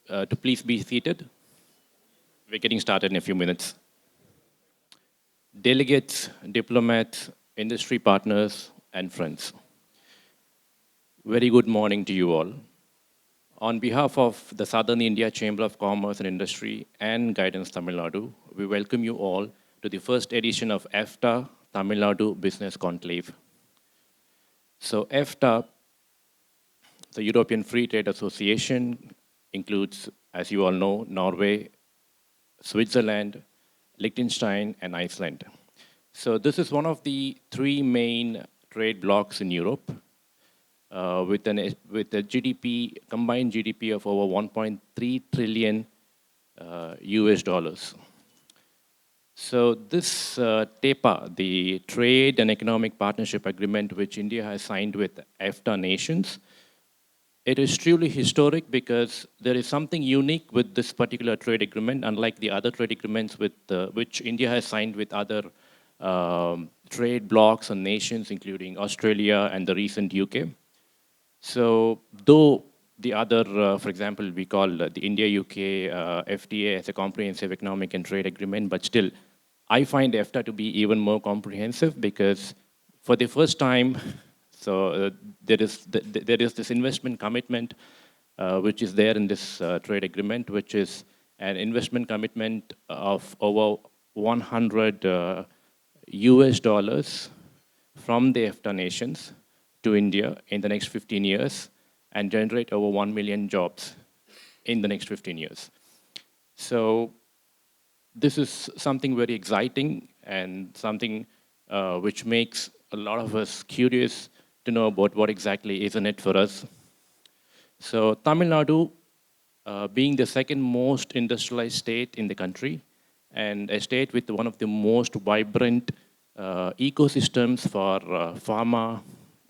to please be seated. We're getting started in a few minutes. Delegates, diplomats, industry partners, and friends. Very good morning to you all. On behalf of the Southern India Chamber of Commerce and Industry and Guidance Tamil Nadu, we welcome you all to the first edition of EFTA Tamil Nadu Business Conclave. So EFTA, the European Free Trade Association, includes, as you all know, Norway, Switzerland, Liechtenstein, and Iceland. So this is one of the three main trade blocs in Europe, with a GDP, combined GDP of over 1.3 trillion US dollars. So this TEPA, the Trade and Economic Partnership Agreement, which India has signed with EFTA nations, it is truly historic because there is something unique with this particular trade agreement, unlike the other trade agreements with, which India has signed with other trade blocs and nations, including Australia and the recent UK. So though the other, for example, we call the India-UK FTA as a comprehensive economic and trade agreement, but still, I find EFTA to be even more comprehensive because for the first time, so there is this investment commitment which is there in this trade agreement, which is an investment commitment of over 100 US dollars from the EFTA nations to India in the next 15 years and generate over 1 million jobs in the next 15 years. So this is something very exciting and something which makes a lot of us curious to know about what exactly is in it for us. So Tamil Nadu, being the second most industrialized state in the country and a state with one of the most vibrant ecosystems for pharma,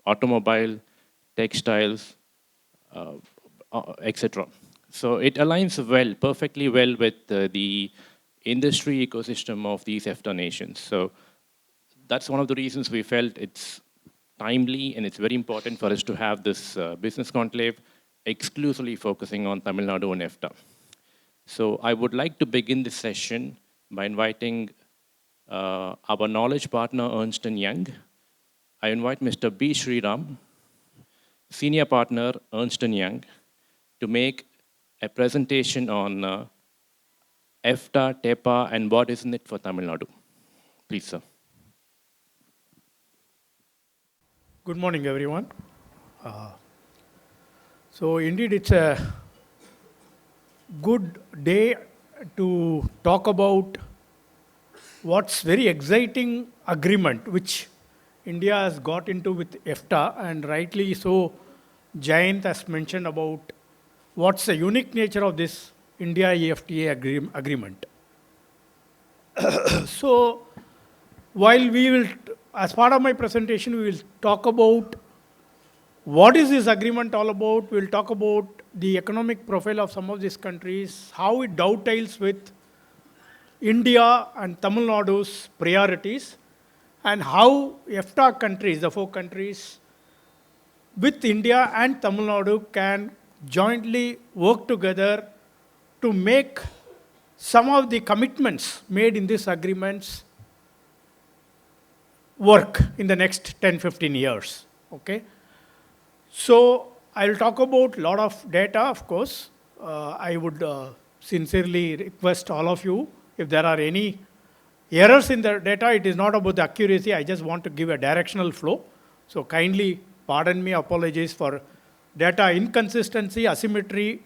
automobile, textiles, etc. So it aligns well, perfectly well with the industry ecosystem of these EFTA nations. So that's one of the reasons we felt it's timely and it's very important for us to have this business conclave exclusively focusing on Tamil Nadu and EFTA. So I would like to begin this session by inviting our knowledge partner, Ernst & Young. I invite Mr. B. Sriram, Senior Partner, Ernst & Young, to make a presentation on EFTA, TEPA, and what is in it for Tamil Nadu. Please, sir. Good morning, everyone. So indeed, it's a good day to talk about what's very exciting agreement which India has got into with EFTA, and rightly so, Jayant has mentioned about what's the unique nature of this India EFTA agreement. So while we will, as part of my presentation, we will talk about what is this agreement all about. We will talk about the economic profile of some of these countries, how it dovetails with India and Tamil Nadu's priorities, and how EFTA countries, the four countries, with India and Tamil Nadu can jointly work together to make some of the commitments made in these agreements work in the next 10-15 years. Okay? So I'll talk about a lot of data, of course. I would sincerely request all of you, if there are any errors in the data, it is not about the accuracy, I just want to give a directional flow. So kindly pardon me, apologies for data inconsistency, asymmetry,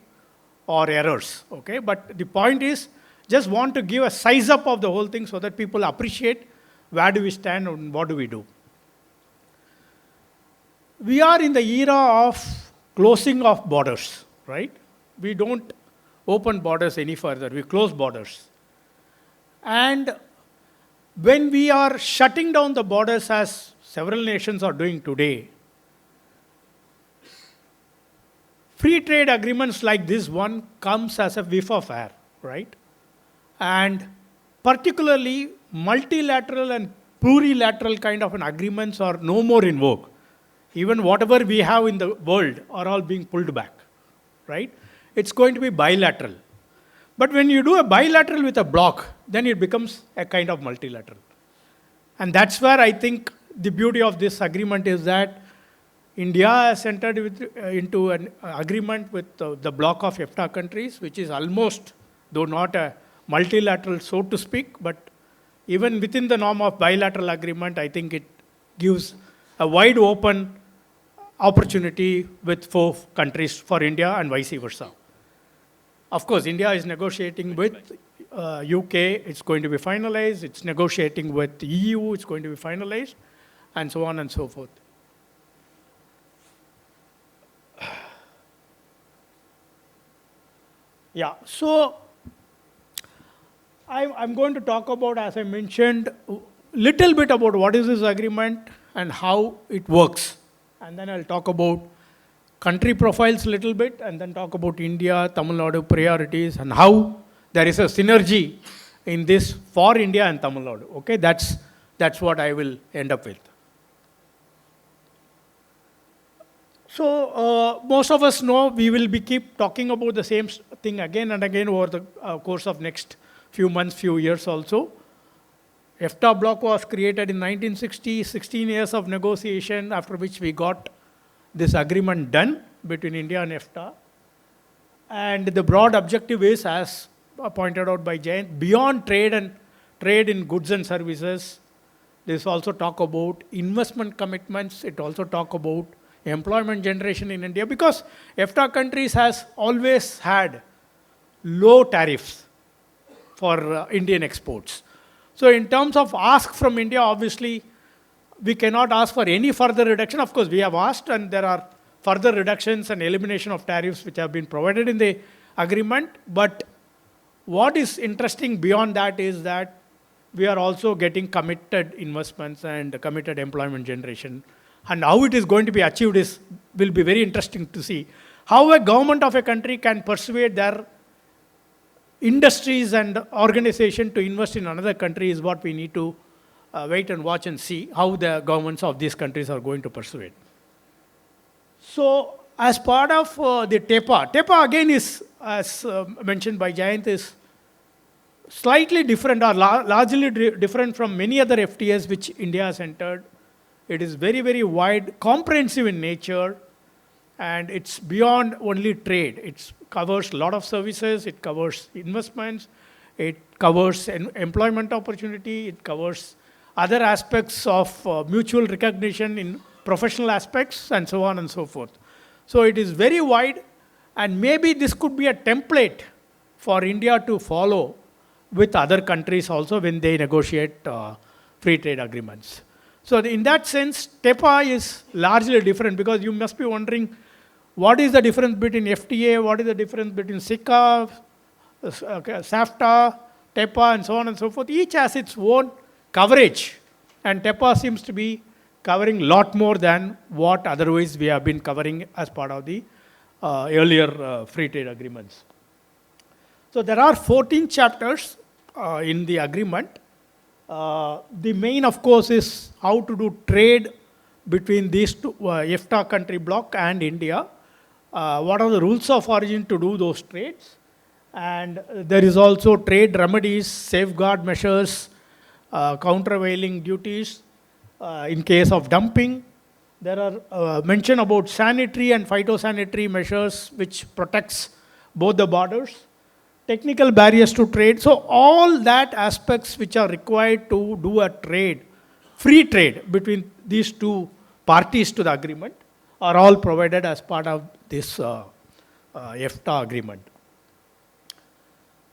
or errors. Okay? But the point is, just want to give a size up of the whole thing so that people appreciate where do we stand and what do we do. We are in the era of closing of borders, right? We don't open borders any further, we close borders. And when we are shutting down the borders, as several nations are doing today, free trade agreements like this one comes as a whiff of air, right? And particularly multilateral and plurilateral kind of an agreements are no more in vogue. Even whatever we have in the world are all being pulled back, right? it's going to be bilateral. But when you do a bilateral with a bloc, then it becomes a kind of multilateral. And that's where I think the beauty of this agreement is that India has entered into an agreement with the bloc of EFTA countries, which is almost, though not a multilateral, so to speak, but even within the norm of bilateral agreement, I think it gives a wide open opportunity with 4 countries for India and vice versa. Of course, India is negotiating with UK, it's going to be finalized, it's negotiating with EU, it's going to be finalized, and so on and so forth. Yeah, so I'm going to talk about, as I mentioned, little bit about what is this agreement and how it works. And then I'll talk about country profiles a little bit, and then talk about India, Tamil Nadu priorities, and how there is a synergy in this for India and Tamil Nadu. Okay, that's what I will end up with. So most of us know we will be keep talking about the same thing again and again over the course of next few months, few years also. EFTA bloc was created in 1960, 16 years of negotiation, after which we got this agreement done between India and EFTA. And the broad objective is, as pointed out by Jayant, beyond trade and trade in goods and services, this also talk about investment commitments, it also talk about employment generation in India, because EFTA countries has always had low tariffs for Indian exports. So in terms of ask from India, obviously, we cannot ask for any further reduction. Of course, we have asked, and there are further reductions and elimination of tariffs which have been provided in the agreement. But what is interesting beyond that is that we are also getting committed investments and committed employment generation. And how it is going to be achieved will be very interesting to see. How a government of a country can persuade their industries and organization to invest in another country is what we need to wait and watch and see how the governments of these countries are going to persuade. So as part of the TEPA, TEPA again is, as mentioned by Jayant, is slightly different or largely different from many other FTAs which India has entered. It is very, very wide, comprehensive in nature, and it's beyond only trade. It covers a lot of services, it covers investments, it covers employment opportunity, it covers other aspects of mutual recognition in professional aspects, and so on and so forth. So it is very wide, and maybe this could be a template for India to follow with other countries also when they negotiate free trade agreements. So in that sense, TEPA is largely different, because you must be wondering, what is the difference between FTA, what is the difference between SICCI, SAFTA, TEPA, and so on and so forth. Each has its own coverage, and TEPA seems to be covering a lot more than what otherwise we have been covering as part of the earlier free trade agreements. So there are 14 chapters in the agreement. The main, of course, is how to do trade between these two, EFTA country bloc and India. What are the rules of origin to do those trades? And there is also trade remedies, safeguard measures, countervailing duties in case of dumping. There are mention about sanitary and phytosanitary measures which protects both the borders. Technical barriers to trade. So all that aspects which are required to do a trade, free trade between these two parties to the agreement are all provided as part of this EFTA agreement.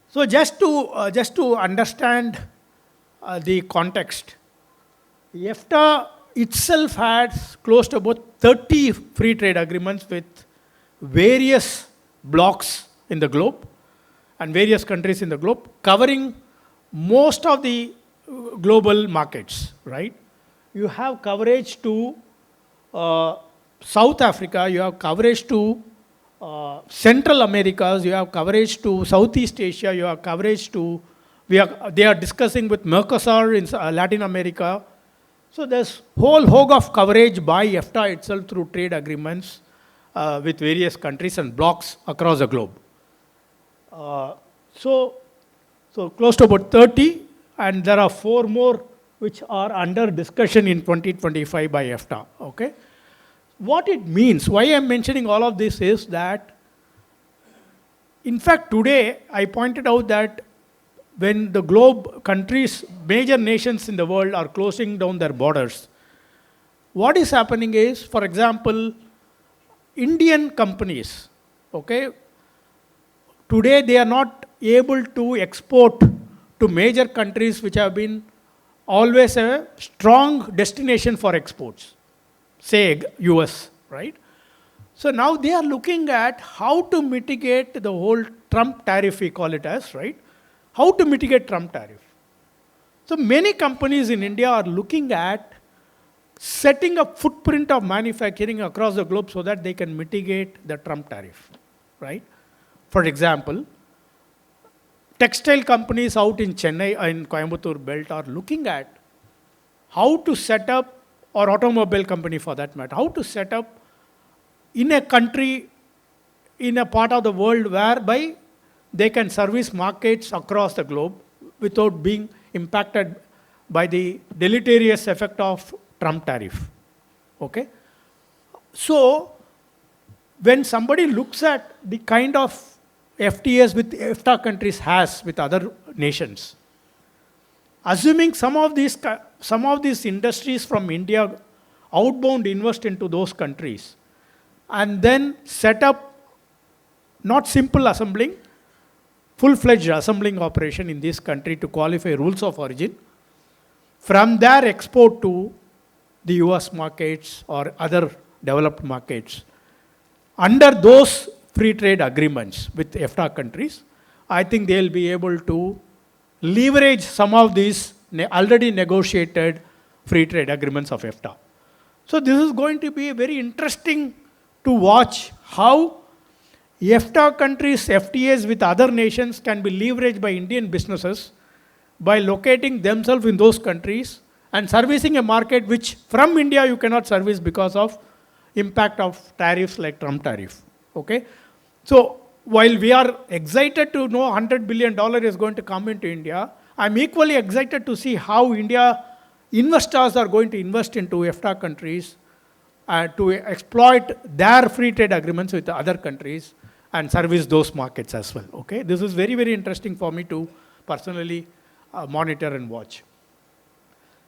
So just to understand the context, EFTA itself has close to about 30 free trade agreements with various blocs in the globe and various countries in the globe, covering most of the global markets, right? You have coverage to South Africa, you have coverage to Central Americas, you have coverage to Southeast Asia, you have coverage to, they are discussing with Mercosur in Latin America. So there's whole hog of coverage by EFTA itself through trade agreements with various countries and blocs across the globe. So, so close to about 30, and there are 4 more which are under discussion in 2025 by EFTA. Okay? What it means, why I'm mentioning all of this is that, in fact, today I pointed out that when the globe countries, major nations in the world are closing down their borders, what is happening is, for example, Indian companies, okay, today they are not able to export to major countries which have been always a strong destination for exports, say US, right? So now they are looking at how to mitigate the whole Trump tariff, we call it as, right? How to mitigate Trump tariff. So many companies in India are looking at setting a footprint of manufacturing across the globe so that they can mitigate the Trump tariff, right? For example, textile companies out in Chennai and Coimbatore belt are looking at how to set up, or automobile company for that matter, how to set up in a country, in a part of the world whereby they can service markets across the globe without being impacted by the deleterious effect of Trump tariff. Okay? So, when somebody looks at the kind of FTAs with EFTA countries has with other nations, assuming some of these industries from India outbound invest into those countries and then set up not simple assembling, full-fledged assembling operation in this country to qualify rules of origin, from there export to the US markets or other developed markets. Under those free trade agreements with EFTA countries, I think they'll be able to leverage some of these already negotiated free trade agreements of EFTA. So this is going to be very interesting to watch how EFTA countries' FTAs with other nations can be leveraged by Indian businesses by locating themselves in those countries and servicing a market which from India you cannot service because of impact of tariffs like Trump tariff. Okay? So while we are excited to know $100 billion is going to come into India, I'm equally excited to see how India investors are going to invest into EFTA countries to exploit their free trade agreements with other countries and service those markets as well. Okay? This is very, very interesting for me to personally monitor and watch.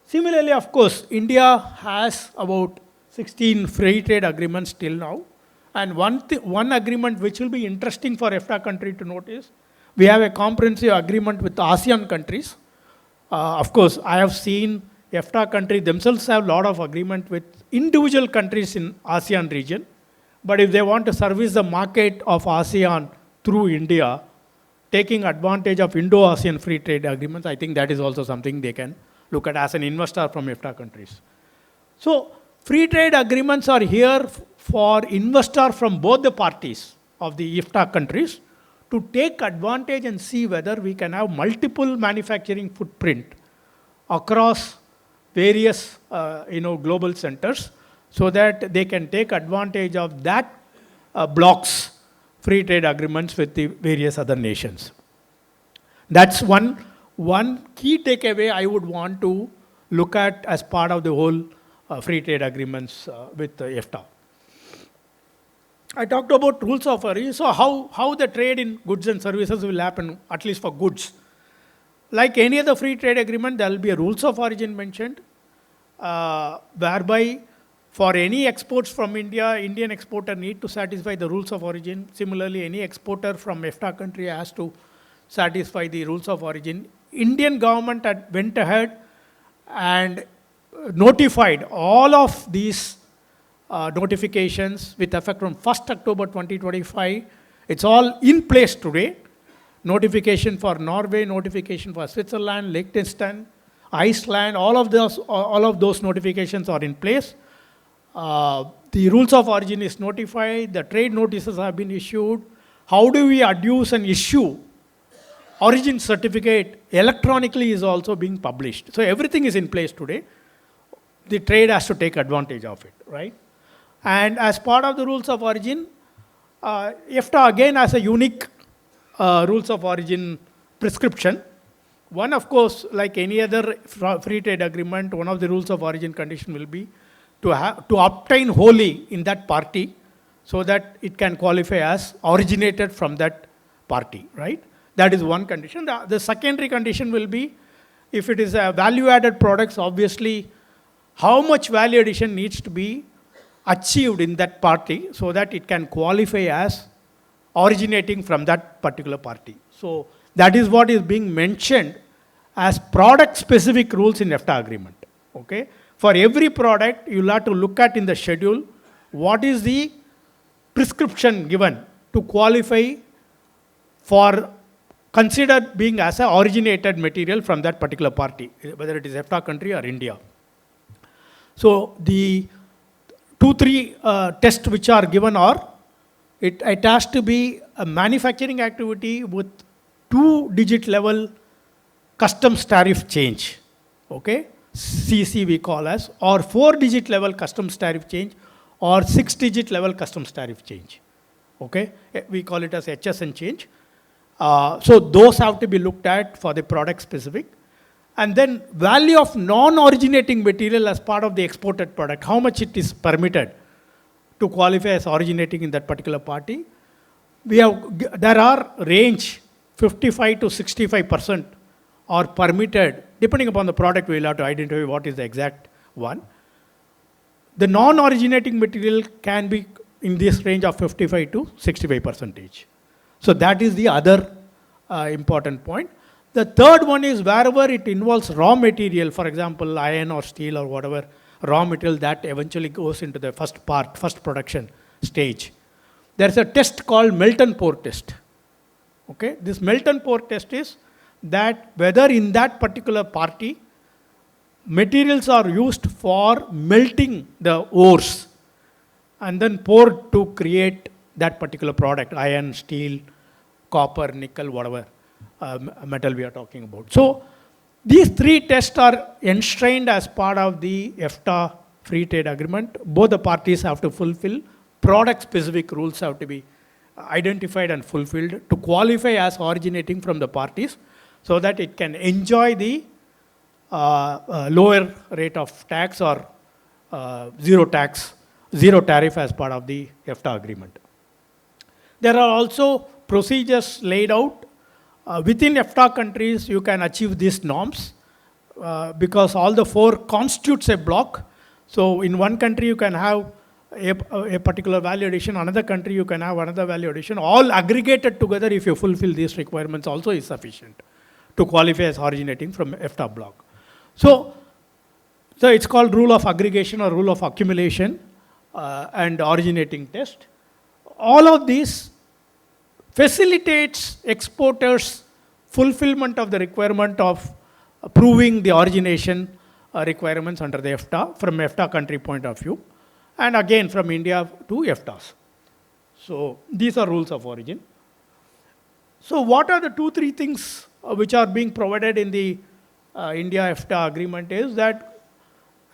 Similarly, of course, India has about 16 free trade agreements till now. And one agreement which will be interesting for EFTA country to notice, we have a comprehensive agreement with ASEAN countries. Of course, I have seen EFTA countries themselves have a lot of agreement with individual countries in ASEAN region. But if they want to service the market of ASEAN through India, taking advantage of Indo-ASEAN free trade agreements, I think that is also something they can look at as an investor from EFTA countries. So, free trade agreements are here for investors from both the parties of the EFTA countries to take advantage and see whether we can have multiple manufacturing footprint across various global centers so that they can take advantage of that bloc's free trade agreements with the various other nations. That's one key takeaway I would want to look at as part of the whole free trade agreements with EFTA. I talked about rules of origin. So how the trade in goods and services will happen, at least for goods. Like any other free trade agreement, there will be a rules of origin mentioned, whereby for any exports from India, Indian exporter need to satisfy the rules of origin. Similarly, any exporter from EFTA country has to satisfy the rules of origin. Indian government went ahead and notified all of these notifications with effect from 1st October 2025. It's all in place today. Notification for Norway, notification for Switzerland, Liechtenstein, Iceland, all of those notifications are in place. The rules of origin is notified, the trade notices have been issued. How do we adduce and issue origin certificate electronically is also being published. So everything is in place today. The trade has to take advantage of it, right? And as part of the rules of origin, EFTA again has a unique rules of origin prescription. One, of course, like any other free trade agreement, one of the rules of origin condition will be to obtain wholly in that party so that it can qualify as originated from that party, right? That is one condition. The secondary condition will be, if it is a value-added products, obviously, how much value addition needs to be achieved in that party so that it can qualify as originating from that particular party. So that is what is being mentioned as product-specific rules in EFTA agreement. Okay? For every product, you'll have to look at in the schedule what is the prescription given to qualify for considered being as a originated material from that particular party, whether it is EFTA country or India. So the 2-3 tests which are given are, it has to be a manufacturing activity with 2-digit level customs tariff change, okay? CC we call as, or 4-digit level customs tariff change, or 6-digit level customs tariff change, okay? We call it as HSN change. So those have to be looked at for the product specific. And then value of non-originating material as part of the exported product, how much it is permitted to qualify as originating in that particular party. There are range 55 to 65% are permitted, depending upon the product. We'll have to identify what is the exact one. The non-originating material can be in this range of 55 to 65%. So that is the other important point. The third one is wherever it involves raw material, for example, iron or steel or whatever, raw material that eventually goes into the first production stage. There's a test called melt and pour test. Okay? This melt and pour test is that whether in that particular party, materials are used for melting the ores and then poured to create that particular product, iron, steel, copper, nickel, whatever metal we are talking about. So these 3 tests are enshrined as part of the EFTA free trade agreement. Both the parties have to fulfill. Product-specific rules have to be identified and fulfilled to qualify as originating from the parties so that it can enjoy the lower rate of tax or zero tariff as part of the EFTA agreement. There are also procedures laid out. Within EFTA countries, you can achieve these norms because all the 4 constitutes a block. So in one country, you can have a particular value addition. Another country, you can have another value addition. All aggregated together, if you fulfill these requirements, also is sufficient to qualify as originating from EFTA block. So it's called rule of aggregation or rule of accumulation and originating test. All of these facilitates exporters' fulfillment of the requirement of proving the origination requirements under the EFTA from EFTA country point of view, and again from India to EFTAs. So these are rules of origin. So what are the 2-3 things which are being provided in the India-EFTA agreement is that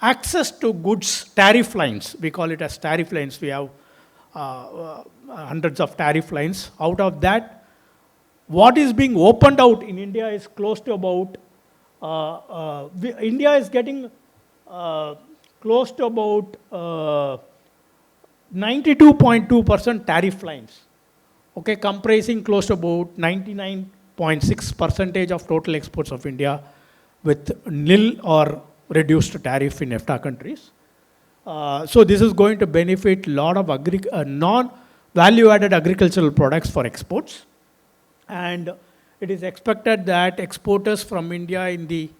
access to goods tariff lines, we call it as tariff lines. We have hundreds of tariff lines. Out of that, what is being opened out in India is close to about, India is getting close to about 92.2% tariff lines, okay, comprising close to about 99.6% of total exports of India with nil or reduced tariff in EFTA countries. So this is going to benefit a lot of non-value-added agricultural products for exports. And it is expected that exporters from India in the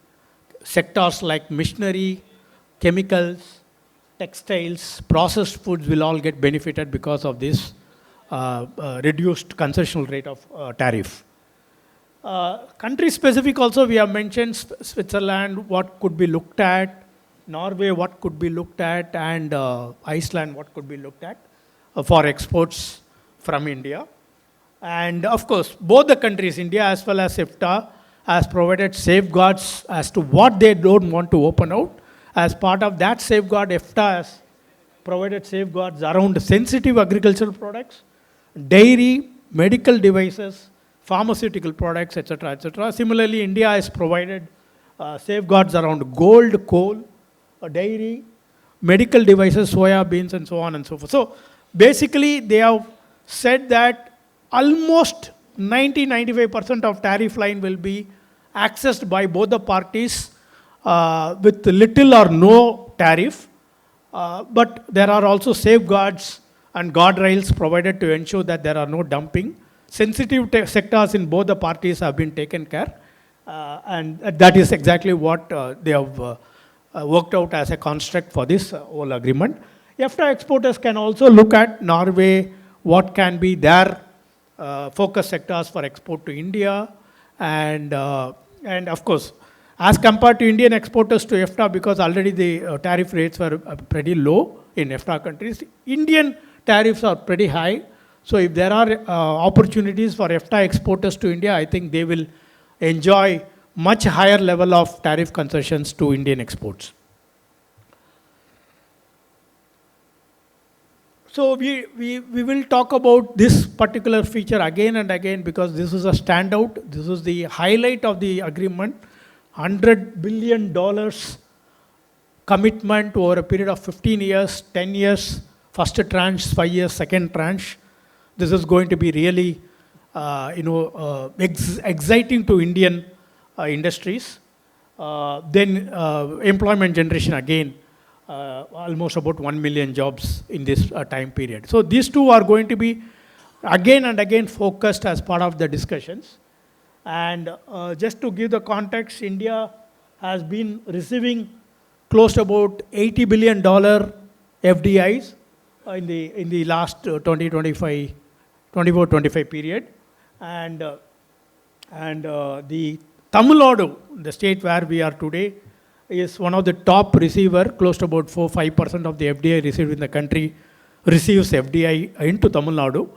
sectors like machinery, chemicals, textiles, processed foods will all get benefited because of this reduced concessional rate of tariff. Country specific also we have mentioned Switzerland, what could be looked at, Norway, what could be looked at, and Iceland, what could be looked at for exports from India. And of course, both the countries, India as well as EFTA, has provided safeguards as to what they don't want to open out. As part of that safeguard, EFTA has provided safeguards around sensitive agricultural products, dairy, medical devices, pharmaceutical products, etc., etc. Similarly, India has provided safeguards around gold, coal, dairy, medical devices, soya beans, and so on and so forth. So basically, they have said that almost 90-95% of tariff line will be accessed by both the parties with little or no tariff. But there are also safeguards and guardrails provided to ensure that there are no dumping. Sensitive sectors in both the parties have been taken care, and that is exactly what they have worked out as a construct for this whole agreement. EFTA exporters can also look at Norway, what can be their focus sectors for export to India, and of course, as compared to Indian exporters to EFTA, because already the tariff rates were pretty low in EFTA countries, Indian tariffs are pretty high. So if there are opportunities for EFTA exporters to India, I think they will enjoy much higher level of tariff concessions to Indian exports. So we will talk about this particular feature again and again because this is a standout. This is the highlight of the agreement. $100 billion commitment over a period of 15 years, 10 years, first tranche, 5 years, second tranche. This is going to be really, exciting to Indian industries. Then employment generation again, almost about 1 million jobs in this time period. So these two are going to be again and again focused as part of the discussions. And just to give the context, India has been receiving close to about $80 billion FDIs in the last 24-25 period. And the Tamil Nadu, the state where we are today, is one of the top receiver, close to about 4-5% of the FDI received in the country receives FDI into Tamil Nadu.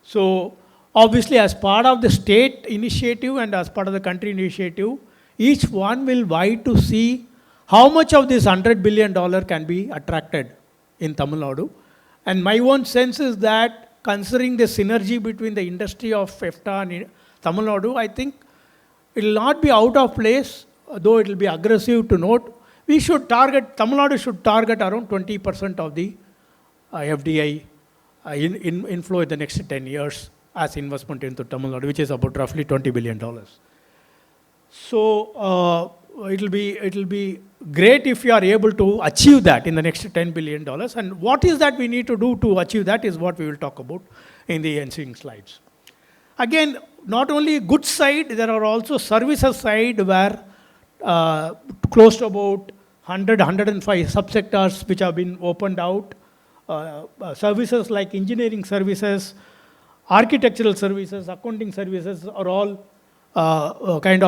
So obviously, as part of the state initiative and as part of the country initiative, each one will vie to see how much of this $100 billion can be attracted in Tamil Nadu. And my own sense is that considering the synergy between the industry of EFTA and Tamil Nadu, I think it will not be out of place, though it will be aggressive to note. Tamil Nadu should target around 20% of the FDI inflow in the next 10 years as investment into Tamil Nadu, which is about roughly $20 billion. So it will be great if you are able to achieve that in the next $10 billion. And what is that we need to do to achieve that is what we will talk about in the ensuing slides. Again, not only goods side, there are also services side where close to about 105 subsectors which have been opened out. Services like engineering services, architectural services, accounting services are all opened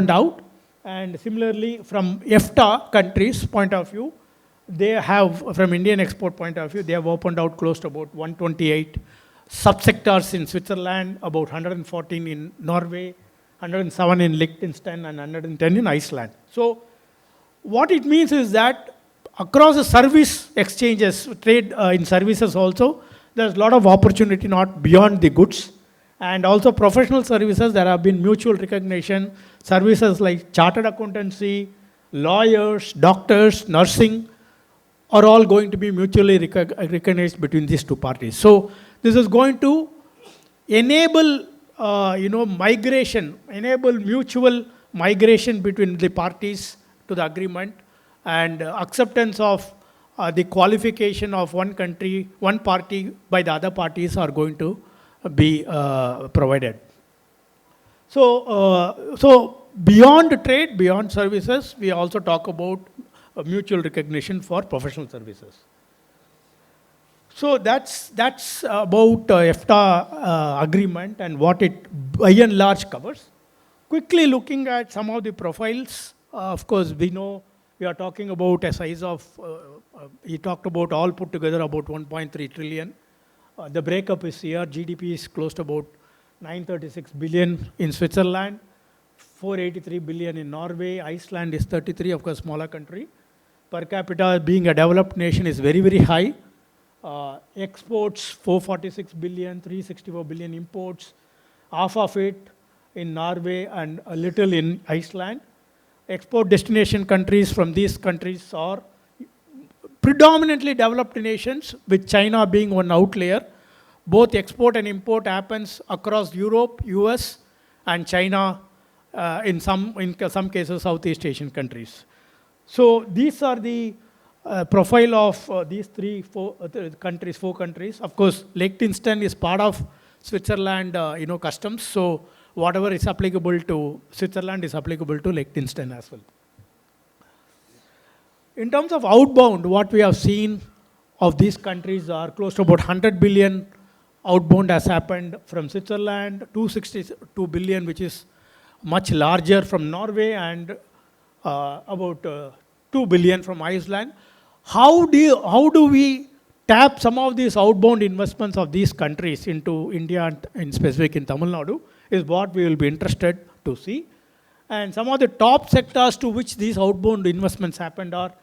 out. And similarly, from EFTA countries' point of view, they have, from Indian export point of view, they have opened out close to about 128 subsectors in Switzerland, about 114 in Norway, 107 in Liechtenstein, and 110 in Iceland. So what it means is that across the service exchanges, trade in services also, there's a lot of opportunity not beyond the goods. And also professional services, there have been mutual recognition. Services like chartered accountancy, lawyers, doctors, nursing are all going to be mutually recognized between these two parties. So this is going to enable migration, enable mutual migration between the parties to the agreement, and acceptance of the qualification of one country, one party by the other parties are going to be provided. So beyond trade, beyond services, we also talk about mutual recognition for professional services. So that's about EFTA agreement and what it by and large covers. Quickly looking at some of the profiles, of course we know we are talking about a size of, he talked about all put together about 1.3 trillion. The breakup is here. GDP is close to about 936 billion in Switzerland, 483 billion in Norway. Iceland is 33, of course, smaller country. Per capita, being a developed nation, is very, very high. Exports, 446 billion, 364 billion imports. half of it in Norway and a little in Iceland. Export destination countries from these countries are predominantly developed nations, with China being one outlier. Both export and import happens across Europe, US, and China, in some cases, Southeast Asian countries. So these are the profile of these four countries. Of course, Liechtenstein is part of Switzerland, customs. So whatever is applicable to Switzerland is applicable to Liechtenstein as well. In terms of outbound, what we have seen of these countries are close to about 100 billion outbound has happened from Switzerland, 262 billion, which is much larger from Norway, and about 2 billion from Iceland. How do we tap some of these outbound investments of these countries into India, and in specific in Tamil Nadu, is what we will be interested to see. And some of the top sectors to which these outbound investments happened are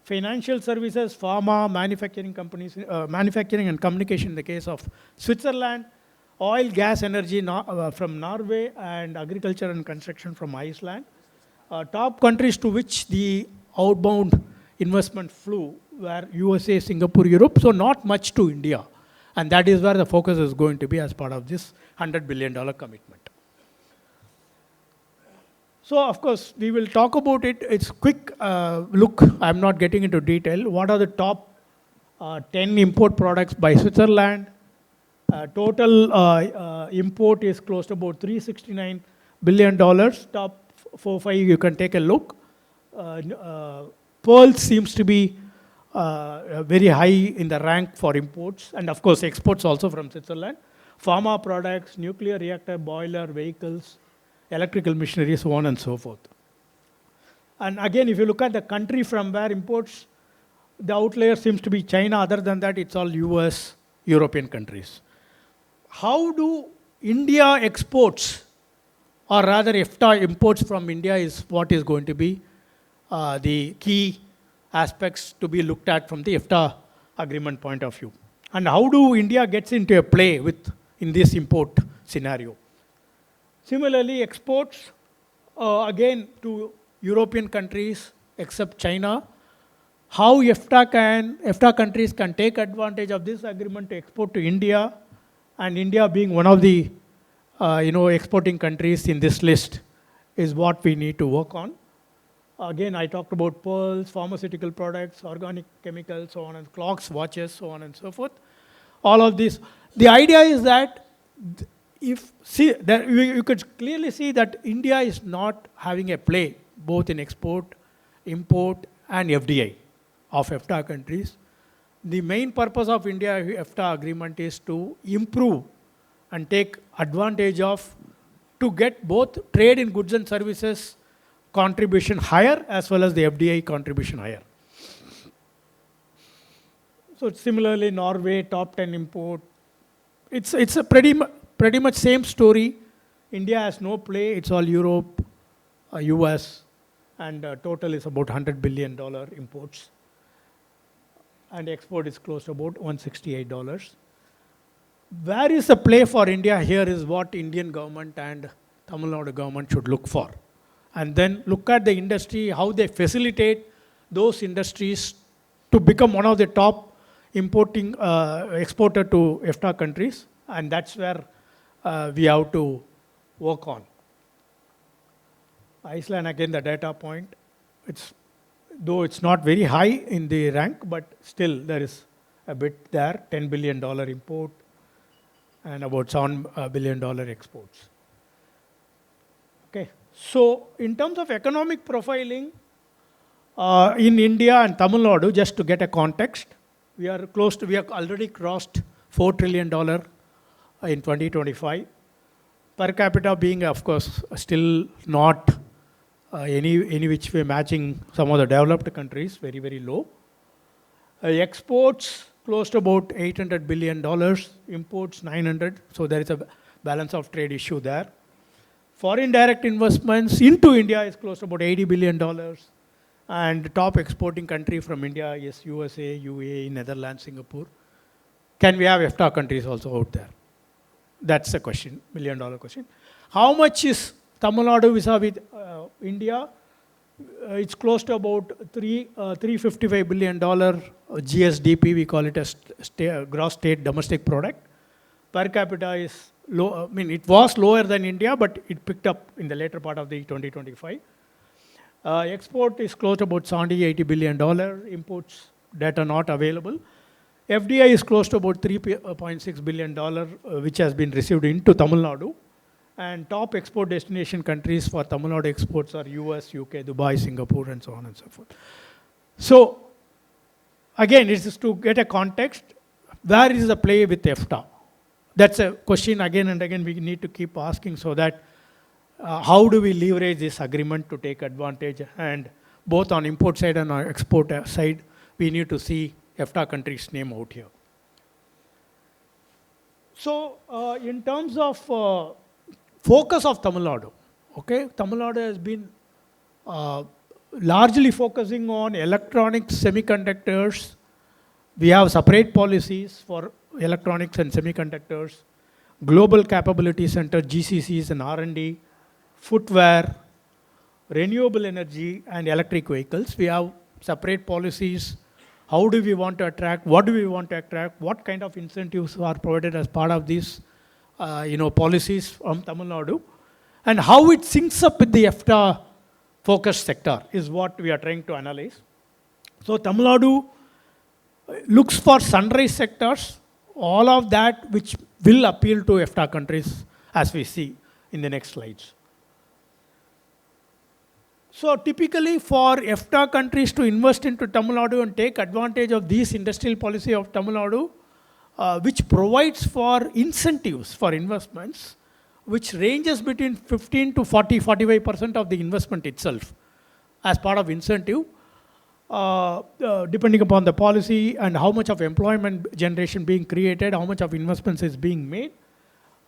financial services, pharma, manufacturing companies, manufacturing and communication in the case of Switzerland, oil, gas, energy from Norway, and agriculture and construction from Iceland. Top countries to which the outbound investment flew were USA, Singapore, Europe, so not much to India. And that is where the focus is going to be as part of this $100 billion commitment. So, of course, we will talk about it. It's quick look. I'm not getting into detail. What are the top 10 import products by Switzerland? Total import is close to about $369 billion. Top 4-5, you can take a look. Pearl seems to be very high in the rank for imports, and of course exports also from Switzerland. Pharma products, nuclear reactor, boiler, vehicles, electrical machinery, so on and so forth. And again, if you look at the country from where imports, the outlier seems to be China. Other than that, it's all US, European countries. How do India exports, or rather EFTA imports from India, is what is going to be the key aspects to be looked at from the EFTA agreement point of view. And how do India gets into a play in this import scenario? Similarly, exports, again, to European countries except China. How EFTA countries can take advantage of this agreement to export to India, and India being one of the exporting countries in this list, is what we need to work on. Again, I talked about pearls, pharmaceutical products, organic chemicals, so on, and clocks, watches, so on and so forth. All of this. The idea is that you could clearly see that India is not having a play both in export, import, and FDI of EFTA countries. The main purpose of India EFTA agreement is to improve and take advantage of, to get both trade in goods and services contribution higher as well as the FDI contribution higher. So similarly, Norway, top 10 import. It's a pretty much same story. India has no play. It's all Europe, US, and total is about $100 billion imports. And export is close to about $168. Where is the play for India here is what Indian government and Tamil Nadu government should look for. And then look at the industry, how they facilitate those industries to become one of the top exporter to EFTA countries. And that's where we have to work on. Iceland, again, the data point. Though it's not very high in the rank, but still there is a bit there, $10 billion import and about $7 billion exports. Okay. So in terms of economic profiling, in India and Tamil Nadu, just to get a context, we have already crossed $4 trillion in 2025. Per capita being, of course, still not any which way matching some of the developed countries, very, very low. Exports, close to about $800 billion, imports 900, so there is a balance of trade issue there. Foreign direct investments into India is close to about $80 billion, and the top exporting country from India is USA, UAE, Netherlands, Singapore. Can we have EFTA countries also out there? That's the question, $1 million question. How much is Tamil Nadu vis-a-vis India? It's close to about $355 billion GSDP. We call it a gross state domestic product. Per capita is low. I mean, it was lower than India, but it picked up in the later part of the 2025. Export is close to about $70-80 billion. Imports data not available. FDI is close to about $3.6 billion, which has been received into Tamil Nadu. And top export destination countries for Tamil Nadu exports are US, UK, Dubai, Singapore, and so on and so forth. So, again, this is to get a context. Where is the play with EFTA? That's a question again and again we need to keep asking, so that how do we leverage this agreement to take advantage? And both on import side and on export side, we need to see EFTA countries' name out here. So, in terms of focus of Tamil Nadu, okay, Tamil Nadu has been largely focusing on electronics, semiconductors. We have separate policies for electronics and semiconductors, global capability center, GCCs and R&D, footwear, renewable energy and electric vehicles. We have separate policies. How do we want to attract? What do we want to attract? What kind of incentives are provided as part of these policies from Tamil Nadu? And how it syncs up with the EFTA focus sector is what we are trying to analyze. So Tamil Nadu looks for sunrise sectors, all of that which will appeal to EFTA countries, as we see in the next slides. So typically for EFTA countries to invest into Tamil Nadu and take advantage of this industrial policy of Tamil Nadu, which provides for incentives for investments, which ranges between 15 to 45% of the investment itself as part of incentive, depending upon the policy and how much of employment generation being created, how much of investments is being made.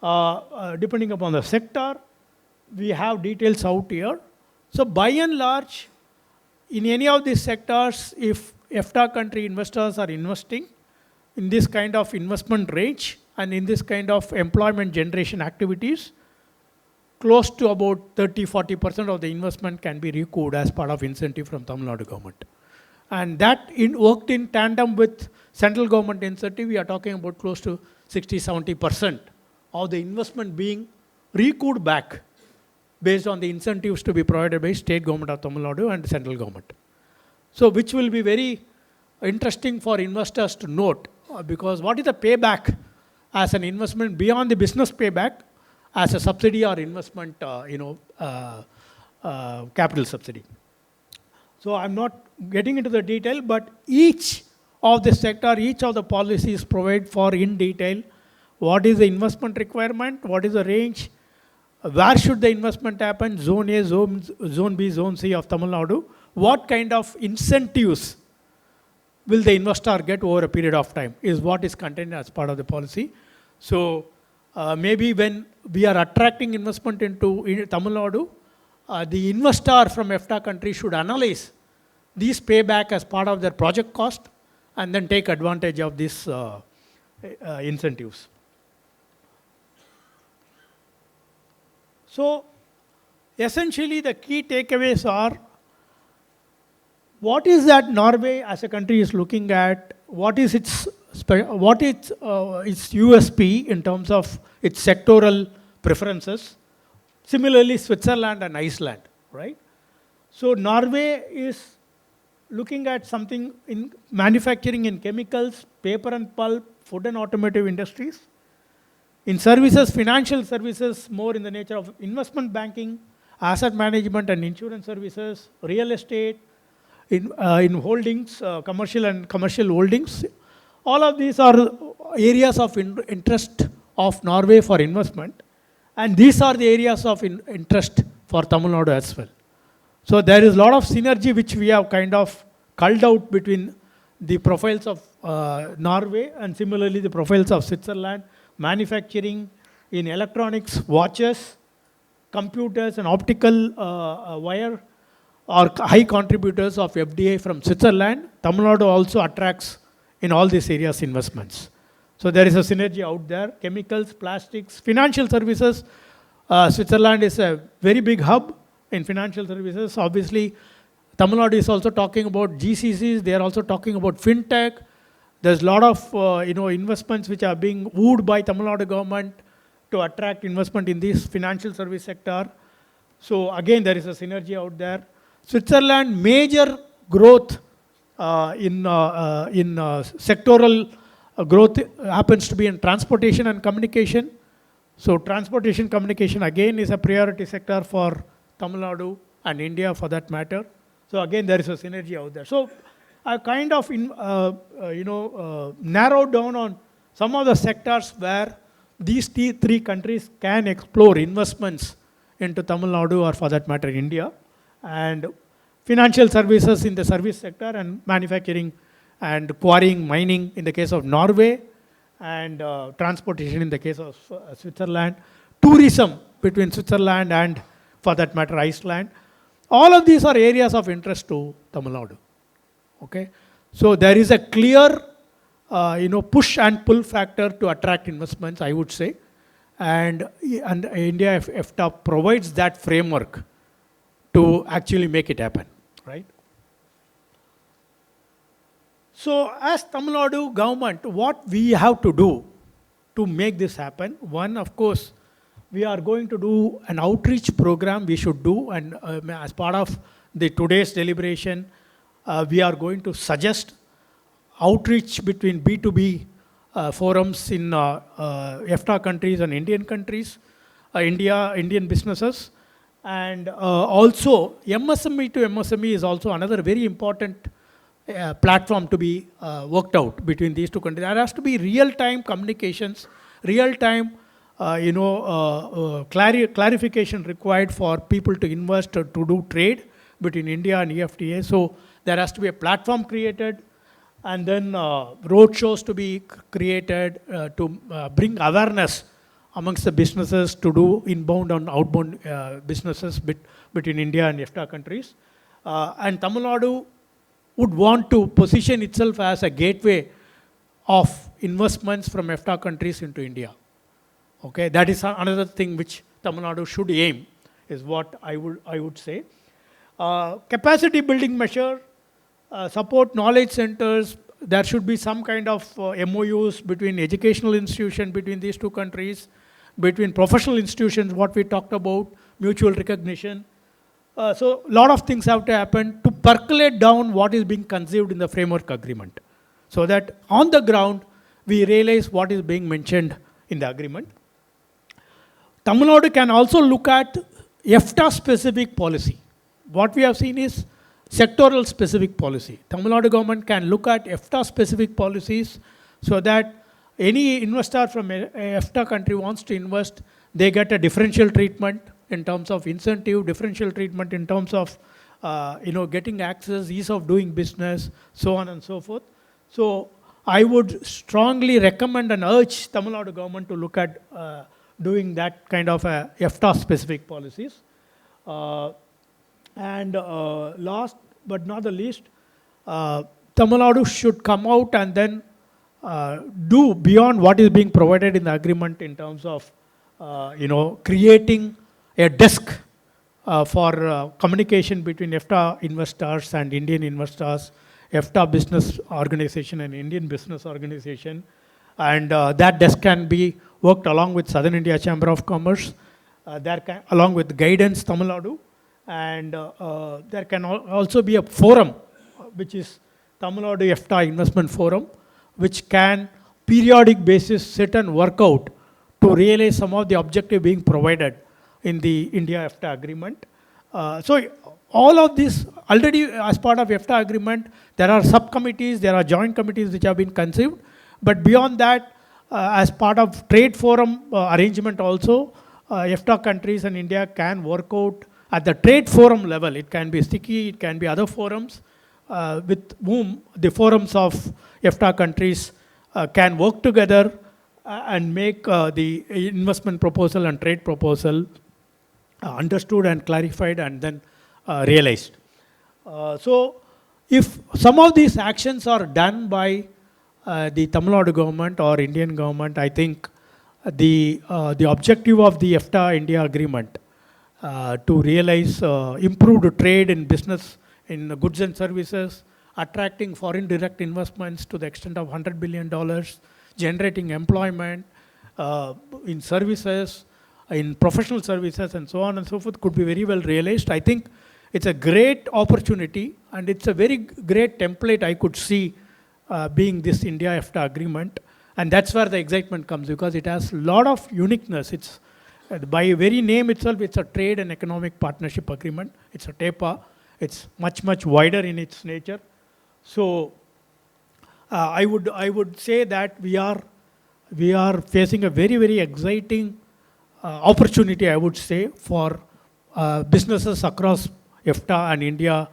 Depending upon the sector, we have details out here. So by and large, in any of these sectors, if EFTA country investors are investing in this kind of investment range and in this kind of employment generation activities, close to about 30-40% of the investment can be recouped as part of incentive from Tamil Nadu government. And that worked in tandem with central government incentive. We are talking about close to 60-70% of the investment being recouped back based on the incentives to be provided by state government of Tamil Nadu and central government. So which will be very interesting for investors to note, because what is the payback as an investment beyond the business payback as a subsidy or investment, capital subsidy. So I'm not getting into the detail, but each of the sector, each of the policies provide for in detail what is the investment requirement, what is the range, where should the investment happen, zone A, zone B, zone C of Tamil Nadu, what kind of incentives will the investor get over a period of time is what is contained as part of the policy. So maybe when we are attracting investment into Tamil Nadu, the investor from EFTA country should analyze these payback as part of their project cost and then take advantage of these incentives. So essentially the key takeaways are, what is that Norway as a country is looking at, what is its USP in terms of its sectoral preferences. Similarly, Switzerland and Iceland, right? So Norway is looking at something in manufacturing in chemicals, paper and pulp, food and automotive industries. In services, financial services, more in the nature of investment banking, asset management and insurance services, real estate, in holdings, commercial holdings. All of these are areas of interest of Norway for investment. And these are the areas of interest for Tamil Nadu as well. So there is a lot of synergy which we have kind of culled out between the profiles of Norway and similarly the profiles of Switzerland, manufacturing in electronics, watches, computers and optical wire are high contributors of FDI from Switzerland. Tamil Nadu also attracts in all these areas investments. So there is a synergy out there. Chemicals, plastics, financial services. Switzerland is a very big hub in financial services. Obviously, Tamil Nadu is also talking about GCCs. They are also talking about fintech. There's a lot of investments which are being wooed by Tamil Nadu government to attract investment in this financial service sector. So again, there is a synergy out there. Switzerland major growth in sectoral growth happens to be in transportation and communication. So transportation communication again is a priority sector for Tamil Nadu and India for that matter. So again, there is a synergy out there. So I kind of narrowed down on some of the sectors where these three countries can explore investments into Tamil Nadu or for that matter India, and financial services in the service sector, and manufacturing and quarrying, mining in the case of Norway, and transportation in the case of Switzerland, tourism between Switzerland and for that matter Iceland. All of these are areas of interest to Tamil Nadu. Okay, so there is a clear push and pull factor to attract investments, I would say, and India EFTA provides that framework to actually make it happen, right? So as Tamil Nadu government, what we have to do to make this happen? One, of course, we are going to do an outreach program we should do, and as part of the today's deliberation, we are going to suggest outreach between B2B forums in EFTA countries and Indian countries, Indian businesses, and also MSME to MSME is also another very important platform to be worked out between these two countries. There has to be real-time communications, real-time clarification required for people to invest or to do trade between India and EFTA. So there has to be a platform created, and then road shows to be created to bring awareness amongst the businesses to do inbound and outbound businesses between India and EFTA countries. And Tamil Nadu would want to position itself as a gateway of investments from EFTA countries into India. Okay, that is another thing which Tamil Nadu should aim, is what I would say. Capacity building measure, support knowledge centers. There should be some kind of MOUs between educational institutions between these two countries, between professional institutions, what we talked about, mutual recognition. So a lot of things have to happen to percolate down what is being conceived in the framework agreement, so that on the ground we realize what is being mentioned in the agreement. Tamil Nadu can also look at EFTA specific policy. What we have seen is sectoral specific policy. Tamil Nadu government can look at EFTA specific policies so that any investor from a EFTA country wants to invest, they get a differential treatment in terms of incentive, differential treatment in terms of getting access, ease of doing business, so on and so forth. So I would strongly recommend and urge Tamil Nadu government to look at doing that kind of EFTA specific policies. And last but not the least, Tamil Nadu should come out and then do beyond what is being provided in the agreement in terms of creating a desk for communication between EFTA investors and Indian investors, EFTA Business Organization and Indian Business Organization. And that desk can be worked along with Southern India Chamber of Commerce, along with Guidance Tamil Nadu. And there can also be a forum, which is Tamil Nadu EFTA Investment Forum, which can periodic basis sit and work out to realize some of the objective being provided in the India EFTA agreement. So all of this already as part of EFTA agreement, there are subcommittees, there are joint committees which have been conceived. But beyond that, as part of trade forum arrangement also, EFTA countries and India can work out at the trade forum level. It can be SICCI, it can be other forums with whom the forums of EFTA countries can work together and make the investment proposal and trade proposal understood and clarified and then realized. So if some of these actions are done by the Tamil Nadu government or Indian government, I think the objective of the EFTA India agreement to realize improved trade in business in goods and services, attracting foreign direct investments to the extent of $100 billion, generating employment in services, in professional services, and so on and so forth, could be very well realized. I think it's a great opportunity, and it's a very great template I could see being this India-EFTA agreement. And that's where the excitement comes, because it has a lot of uniqueness. It's by very name itself, it's a trade and economic partnership agreement. It's a TEPA. It's much, much wider in its nature. So I would say that we are facing a very, very exciting opportunity, I would say, for businesses across EFTA and India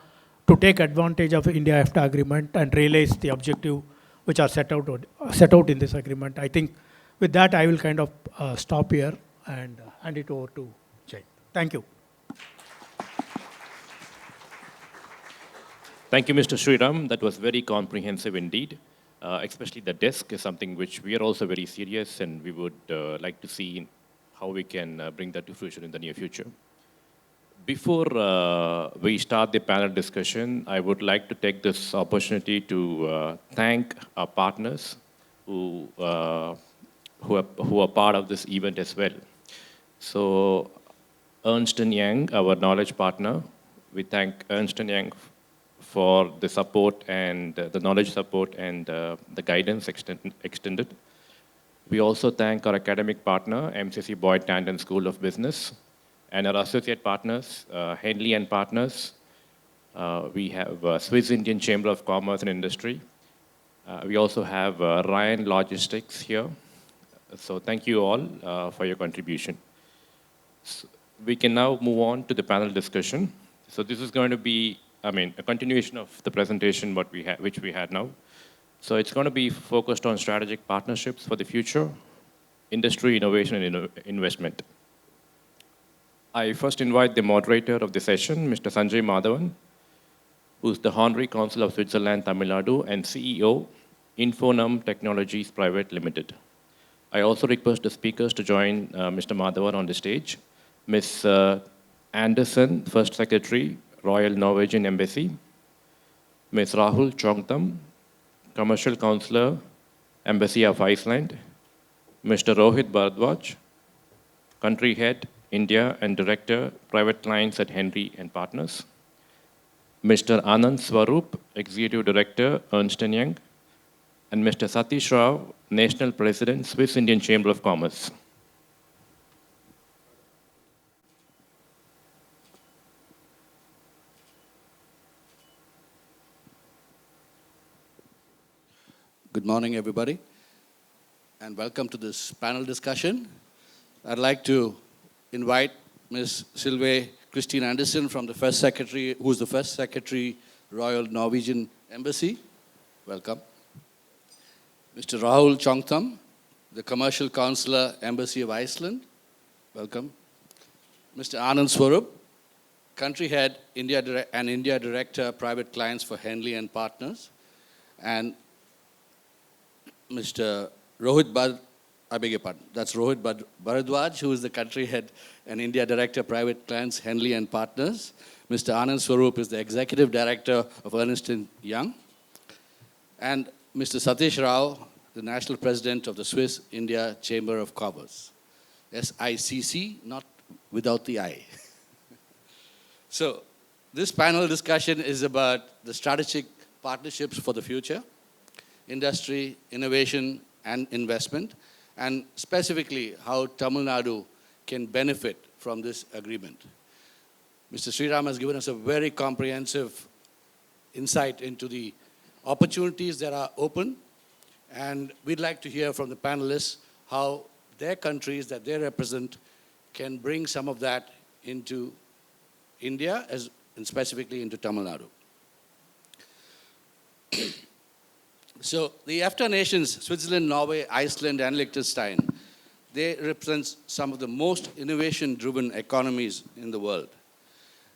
to take advantage of the India-EFTA agreement and realize the objective which are set out in this agreement. I think with that, I will kind of stop here and hand it over to Jay. Thank you. Thank you, Mr. Sriram. That was very comprehensive indeed. Especially the desk is something which we are also very serious, and we would like to see how we can bring that to fruition in the near future. Before we start the panel discussion, I would like to take this opportunity to thank our partners who are part of this event as well. So Ernst & Young, our knowledge partner, we thank Ernst & Young for the support and the knowledge support and the guidance extended. We also thank our academic partner, MCC Boyd Tandon School of Business, and our associate partners, Henley and Partners. We have Swiss Indian Chamber of Commerce and Industry. We also have Ryan Logistics here. So thank you all for your contribution. So we can now move on to the panel discussion. So this is going to be, a continuation of the presentation which we had now. So it's going to be focused on strategic partnerships for the future, industry, innovation, and investment. I first invite the moderator of the session, Mr. Sanjay Madhavan, who's the Honorary Consul of Switzerland, Tamil Nadu, and CEO, Infonum Technologies Private Limited. I also request the speakers to join Mr. Madhavan on the stage. Ms. Anderson, First Secretary, Royal Norwegian Embassy. Ms. Rahul Chongtham, Commercial Counselor, Embassy of Iceland. Mr. Rohit Bharadwaj, Country Head, India and Director, Private Clients at Henry and Partners. Mr. Anand Swarup, Executive Director, Ernst & Young. And Mr. Satish Rao, National President, Swiss Indian Chamber of Commerce. Good morning, everybody, and welcome to this panel discussion. I'd like to invite Ms. Sylve Christine Andersen from the First Secretary, who's the First Secretary, Royal Norwegian Embassy. Welcome. Mr. Rahul Chongtham, the Commercial Counselor, Embassy of Iceland. Welcome. Mr. Anand Swarup, Country Head, India Director, Private Clients for Henley and Partners. And Mr. Rohit Bharadwaj, who is the Country Head and India Director, Private Clients, Henley and Partners. Mr. Anand Swarup is the Executive Director of Ernst & Young. And Mr. Satish Rao, the National President of the Swiss India Chamber of Commerce. SICCI, not without the I. So this panel discussion is about the strategic partnerships for the future, industry, innovation, and investment, and specifically how Tamil Nadu can benefit from this agreement. Mr. Sriram has given us a very comprehensive insight into the opportunities that are open, and we'd like to hear from the panelists how their countries that they represent can bring some of that into India and specifically into Tamil Nadu. So the EFTA nations, Switzerland, Norway, Iceland, and Liechtenstein, they represent some of the most innovation-driven economies in the world.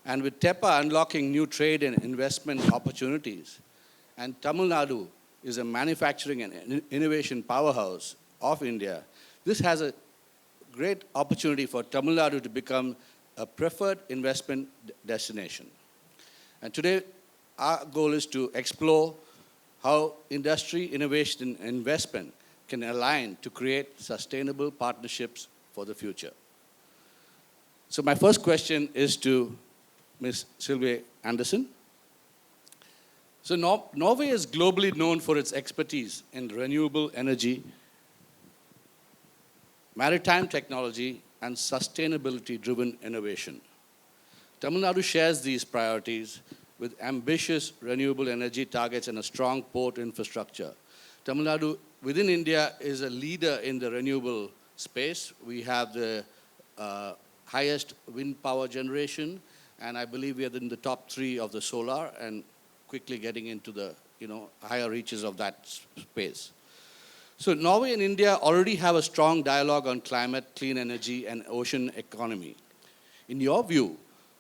And with TEPA unlocking new trade and investment opportunities, and Tamil Nadu is a manufacturing and innovation powerhouse of India, this has a great opportunity for Tamil Nadu to become a preferred investment destination. And today, our goal is to explore how industry, innovation, and investment can align to create sustainable partnerships for the future. So my first question is to Ms. Sylvia Anderson. So Norway is globally known for its expertise in renewable energy, maritime technology, and sustainability-driven innovation. Tamil Nadu shares these priorities with ambitious renewable energy targets and a strong port infrastructure. Tamil Nadu, within India, is a leader in the renewable space. We have the highest wind power generation, and I believe we are in the top 3 of the solar, and quickly getting into the higher reaches of that space. So Norway and India already have a strong dialogue on climate, clean energy, and ocean economy. In your view,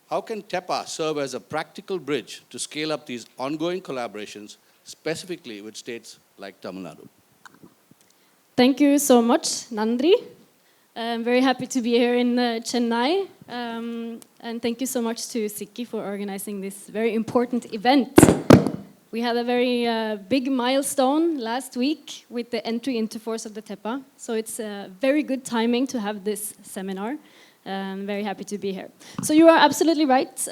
how can TEPA serve as a practical bridge to scale up these ongoing collaborations, specifically with states like Tamil Nadu? Thank you so much, Nandri. I'm very happy to be here in Chennai. And thank you so much to SICCI for organizing this very important event. We had a very big milestone last week with the entry into force of the TEPA. So it's very good timing to have this seminar. I'm very happy to be here. So you are absolutely right.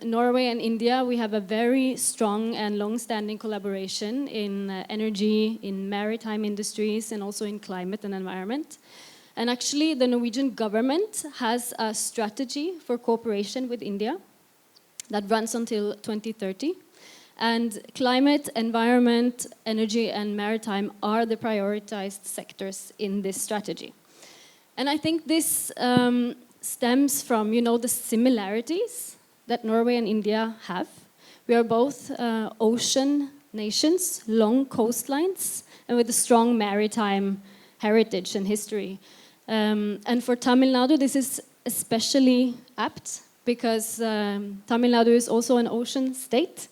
Norway and India, we have a very strong and long-standing collaboration in energy, in maritime industries, and also in climate and environment. And actually, the Norwegian government has a strategy for cooperation with India that runs until 2030. And climate, environment, energy, and maritime are the prioritized sectors in this strategy. And I think this stems from, the similarities that Norway and India have. We are both ocean nations, long coastlines, and with a strong maritime heritage and history. And for Tamil Nadu, this is especially apt because Tamil Nadu is also an ocean state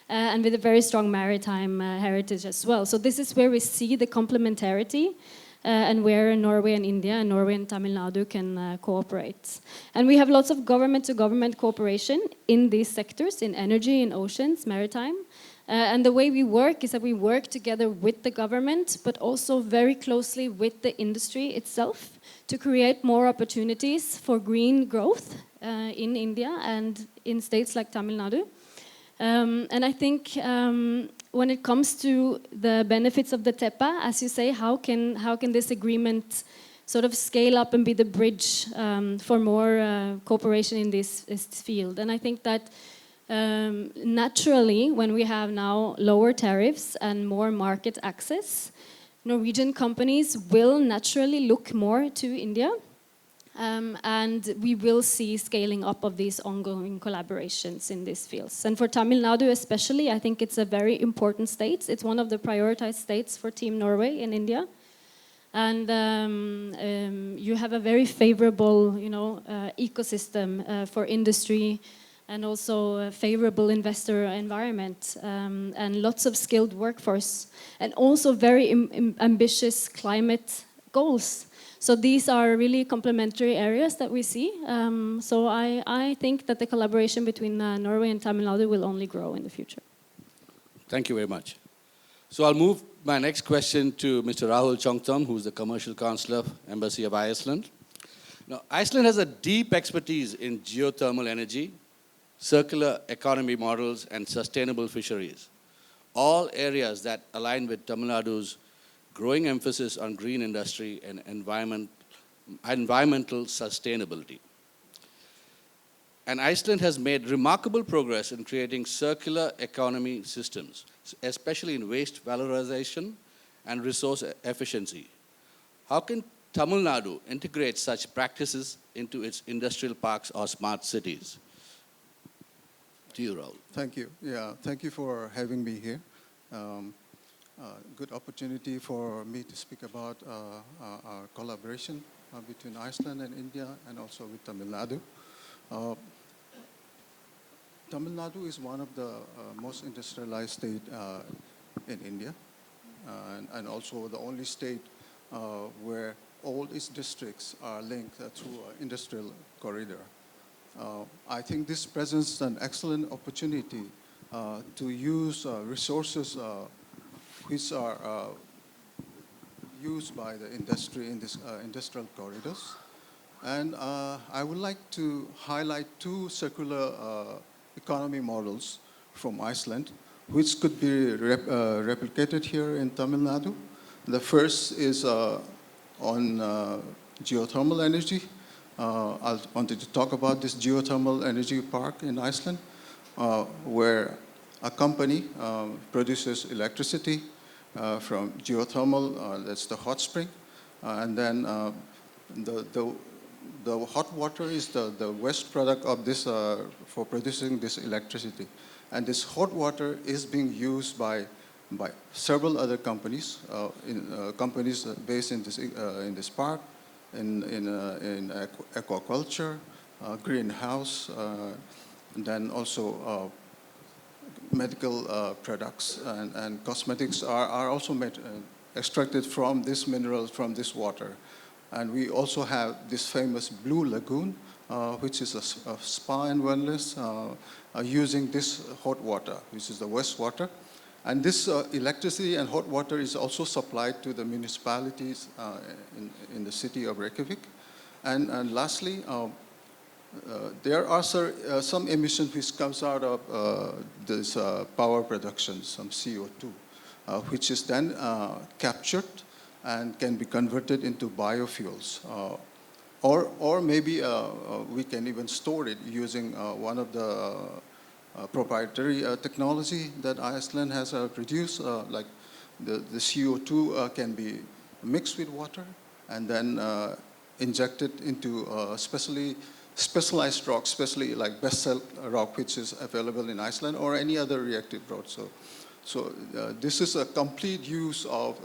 and with a very strong maritime heritage as well. So this is where we see the complementarity and where Norway and India and Norway and Tamil Nadu can cooperate. And we have lots of government-to-government cooperation in these sectors, in energy, in oceans, maritime. And the way we work is that we work together with the government, but also very closely with the industry itself to create more opportunities for green growth in India and in states like Tamil Nadu. And I think when it comes to the benefits of the TEPA, as you say, how can this agreement sort of scale up and be the bridge for more cooperation in this field? And I think that naturally, when we have now lower tariffs and more market access, Norwegian companies will naturally look more to India. And we will see scaling up of these ongoing collaborations in these fields. And for Tamil Nadu especially, I think it's a very important state. It's one of the prioritized states for Team Norway in India. And you have a very favorable, ecosystem for industry and also a favorable investor environment and lots of skilled workforce and also very ambitious climate goals. So these are really complementary areas that we see. So I think that the collaboration between Norway and Tamil Nadu will only grow in the future. Thank you very much. So I'll move my next question to Mr. Rahul Chongtham, who's the Commercial Counselor, Embassy of Iceland. Now, Iceland has a deep expertise in geothermal energy, circular economy models, and sustainable fisheries, all areas that align with Tamil Nadu's growing emphasis on green industry and environmental sustainability. And Iceland has made remarkable progress in creating circular economy systems, especially in waste valorization and resource efficiency. How can Tamil Nadu integrate such practices into its industrial parks or smart cities? To you, Rahul. Thank you. Yeah, thank you for having me here. Good opportunity for me to speak about our collaboration between Iceland and India and also with Tamil Nadu. Tamil Nadu is one of the most industrialized states in India. and also the only state where all its districts are linked through an industrial corridor. I think this presents an excellent opportunity to use resources which are used by the industry in this industrial corridors. And I would like to highlight two circular economy models from Iceland, which could be replicated here in Tamil Nadu. The first is on geothermal energy. I wanted to talk about this geothermal energy park in Iceland, where a company produces electricity from geothermal, that's the hot spring, and then the hot water is the waste product of this for producing this electricity. And this hot water is being used by several other companies, companies based in this park, in aquaculture, greenhouse, and then also medical products and cosmetics are also extracted from this mineral, from this water. And we also have this famous Blue Lagoon, which is a spa and wellness using this hot water, which is the wastewater. And this electricity and hot water is also supplied to the municipalities in the city of Reykjavik. And lastly, there are some emissions which comes out of this power production, some CO2, which is then captured and can be converted into biofuels. Or maybe we can even store it using one of the proprietary technology that Iceland has produced, like the CO2 can be mixed with water and then injected into specialized rock, especially like basalt rock, which is available in Iceland, or any other reactive rock. So this is a complete use of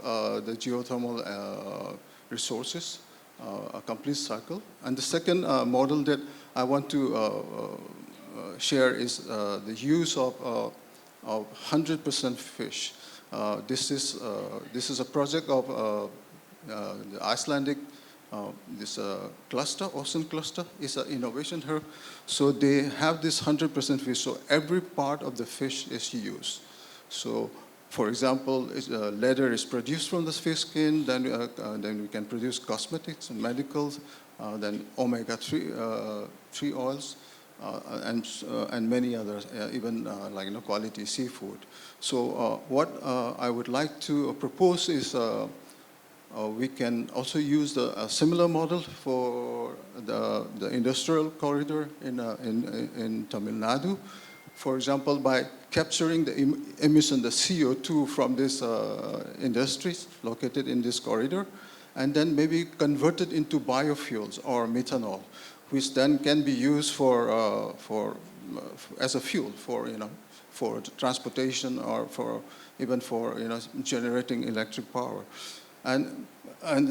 the geothermal resources, a complete cycle. And the second model that I want to share is the use of 100% fish. This is a project of the Icelandic this cluster, ocean cluster, is an innovation here. So they have this 100% fish. So every part of the fish is used. So, for example, leather is produced from the fish skin. Then we can produce cosmetics and medicals. Then omega-3 oils. And many others, even like quality seafood. So what I would like to propose is we can also use a similar model for the industrial corridor in Tamil Nadu. For example, by capturing the emission, the CO2 from these industries located in this corridor, and then maybe converted into biofuels or methanol, which then can be used as a fuel for transportation or even for generating electric power. And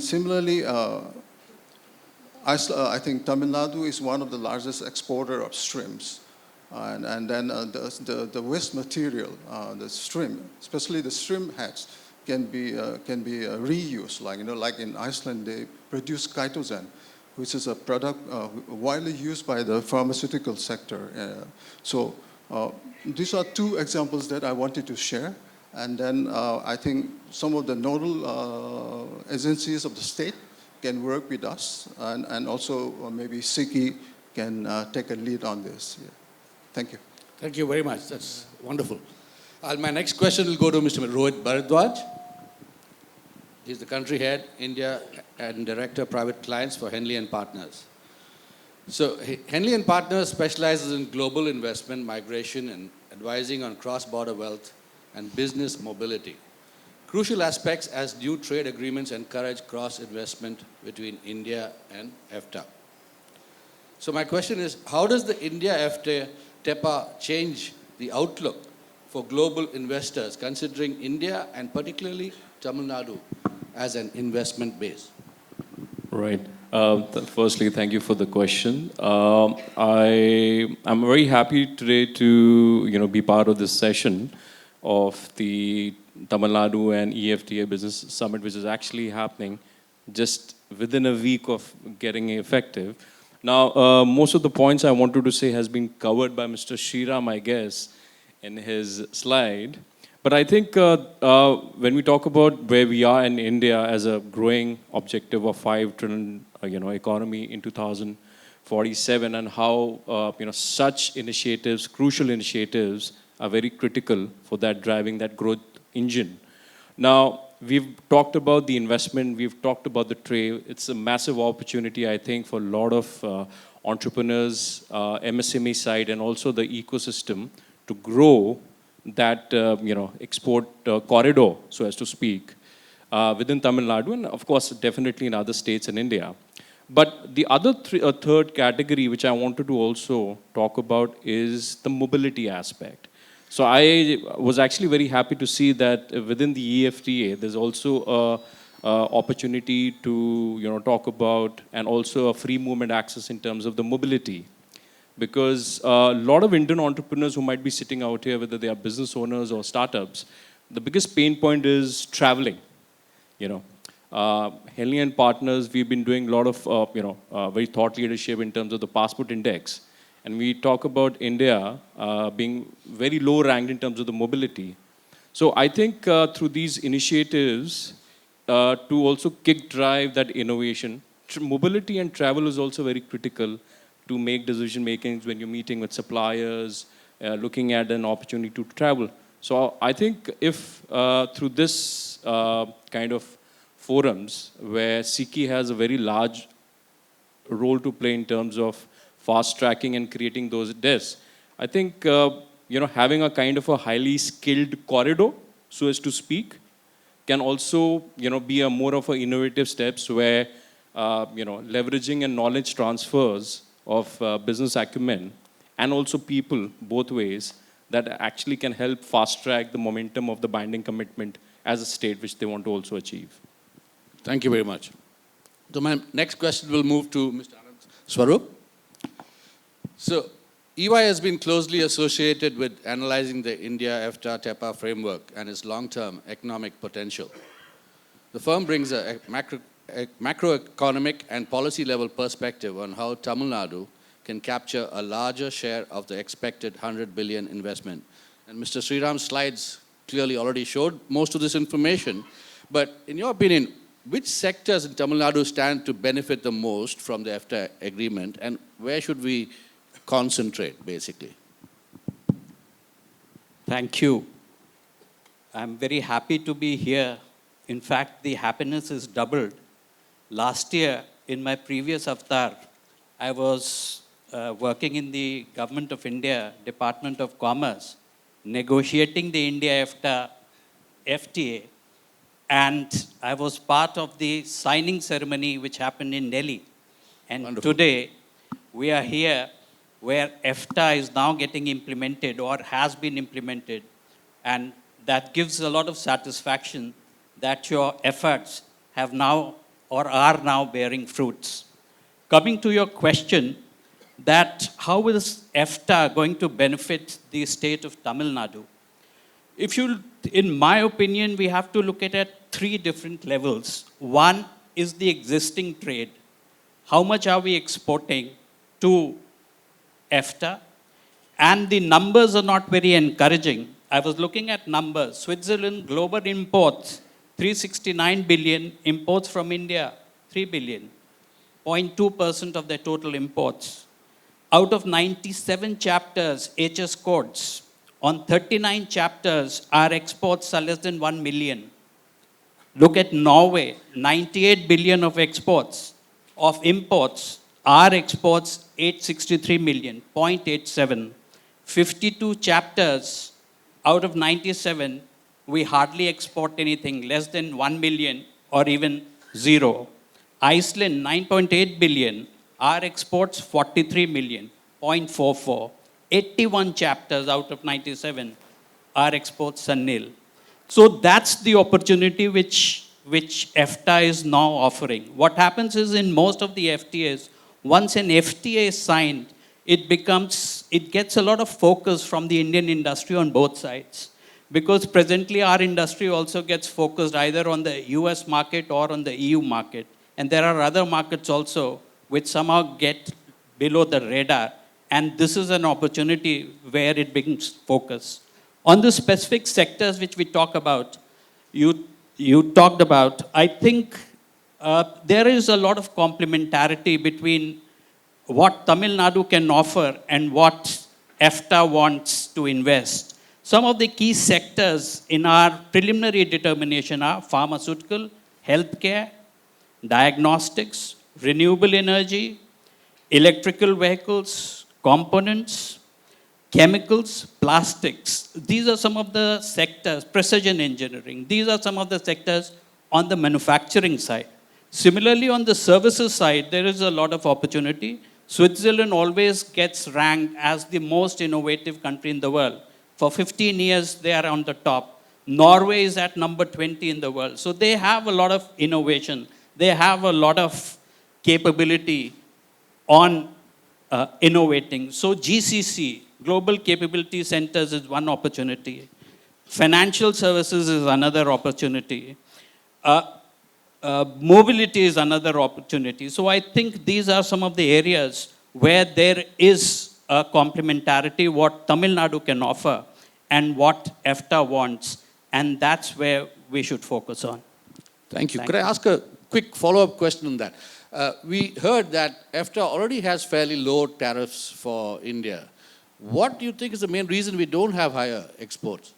similarly, I think Tamil Nadu is one of the largest exporter of shrimps. And then the waste material, the shrimp, especially the shrimp heads, can be reused. Like in Iceland, they produce chitosan, which is a product widely used by the pharmaceutical sector. So these are two examples that I wanted to share. And then I think some of the nodal agencies of the state can work with us, and also maybe SICCI can take a lead on this. Yeah. Thank you. Thank you very much. That's wonderful. My next question will go to Mr. Rohit Bharadwaj. He's the country head, India, and director, private clients for Henley and Partners. So Henley and Partners specializes in global investment, migration, and advising on cross-border wealth and business mobility. Crucial aspects as new trade agreements encourage cross-investment between India and EFTA. So my question is, how does the India-EFTA TEPA change the outlook for global investors, considering India and particularly Tamil Nadu as an investment base? Right. Firstly, thank you for the question. I'm very happy today to be part of this session of the Tamil Nadu and EFTA Business Summit, which is actually happening just within a week of getting effective. Now, most of the points I wanted to say has been covered by Mr. Shriram, I guess, in his slide. But I think when we talk about where we are in India as a growing objective of 5 trillion, economy in 2047, and how such initiatives, crucial initiatives, are very critical for that driving that growth engine. Now, we've talked about the investment, we've talked about the trade. It's a massive opportunity, I think, for a lot of entrepreneurs, MSME side, and also the ecosystem to grow that export corridor, so as to speak, within Tamil Nadu, and of course, definitely in other states in India. But the other third category, which I wanted to also talk about, is the mobility aspect. So I was actually very happy to see that within the EFTA, there's also a opportunity to talk about, and also a free movement access in terms of the mobility. Because a lot of Indian entrepreneurs who might be sitting out here, whether they are business owners or startups, the biggest pain point is traveling. Henley and partners, we've been doing a lot of very thought leadership in terms of the passport index. And we talk about India being very low ranked in terms of the mobility. So I think through these initiatives to also kick drive that innovation, mobility and travel is also very critical to make decision makings when you're meeting with suppliers, looking at an opportunity to travel. So I think if through this kind of forums where SICCI has a very large role to play in terms of fast tracking and creating those desks, I think having a kind of a highly skilled corridor, so as to speak, can also be a more of a innovative steps where leveraging and knowledge transfers of business acumen and also people both ways that actually can help fast track the momentum of the binding commitment as a state which they want to also achieve. Thank you very much. So my next question will move to Mr. Anand Swarup. So EY has been closely associated with analyzing the India-EFTA TEPA framework and its long-term economic potential. The firm brings a macroeconomic and policy-level perspective on how Tamil Nadu can capture a larger share of the expected 100 billion investment. And Mr. Sriram's slides clearly already showed most of this information. But in your opinion, which sectors in Tamil Nadu stand to benefit the most from the EFTA agreement, and where should we concentrate, basically? Thank you. I'm very happy to be here. In fact, the happiness is doubled. Last year, in my previous avatar, I was working in the Government of India, Department of Commerce, negotiating the India-EFTA FTA. And I was part of the signing ceremony which happened in Delhi. And Wonderful. Today, we are here where EFTA is now getting implemented or has been implemented. And that gives a lot of satisfaction that your efforts have now or are now bearing fruits. Coming to your question, that how is EFTA going to benefit the state of Tamil Nadu? In my opinion, we have to look at it at 3 different levels. One is the existing trade. How much are we exporting to EFTA? And the numbers are not very encouraging. I was looking at numbers. Switzerland, global imports, 369 billion, imports from India, 3 billion, 0.2% of their total imports. Out of 97 chapters, HS codes, on 39 chapters, our exports are less than 1 million. Look at Norway, 98 billion of exports. Of imports, our exports, 863 million, 0.87. 52 chapters out of 97, we hardly export anything, less than 1 million or even 0. Iceland, 9.8 billion, our exports, 43 million, 0.44. 81 chapters out of 97, our exports are nil. So that's the opportunity which EFTA is now offering. What happens is in most of the FTAs, once an FTA is signed, it gets a lot of focus from the Indian industry on both sides. because presently our industry also gets focused either on the US market or on the EU market. And there are other markets also which somehow get below the radar. And this is an opportunity where it brings focus. On the specific sectors which we talk about, you talked about, I think there is a lot of complementarity between what Tamil Nadu can offer and what EFTA wants to invest. Some of the key sectors in our preliminary determination are pharmaceutical, healthcare, diagnostics, renewable energy, electrical vehicles, components, chemicals, plastics. These are some of the sectors, precision engineering. These are some of the sectors on the manufacturing side. Similarly, on the services side, there is a lot of opportunity. Switzerland always gets ranked as the most innovative country in the world. For 15 years, they are on the top. Norway is at number 20 in the world. So they have a lot of innovation. They have a lot of capability on innovating. So GCC, Global Capability Centers, is one opportunity. Financial services is another opportunity. Mobility is another opportunity. So I think these are some of the areas where there is a complementarity, what Tamil Nadu can offer and what EFTA wants. And that's where we should focus on. Thank you. Could I ask a quick follow-up question on that? We heard that EFTA already has fairly low tariffs for India. What do you think is the main reason we don't have higher exports?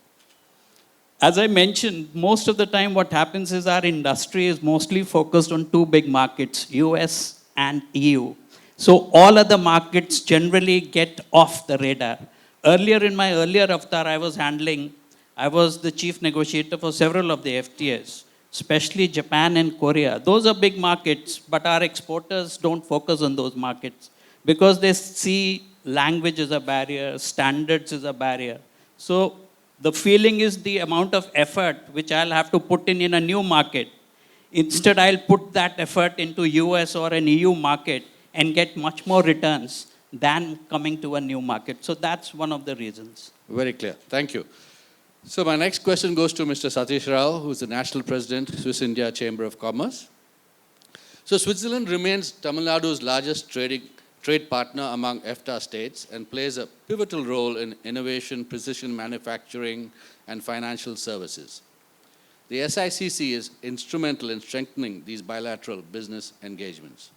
As I mentioned, most of the time what happens is our industry is mostly focused on two big markets, US and EU. So all other markets generally get off the radar. Earlier in my earlier avatar, I was the chief negotiator for several of the FTAs, especially Japan and Korea. Those are big markets, but our exporters don't focus on those markets because they see language as a barrier, standards as a barrier. So the feeling is the amount of effort which I'll have to put in a new market. Instead, I'll put that effort into US or an EU market and get much more returns than coming to a new market. So that's one of the reasons. Very clear. Thank you. So my next question goes to Mr. Satish Rao, who is the National President, Swiss India Chamber of Commerce. So Switzerland remains Tamil Nadu's largest trade partner among EFTA states and plays a pivotal role in innovation, precision manufacturing, and financial services. The SICC is instrumental in strengthening these bilateral business engagements.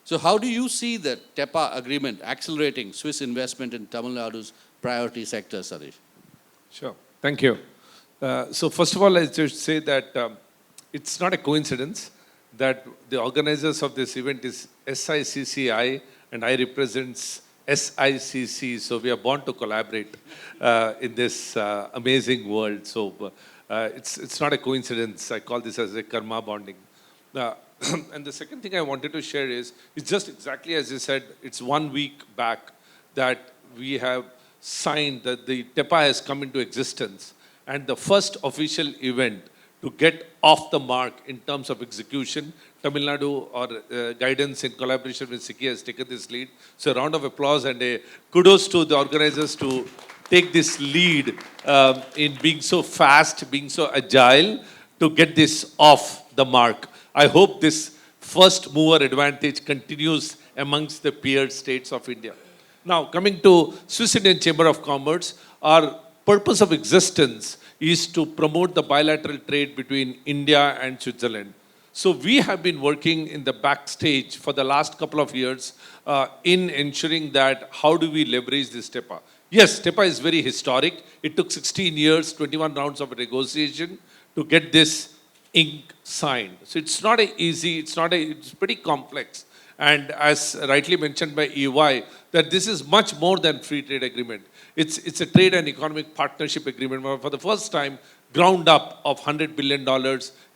So how do you see the TEPA agreement accelerating Swiss investment in Tamil Nadu's priority sectors, Satish? Sure. Thank you. So first of all, I just say that it's not a coincidence that the organizers of this event is SICCI and I represent SICC. So we are born to collaborate in this amazing world. So it's not a coincidence. I call this as a karma bonding. And the second thing I wanted to share is, it's just exactly as you said, it's 1 week back that we have signed that the TEPA has come into existence. And the first official event to get off the mark in terms of execution, Tamil Nadu or Guidance in collaboration with SICCI has taken this lead. So a round of applause and a kudos to the organizers to take this lead in being so fast, being so agile to get this off the mark. I hope this first mover advantage continues amongst the peer states of India. Now, coming to Swiss Indian Chamber of Commerce, our purpose of existence is to promote the bilateral trade between India and Switzerland. So we have been working in the backstage for the last couple of years in ensuring that how do we leverage this TEPA. Yes, TEPA is very historic. It took 16 years, 21 rounds of negotiation to get this ink signed. So it's not easy, it's pretty complex. And as rightly mentioned by EY, that this is much more than free trade agreement. It's a trade and economic partnership agreement where for the first time, ground up of $100 billion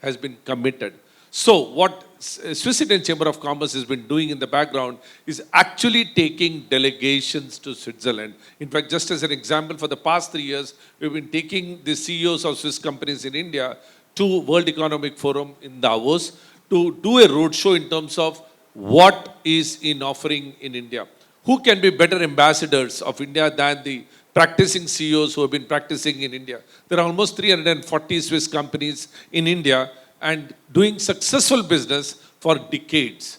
has been committed. So what Swiss Indian Chamber of Commerce has been doing in the background is actually taking delegations to Switzerland. In fact, just as an example, for the past 3 years, we've been taking the CEOs of Swiss companies in India to World Economic Forum in Davos to do a roadshow in terms of what is in offering in India. Who can be better ambassadors of India than the practicing CEOs who have been practicing in India. There are almost 340 Swiss companies in India and doing successful business for decades.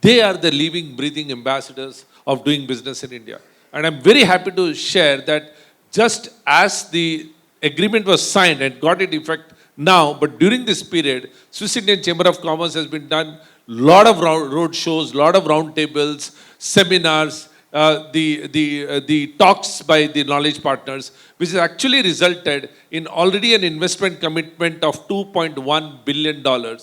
They are the living, breathing ambassadors of doing business in India. And I'm very happy to share that just as the agreement was signed and got into effect now, but during this period, Swiss Indian Chamber of Commerce has been done lot of road shows, lot of round tables, seminars, the talks by the knowledge partners, which has actually resulted in already an investment commitment of $2.1 billion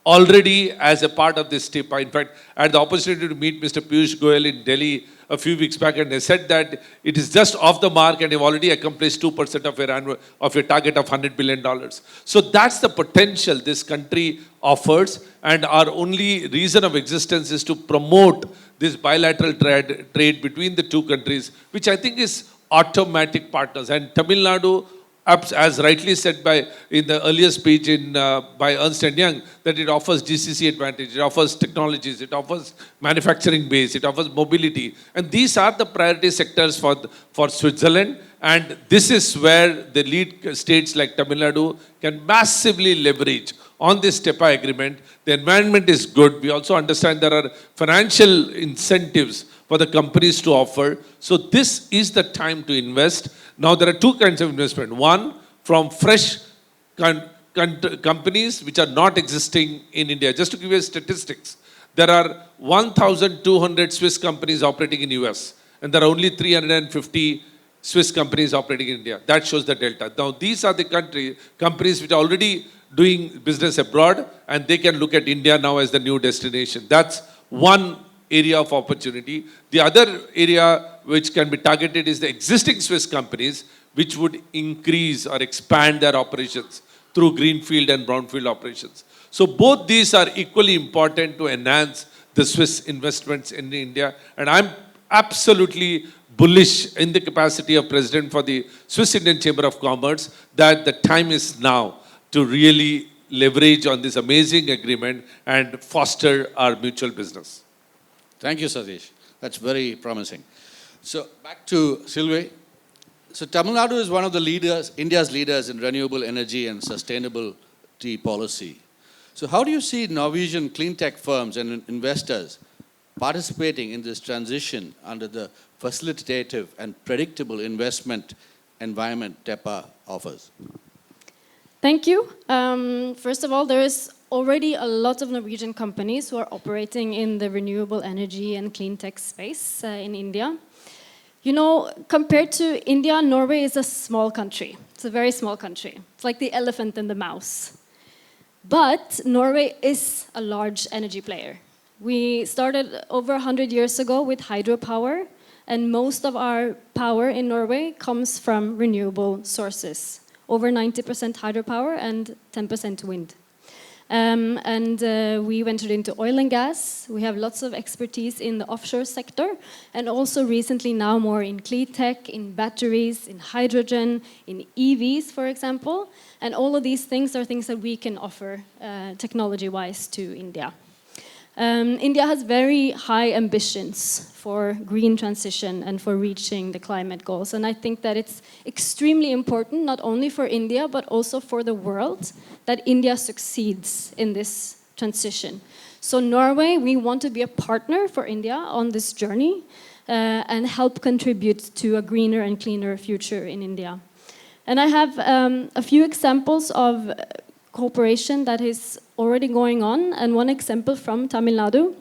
already as a part of this TEPA. In fact, I had the opportunity to meet Mr. Piyush Goyal in Delhi a few weeks back, and they said that it is just off the mark and you've already accomplished 2% of your target of $100 billion. So that's the potential this country offers, and our only reason of existence is to promote this bilateral trade between the two countries, which I think is automatic partners. And Tamil Nadu, as rightly said in the earlier speech by Ernst & Young, that it offers GCC advantage, it offers technologies, it offers manufacturing base, it offers mobility. And these are the priority sectors for Switzerland. And this is where the lead states like Tamil Nadu can massively leverage on this TEPA agreement. The environment is good. We also understand there are financial incentives for the companies to offer. So this is the time to invest. Now there are two kinds of investment. One, from fresh companies which are not existing in India. Just to give you statistics, there are 1,200 Swiss companies operating in US, and there are only 350 Swiss companies operating in India. That shows the delta. Now these are the companies which are already doing business abroad, and they can look at India now as the new destination. That's one area of opportunity. The other area which can be targeted is the existing Swiss companies, which would increase or expand their operations through greenfield and brownfield operations. So both these are equally important to enhance the Swiss investments in India. And I'm absolutely bullish in the capacity of President for the Swiss Indian Chamber of Commerce that the time is now to really leverage on this amazing agreement and foster our mutual business. Thank you, Satish. That's very promising. So back to Sylvie. So Tamil Nadu is one of the leaders, India's leaders in renewable energy and sustainability policy. So how do you see Norwegian clean tech firms and investors participating in this transition under the facilitative and predictable investment environment TEPA offers? Thank you. First of all, there is already a lot of Norwegian companies who are operating in the renewable energy and clean tech space in India. You know, compared to India, Norway is a small country. It's a very small country. It's like the elephant and the mouse. But Norway is a large energy player. We started over 100 years ago with hydropower, and most of our power in Norway comes from renewable sources. Over 90% hydropower and 10% wind. We ventured into oil and gas. We have lots of expertise in the offshore sector, and also recently now more in clean tech, in batteries, in hydrogen, in EVs, for example. And all of these things are things that we can offer technology-wise to India. India has very high ambitions for green transition and for reaching the climate goals. And I think that it's extremely important, not only for India, but also for the world, that India succeeds in this transition. So Norway, we want to be a partner for India on this journey and help contribute to a greener and cleaner future in India. And I have a few examples of cooperation that is already going on, and one example from Tamil Nadu.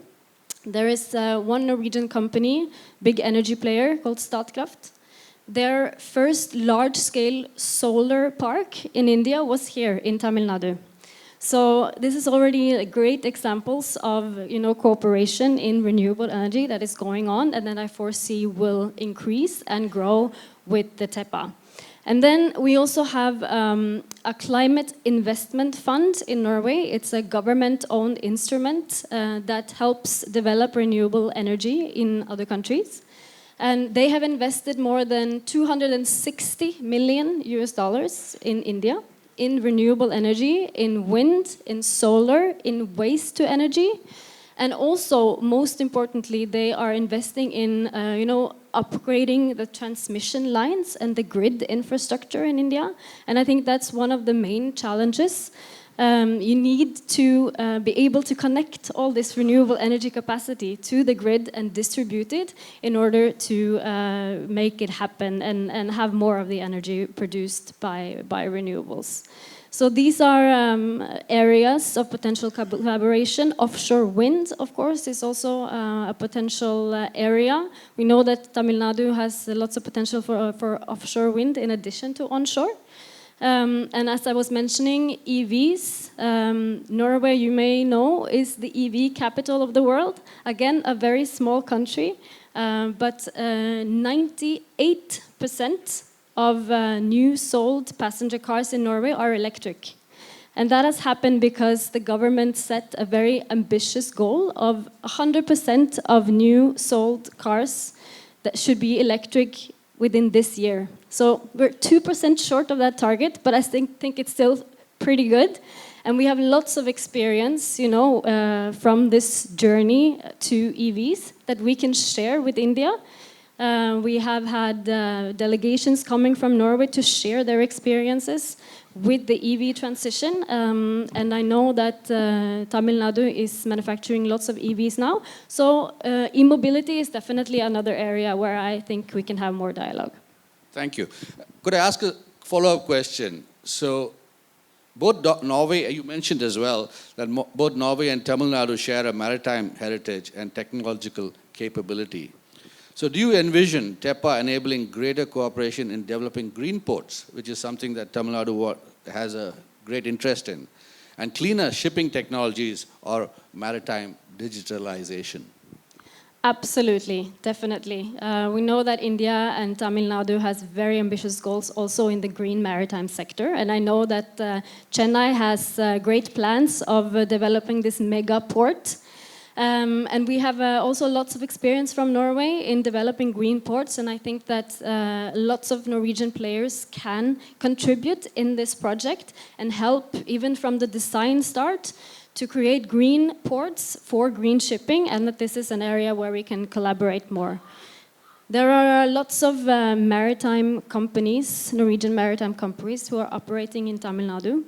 There is one Norwegian company, big energy player called Statkraft. Their first large-scale solar park in India was here in Tamil Nadu. So this is already great examples of cooperation in renewable energy that is going on, and that I foresee will increase and grow with the TEPA. And then we also have a climate investment fund in Norway. It's a government-owned instrument that helps develop renewable energy in other countries. And they have invested more than $260 million in India in renewable energy, in wind, in solar, in waste to energy. And also, most importantly, they are investing in upgrading the transmission lines and the grid infrastructure in India. And I think that's one of the main challenges. You need to be able to connect all this renewable energy capacity to the grid and distribute it in order to make it happen and have more of the energy produced by renewables. So these are areas of potential collaboration. Offshore wind, of course, is also a potential area. We know that Tamil Nadu has lots of potential for offshore wind in addition to onshore. And as I was mentioning, EVs, Norway, you may know, is the EV capital of the world. Again, a very small country, but 98% of new sold passenger cars in Norway are electric. And that has happened because the government set a very ambitious goal of 100% of new sold cars that should be electric within this year. So we're 2% short of that target, but I think it's still pretty good. And we have lots of experience, you know, from this journey to EVs that we can share with India. We have had delegations coming from Norway to share their experiences with the EV transition. And I know that Tamil Nadu is manufacturing lots of EVs now. So e-mobility is definitely another area where I think we can have more dialogue. Thank you. Could I ask a follow-up question? So both Norway, you mentioned as well, that both Norway and Tamil Nadu share a maritime heritage and technological capability. So do you envision TEPA enabling greater cooperation in developing green ports, which is something that Tamil Nadu has a great interest in, and cleaner shipping technologies or maritime digitalization? Absolutely, definitely. We know that India and Tamil Nadu has very ambitious goals also in the green maritime sector. And I know that Chennai has great plans of developing this mega port. And we have also lots of experience from Norway in developing green ports. And I think that lots of Norwegian players can contribute in this project and help even from the design start to create green ports for green shipping, and that this is an area where we can collaborate more. There are lots of maritime companies, Norwegian maritime companies, who are operating in Tamil Nadu.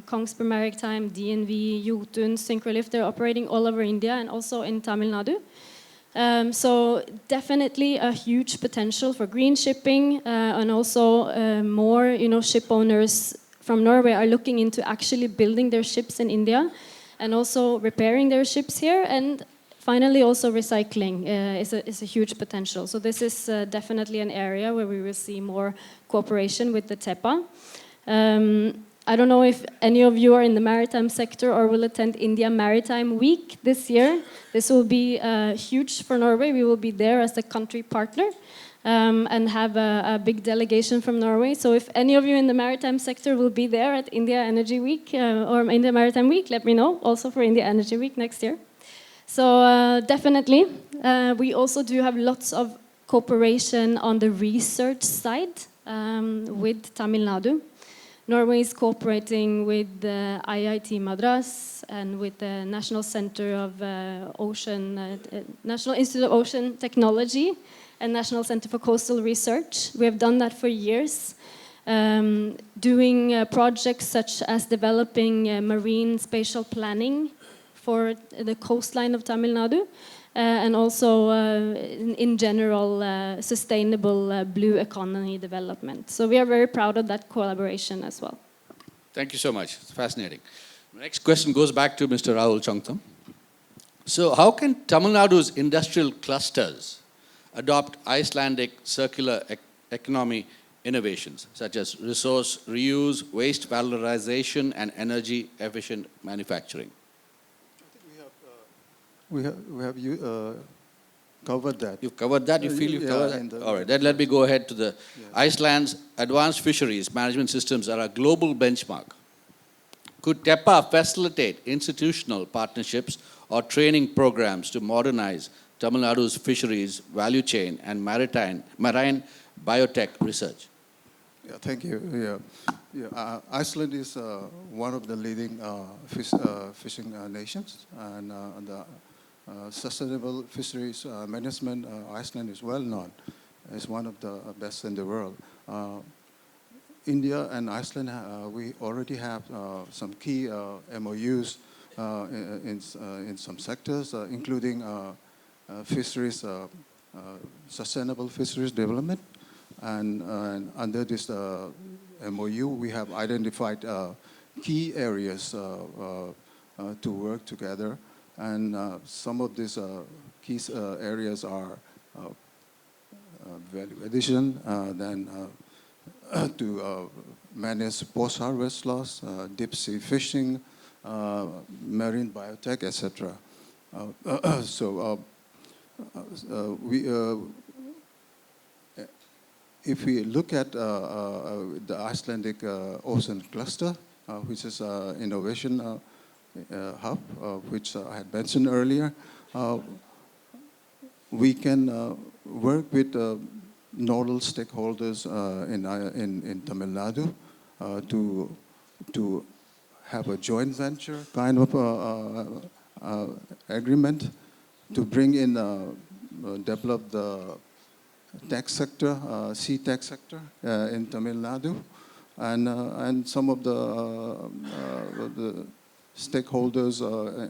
Kongsberg Maritime, DNV, Jotun, Syncrolift, they're operating all over India and also in Tamil Nadu. So definitely a huge potential for green shipping, and also more, ship owners from Norway are looking into actually building their ships in India and also repairing their ships here, and finally also recycling is a huge potential. So this is definitely an area where we will see more cooperation with the TEPA. I don't know if any of you are in the maritime sector or will attend India Maritime Week this year. This will be huge for Norway. We will be there as a country partner. And have a big delegation from Norway. So if any of you in the maritime sector will be there at India Energy Week or India Maritime Week, let me know, also for India Energy Week next year. So definitely, we also do have lots of cooperation on the research side with Tamil Nadu. Norway is cooperating with the IIT Madras and with the National Center of National Institute of Ocean Technology and National Center for Coastal Research. We have done that for years, doing projects such as developing marine spatial planning for the coastline of Tamil Nadu, and also in general sustainable blue economy development. So we are very proud of that collaboration as well. Thank you so much. It's fascinating. The next question goes back to Mr. Rahul Chongtham. So how can Tamil Nadu's industrial clusters adopt Icelandic circular economy innovations such as resource reuse, waste valorization, and energy efficient manufacturing? We have covered that. You've covered that? You feel you've covered that? All right, then let me go ahead to the Iceland's advanced fisheries management systems are a global benchmark. Could TEPA facilitate institutional partnerships or training programs to modernize Tamil Nadu's fisheries value chain and marine biotech research? Yeah, thank you. Iceland is one of the leading fishing nations, and sustainable fisheries management, Iceland is well known. It's one of the best in the world. India and Iceland, we already have some key MOUs in some sectors, including fisheries, sustainable fisheries development. And under this MOU, we have identified key areas to work together. And some of these key areas are value addition, then to manage post-harvest loss, deep sea fishing, marine biotech, etc. If we look at the Icelandic Ocean Cluster, which is an innovation hub, which I had mentioned earlier, we can work with nodal stakeholders in Tamil Nadu to have a joint venture kind of agreement to bring in, develop the tech sector, sea tech sector in Tamil Nadu, and some of the stakeholders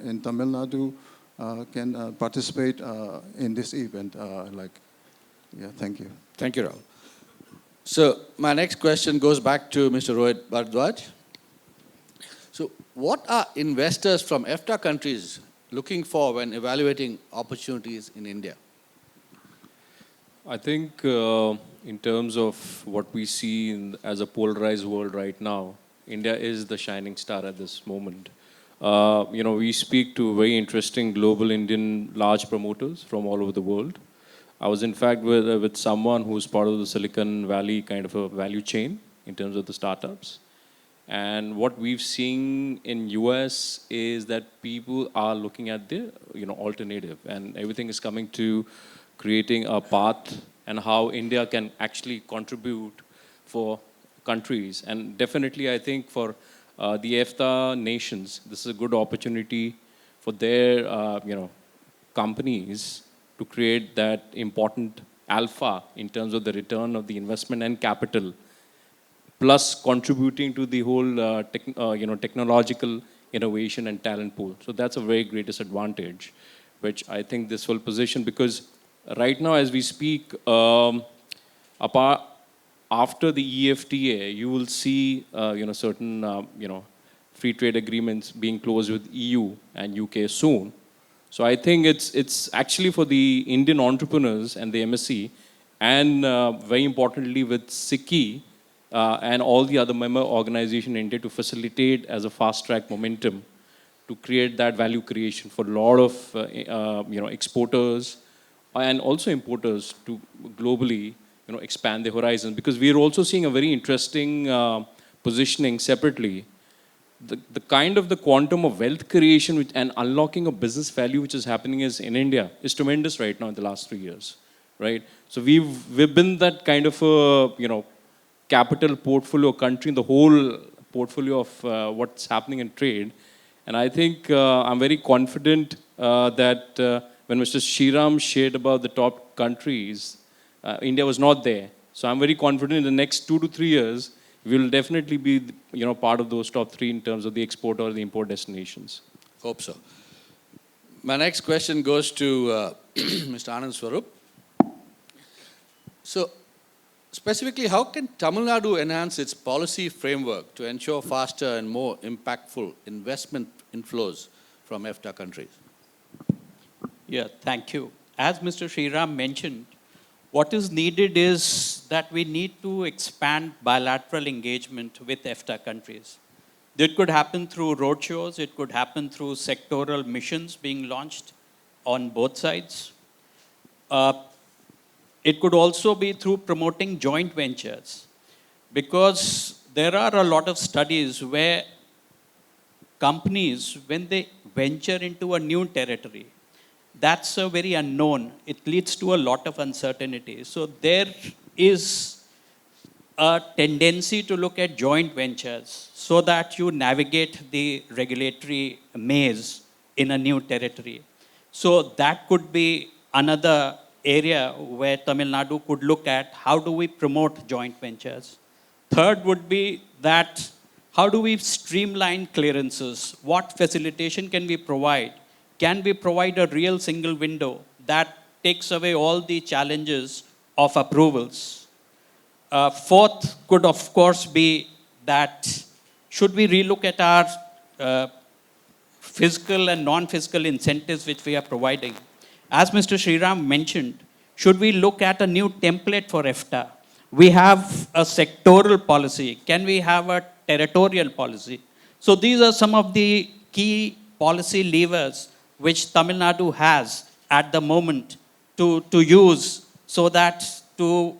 in Tamil Nadu can participate in this event. Thank you. Thank you, Rahul. So my next question goes back to Mr. Rohit Bharadwaj. So what are investors from EFTA countries looking for when evaluating opportunities in India? I think in terms of what we see as a polarized world right now, India is the shining star at this moment. We speak to very interesting global Indian large promoters from all over the world. I was in fact with someone who's part of the Silicon Valley kind of a value chain in terms of the startups. And what we've seen in US is that people are looking at the alternative, and everything is coming to creating a path and how India can actually contribute for countries. And definitely I think for the EFTA nations, this is a good opportunity for their companies to create that important alpha in terms of the return of the investment and capital, plus contributing to the whole technological innovation and talent pool. So that's a very great disadvantage, which I think this will position, because right now as we speak, after the EFTA, you will see certain free trade agreements being closed with EU and UK soon. So I think it's actually for the Indian entrepreneurs and the MSC, and very importantly with SICCI and all the other member organizations in India to facilitate as a fast-track momentum to create that value creation for a lot of exporters and also importers to globally expand their horizons. Because we are also seeing a very interesting positioning separately. The kind of the quantum of wealth creation and unlocking of business value which is happening in India is tremendous right now in the last 3 years, right? So we've been that kind of a capital portfolio country in the whole portfolio of what's happening in trade. And I think I'm very confident that when Mr. Shriram shared about the top countries, India was not there. So I'm very confident in the next 2 to 3 years, we will definitely be part of those top 3 in terms of the export or the import destinations. Hope so. My next question goes to Mr. Anand Swarup. So specifically, how can Tamil Nadu enhance its policy framework to ensure faster and more impactful investment inflows from EFTA countries? Yeah, thank you. As Mr. Shriram mentioned, what is needed is that we need to expand bilateral engagement with EFTA countries. It could happen through roadshows, it could happen through sectoral missions being launched on both sides. It could also be through promoting joint ventures, because there are a lot of studies where companies, when they venture into a new territory, that's a very unknown. It leads to a lot of uncertainty. So there is a tendency to look at joint ventures so that you navigate the regulatory maze in a new territory. So that could be another area where Tamil Nadu could look at how do we promote joint ventures. Third would be that how do we streamline clearances? What facilitation can we provide? Can we provide a real single window that takes away all the challenges of approvals? Fourth could, of course, be that should we relook at our fiscal and non-fiscal incentives which we are providing? As Mr. Sriram mentioned, should we look at a new template for EFTA? We have a sectoral policy. Can we have a territorial policy? So these are some of the key policy levers which Tamil Nadu has at the moment to use so that to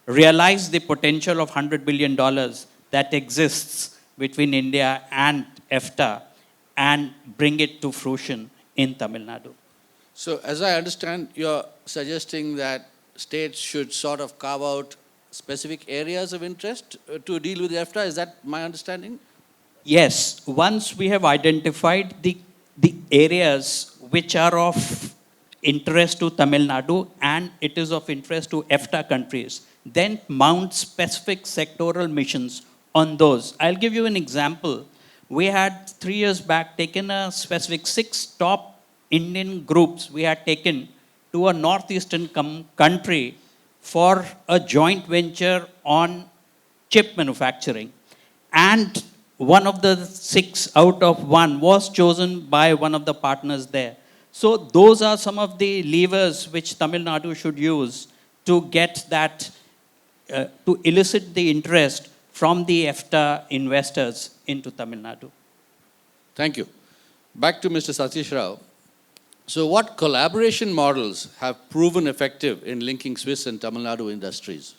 realize the potential of $100 billion that exists between India and EFTA and bring it to fruition in Tamil Nadu. So as I understand, you're suggesting that states should sort of carve out specific areas of interest to deal with EFTA. Is that my understanding? Yes, once we have identified the areas which are of interest to Tamil Nadu and it is of interest to EFTA countries, then mount specific sectoral missions on those. I'll give you an example. We had 3 years back taken a specific 6 top Indian groups we had taken to a northeastern country for a joint venture on chip manufacturing. And one of the 6 out of 1 was chosen by one of the partners there. So those are some of the levers which Tamil Nadu should use to get that, to elicit the interest from the EFTA investors into Tamil Nadu. Thank you. Back to Mr. Satish Rao. So what collaboration models have proven effective in linking Swiss and Tamil Nadu industries?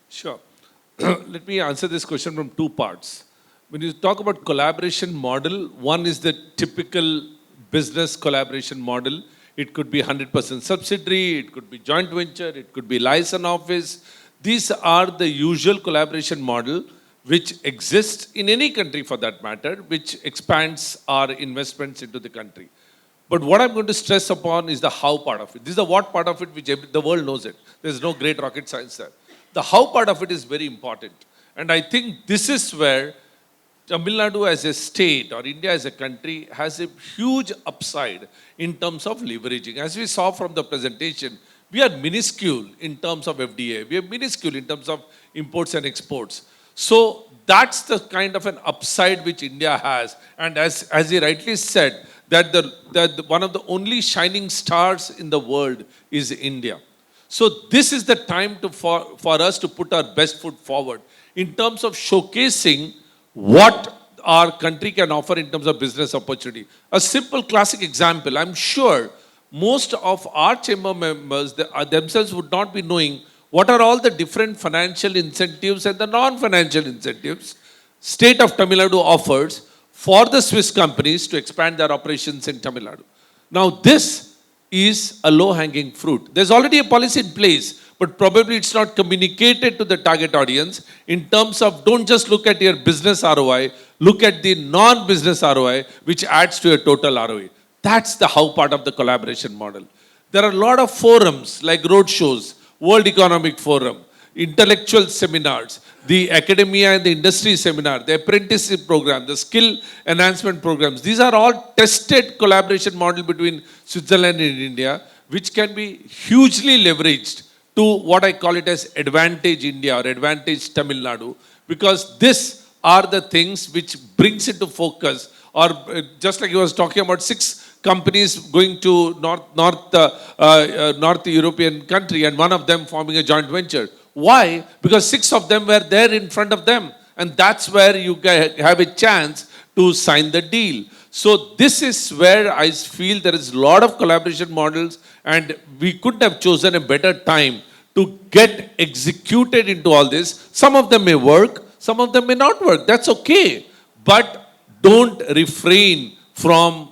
Sure. Let me answer this question from 2 parts. When you talk about collaboration model, one is the typical business collaboration model. It could be 100% subsidiary, it could be joint venture, it could be license office. These are the usual collaboration model which exists in any country for that matter, which expands our investments into the country. But what I'm going to stress upon is the how part of it. This is the what part of it which the world knows it. There's no great rocket science there. The how part of it is very important. And I think this is where Tamil Nadu as a state or India as a country has a huge upside in terms of leveraging. As we saw from the presentation, we are minuscule in terms of FDA. We are minuscule in terms of imports and exports. So that's the kind of an upside which India has. And as he rightly said, that one of the only shining stars in the world is India. So this is the time for us to put our best foot forward in terms of showcasing what our country can offer in terms of business opportunity. A simple classic example, I'm sure most of our chamber members themselves would not be knowing what are all the different financial incentives and the non-financial incentives state of Tamil Nadu offers for the Swiss companies to expand their operations in Tamil Nadu. Now this is a low-hanging fruit. There's already a policy in place, but probably it's not communicated to the target audience in terms of don't just look at your business ROI, look at the non-business ROI, which adds to your total ROI. That's the how part of the collaboration model. There are a lot of forums like roadshows, World Economic Forum, intellectual seminars, the academia and the industry seminar, the apprenticeship program, the skill enhancement programs. These are all tested collaboration model between Switzerland and India, which can be hugely leveraged to what I call it as Advantage India or Advantage Tamil Nadu, because these are the things which brings into focus, or just like he was talking about 6 companies going to North European country and one of them forming a joint venture. Why? Because 6 of them were there in front of them. And that's where you have a chance to sign the deal. So this is where I feel there is a lot of collaboration models and we couldn't have chosen a better time to get executed into all this. Some of them may work, some of them may not work. That's okay. But don't refrain from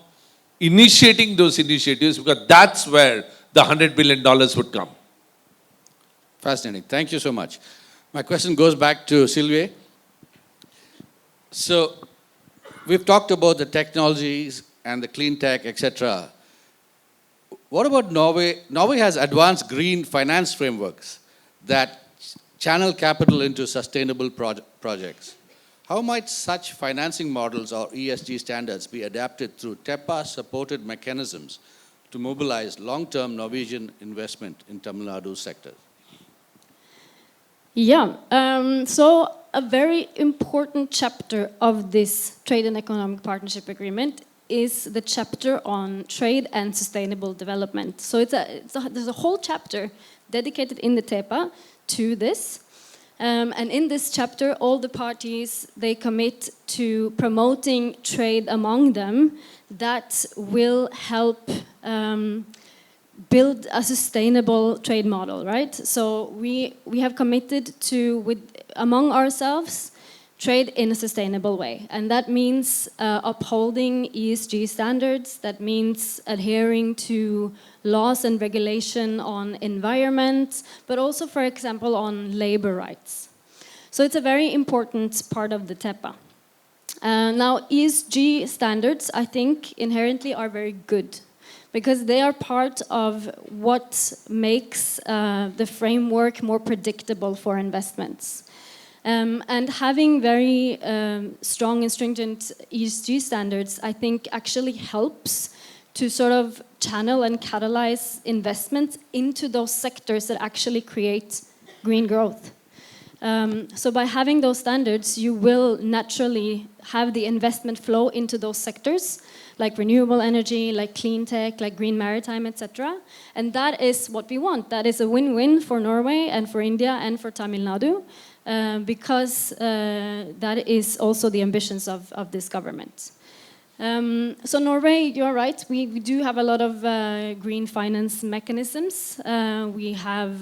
initiating those initiatives because that's where the $100 billion would come. Fascinating. Thank you so much. My question goes back to Sylvie. So we've talked about the technologies and the clean tech, etc. what about Norway? Norway has advanced green finance frameworks that channel capital into sustainable projects. How might such financing models or ESG standards be adapted through TEPA-supported mechanisms to mobilize long-term Norwegian investment in Tamil Nadu sector? Yeah, so a very important chapter of this Trade and Economic Partnership Agreement is the chapter on trade and sustainable development. So there's a whole chapter dedicated in the TEPA to this. And in this chapter, all the parties, they commit to promoting trade among them that will help build a sustainable trade model, right? So we have committed to, among ourselves, trade in a sustainable way. And that means upholding ESG standards, that means adhering to laws and regulation on environment, but also, for example, on labor rights. So it's a very important part of the TEPA. Now, ESG standards, I think, inherently are very good because they are part of what makes the framework more predictable for investments. And having very strong and stringent ESG standards, I think, actually helps to sort of channel and catalyze investments into those sectors that actually create green growth. So by having those standards, you will naturally have the investment flow into those sectors, like renewable energy, like clean tech, like green maritime, etc. And that is what we want. That is a win-win for Norway and for India and for Tamil Nadu, because that is also the ambitions of this government. So Norway, you're right, we do have a lot of green finance mechanisms. We have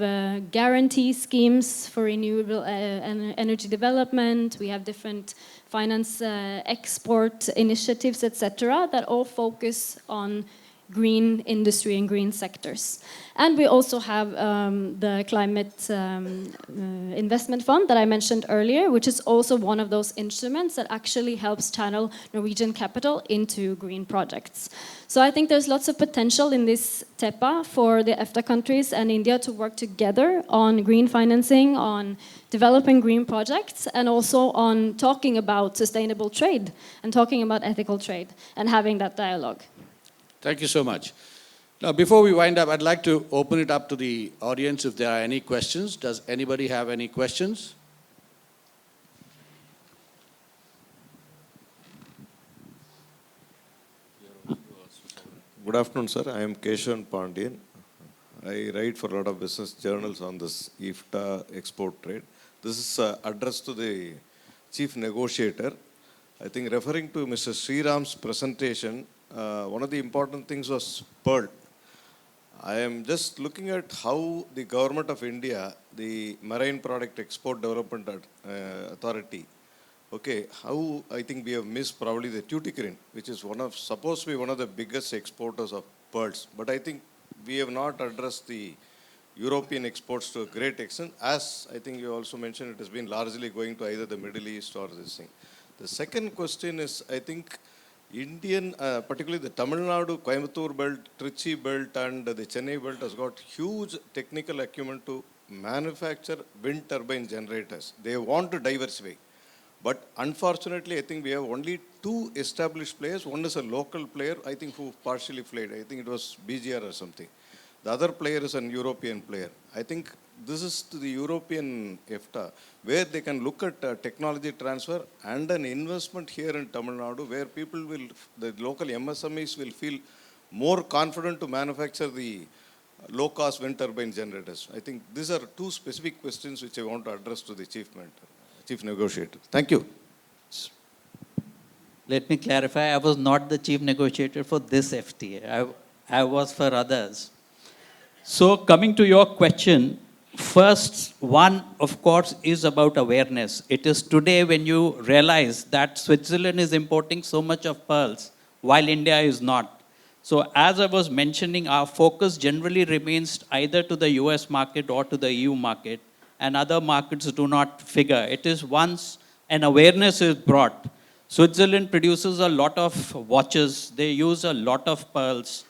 guarantee schemes for renewable energy development. We have different finance export initiatives, etc., that all focus on green industry and green sectors. And we also have the Climate Investment Fund that I mentioned earlier, which is also one of those instruments that actually helps channel Norwegian capital into green projects. So I think there's lots of potential in this TEPA for the EFTA countries and India to work together on green financing, on developing green projects, and also on talking about sustainable trade and talking about ethical trade and having that dialogue. Thank you so much. Now, before we wind up, I'd like to open it up to the audience if there are any questions. Does anybody have any questions? Good afternoon, sir. I am Keshavan Pandian. I write for a lot of business journals on this EFTA export trade. This is addressed to the chief negotiator. I think referring to Mr. Sriram's presentation, one of the important things was Pearl. I am just looking at how the government of India, the Marine Product Export Development Authority, how I think we have missed probably the Tuticorin, which is supposed to be one of the biggest exporters of pearls. But I think we have not addressed the European exports to a great extent. As I think you also mentioned, it has been largely going to either the Middle East or this thing. The second question is, I think, Indian, particularly the Tamil Nadu, Coimbatore belt, Trichy belt and the Chennai belt has got huge technical acumen to manufacture wind turbine generators. They want to diversify. But unfortunately, I think we have only two established players. One is a local player, I think, who partially played. I think it was BGR or something. The other player is an European player. I think this is to the European EFTA, where they can look at technology transfer and an investment here in Tamil Nadu, where people will, the local MSMEs will feel more confident to manufacture the low-cost wind turbine generators. I think these are two specific questions which I want to address to the chief negotiator. Thank you. Let me clarify, I was not the chief negotiator for this FTA. I was for others. So coming to your question, first one, of course, is about awareness. It is today when you realize that Switzerland is importing so much of pearls, while India is not. So as I was mentioning, our focus generally remains either to the US market or to the EU market, and other markets do not figure. It is once an awareness is brought. Switzerland produces a lot of watches. They use a lot of pearls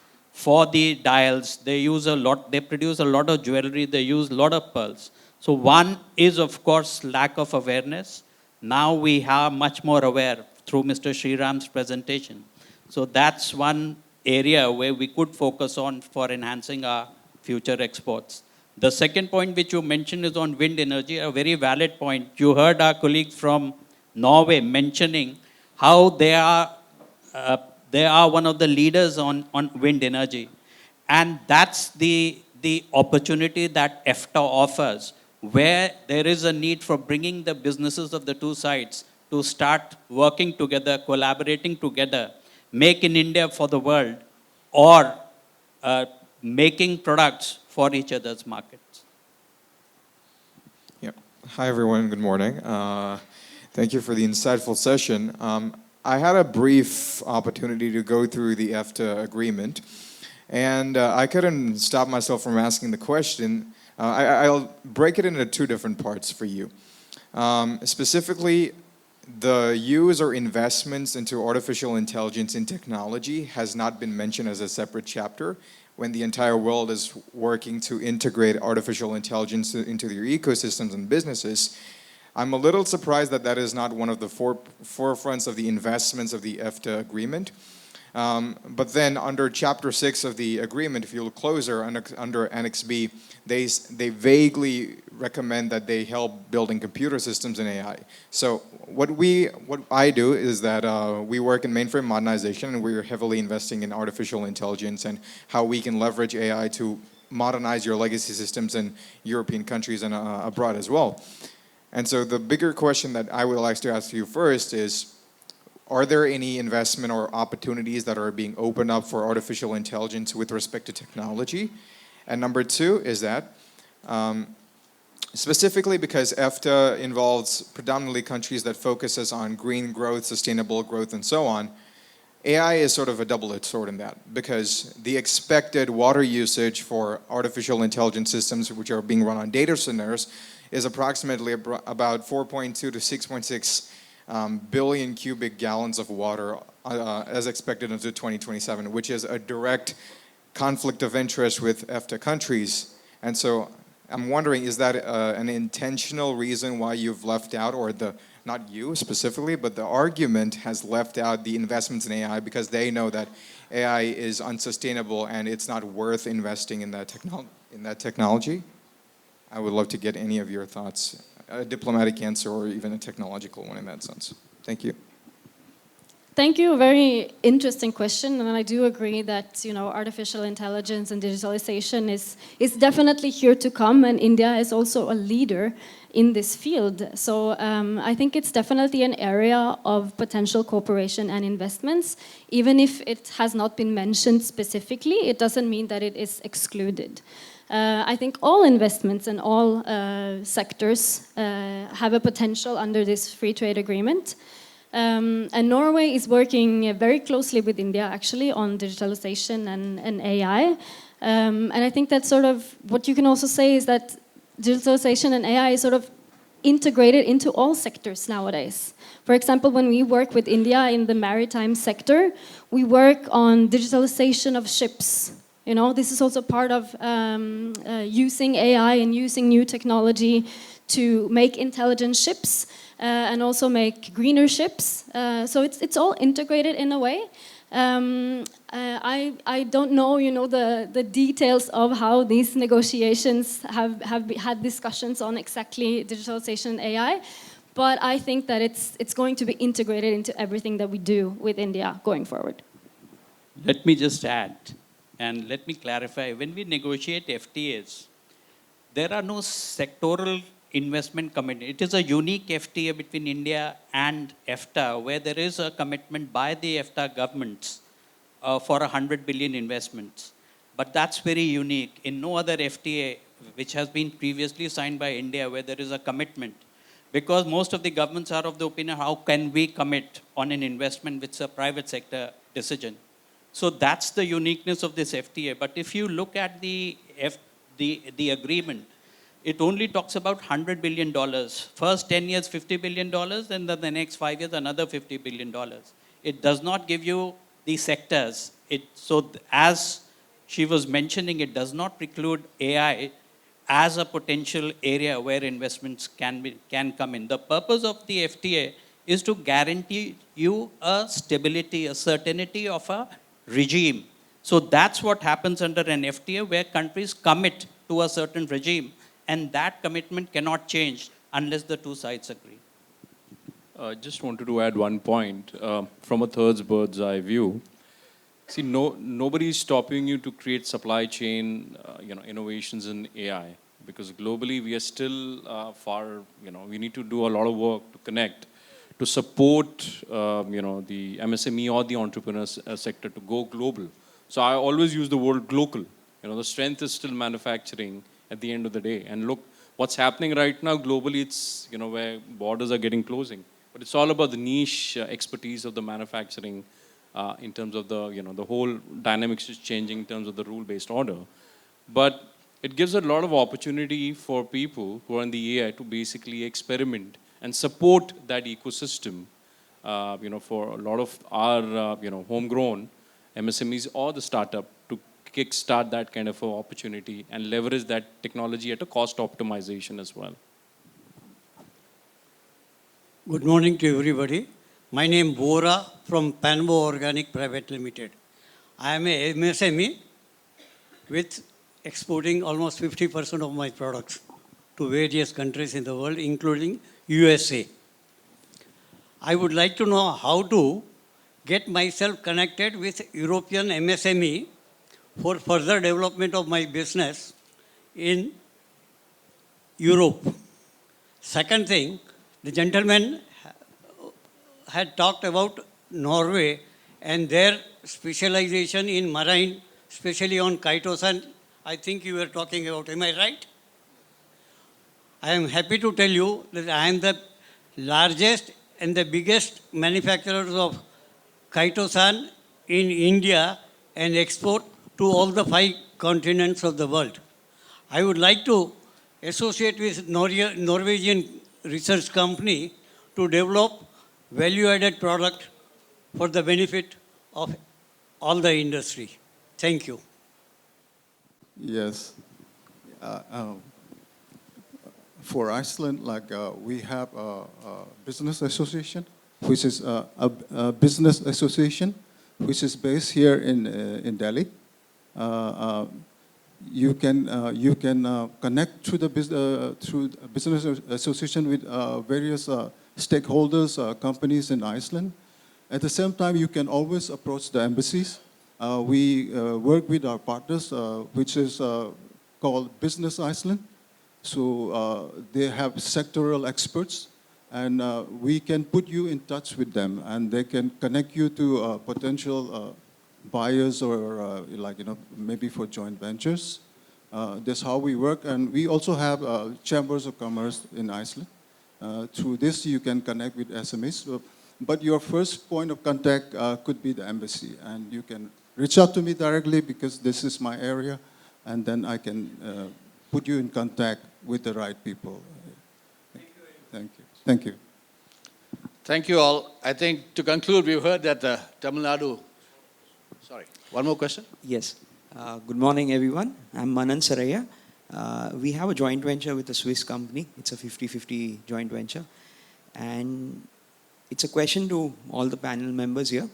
for the dials. They use a lot, they produce a lot of jewelry, they use a lot of pearls. So one is, of course, lack of awareness. Now we are much more aware through Mr. Sriram's presentation. So that's one area where we could focus on for enhancing our future exports. The second point which you mentioned is on wind energy, a very valid point. You heard our colleague from Norway mentioning how they are one of the leaders on wind energy. And that's the opportunity that EFTA offers, where there is a need for bringing the businesses of the two sides to start working together, collaborating together, make in India for the world, or making products for each other's markets. Yeah. Hi, everyone. Good morning. Thank you for the insightful session. I had a brief opportunity to go through the EFTA agreement, and I couldn't stop myself from asking the question. I'll break it into two different parts for you. Specifically, the use or investments into artificial intelligence in technology has not been mentioned as a separate chapter when the entire world is working to integrate artificial intelligence into their ecosystems and businesses. I'm a little surprised that that is not one of the forefronts of the investments of the EFTA agreement. But then under Chapter 6 of the agreement, if you look closer, under Annex B, they vaguely recommend that they help building computer systems and AI. So what I do is that we work in mainframe modernization, and we're heavily investing in artificial intelligence and how we can leverage AI to modernize your legacy systems in European countries and abroad as well. And so the bigger question that I would like to ask you first is, are there any investment or opportunities that are being opened up for artificial intelligence with respect to technology? And number two is that, specifically because EFTA involves predominantly countries that focuses on green growth, sustainable growth, and so on, AI is sort of a double-edged sword in that, because the expected water usage for artificial intelligence systems which are being run on data centers is approximately about 4.2 to 6.6 billion cubic gallons of water as expected until 2027, which is a direct conflict of interest with EFTA countries. And so I'm wondering, is that an intentional reason why you've left out, or not you specifically, but the argument has left out the investments in AI because they know that AI is unsustainable and it's not worth investing in that technology? I would love to get any of your thoughts, a diplomatic answer or even a technological one in that sense. Thank you. Thank you. A very interesting question, and I do agree that artificial intelligence and digitalization is definitely here to come, and India is also a leader in this field. So I think it's definitely an area of potential cooperation and investments. Even if it has not been mentioned specifically, it doesn't mean that it is excluded. I think all investments in all sectors have a potential under this free trade agreement. And Norway is working very closely with India, actually, on digitalization and AI. And I think that sort of what you can also say is that digitalization and AI is sort of integrated into all sectors nowadays. For example, when we work with India in the maritime sector, we work on digitalization of ships. This is also part of using AI and using new technology to make intelligent ships and also make greener ships. So it's all integrated in a way. I don't know, the details of how these negotiations have had discussions on exactly digitalization and AI, but I think that it's going to be integrated into everything that we do with India going forward. Let me just add. And let me clarify, when we negotiate FTAs, there are no sectoral investment commitment. It is a unique FTA between India and EFTA, where there is a commitment by the EFTA governments for 100 billion investments. But that's very unique. In no other FTA, which has been previously signed by India, where there is a commitment. Because most of the governments are of the opinion, how can we commit on an investment which is a private sector decision? So that's the uniqueness of this FTA. But if you look at the agreement, it only talks about $100 billion. First 10 years, $50 billion, and then the next 5 years, another $50 billion. It does not give you the sectors. So as she was mentioning it does not preclude AI as a potential area where investments can come in. The purpose of the FTA is to guarantee you a stability, a certainty of a regime. So that's what happens under an FTA, where countries commit to a certain regime, and that commitment cannot change unless the two sides agree. Just wanted to add one point from a third bird's eye view. See, nobody is stopping you to create supply chain, innovations in AI, because globally we are still far. We need to do a lot of work to connect, to support, the MSME or the entrepreneurs sector to go global. So I always use the word global. The strength is still manufacturing at the end of the day. And look, what's happening right now globally, it's, where borders are getting closing. But it's all about the niche expertise of the manufacturing in terms of the whole dynamics is changing in terms of the rule-based order. But it gives a lot of opportunity for people who are in the AI to basically experiment and support that ecosystem, for a lot of our, homegrown MSMEs or the startup to kickstart that kind of opportunity and leverage that technology at a cost optimization as well. Good morning to everybody. My name is Bora from Panbo Organic Private Limited. I am a MSME with exporting almost 50% of my products to various countries in the world, including USA. I would like to know how to get myself connected with European MSME for further development of my business in Europe. Second thing, the gentleman had talked about Norway and their specialization in marine, especially on chitosan. I think you were talking about, am I right? I am happy to tell you that I am the largest and the biggest manufacturers of chitosan in India and export to all the 5 continents of the world. I would like to associate with Norwegian research company to develop value-added product for the benefit of all the industry. Thank you. Yes. For Iceland, we have a business association, which is a business association, which is based here in Delhi. You can connect through the business association with various stakeholders, companies in Iceland. At the same time, you can always approach the embassies. We work with our partners, which is called Business Iceland. So they have sectoral experts, and we can put you in touch with them, and they can connect you to potential buyers or maybe for joint ventures. That's how we work. And we also have chambers of commerce in Iceland. Through this, you can connect with SMEs. But your first point of contact could be the embassy. And you can reach out to me directly because this is my area. And then I can put you in contact with the right people. Thank you. Thank you. Thank you all. I think to conclude, we've heard that the Tamil Nadu... Sorry, one more question? Yes. Good morning, everyone. I'm Manan Saraya. We have a joint venture with a Swiss company. It's a 50-50 joint venture. And it's a question to all the panel members here,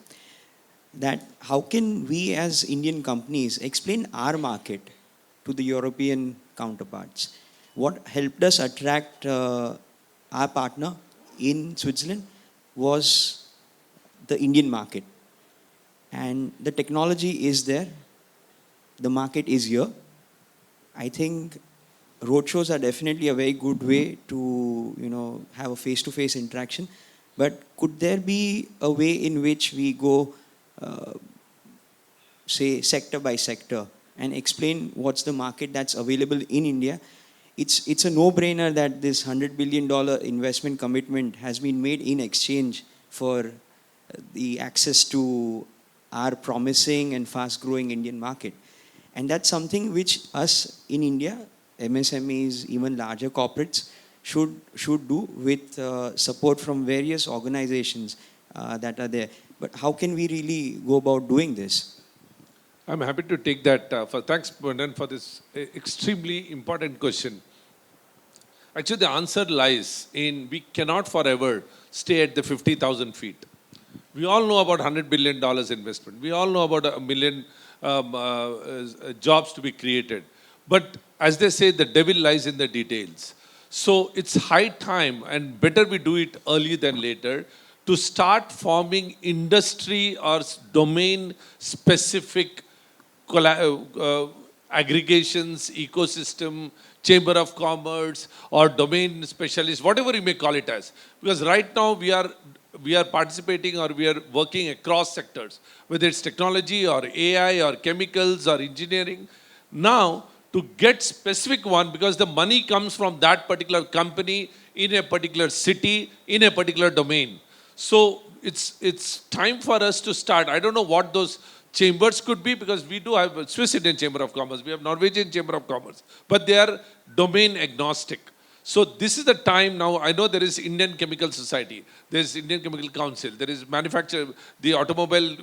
that how can we as Indian companies explain our market to the European counterparts? What helped us attract our partner in Switzerland was the Indian market. And the technology is there. The market is here. I think roadshows are definitely a very good way to, have a face-to-face interaction. But could there be a way in which we go, say, sector by sector and explain what's the market that's available in India? It's a no-brainer that this $100 billion investment commitment has been made in exchange for the access to our promising and fast-growing Indian market. And that's something which us in India, MSMEs, even larger corporates, should do with support from various organizations that are there. But how can we really go about doing this? I'm happy to take that. Thanks, Brendan, for this extremely important question. Actually, the answer lies in we cannot forever stay at the 50,000 feet. We all know about $100 billion investment. We all know about a million jobs to be created. But as they say, the devil lies in the details. So it's high time, and better we do it early than later, to start forming industry or domain-specific aggregations, ecosystem, chamber of commerce, or domain specialists, whatever you may call it as. Because right now we are participating or we are working across sectors, whether it's technology or AI or chemicals or engineering. Now, to get specific one, because the money comes from that particular company in a particular city, in a particular domain. So it's time for us to start. I don't know what those chambers could be, because we do have a Swiss Indian Chamber of Commerce, we have Norwegian Chamber of Commerce, but they are domain agnostic. So this is the time now. I know there is Indian Chemical Society, there is Indian Chemical Council, there is the automobile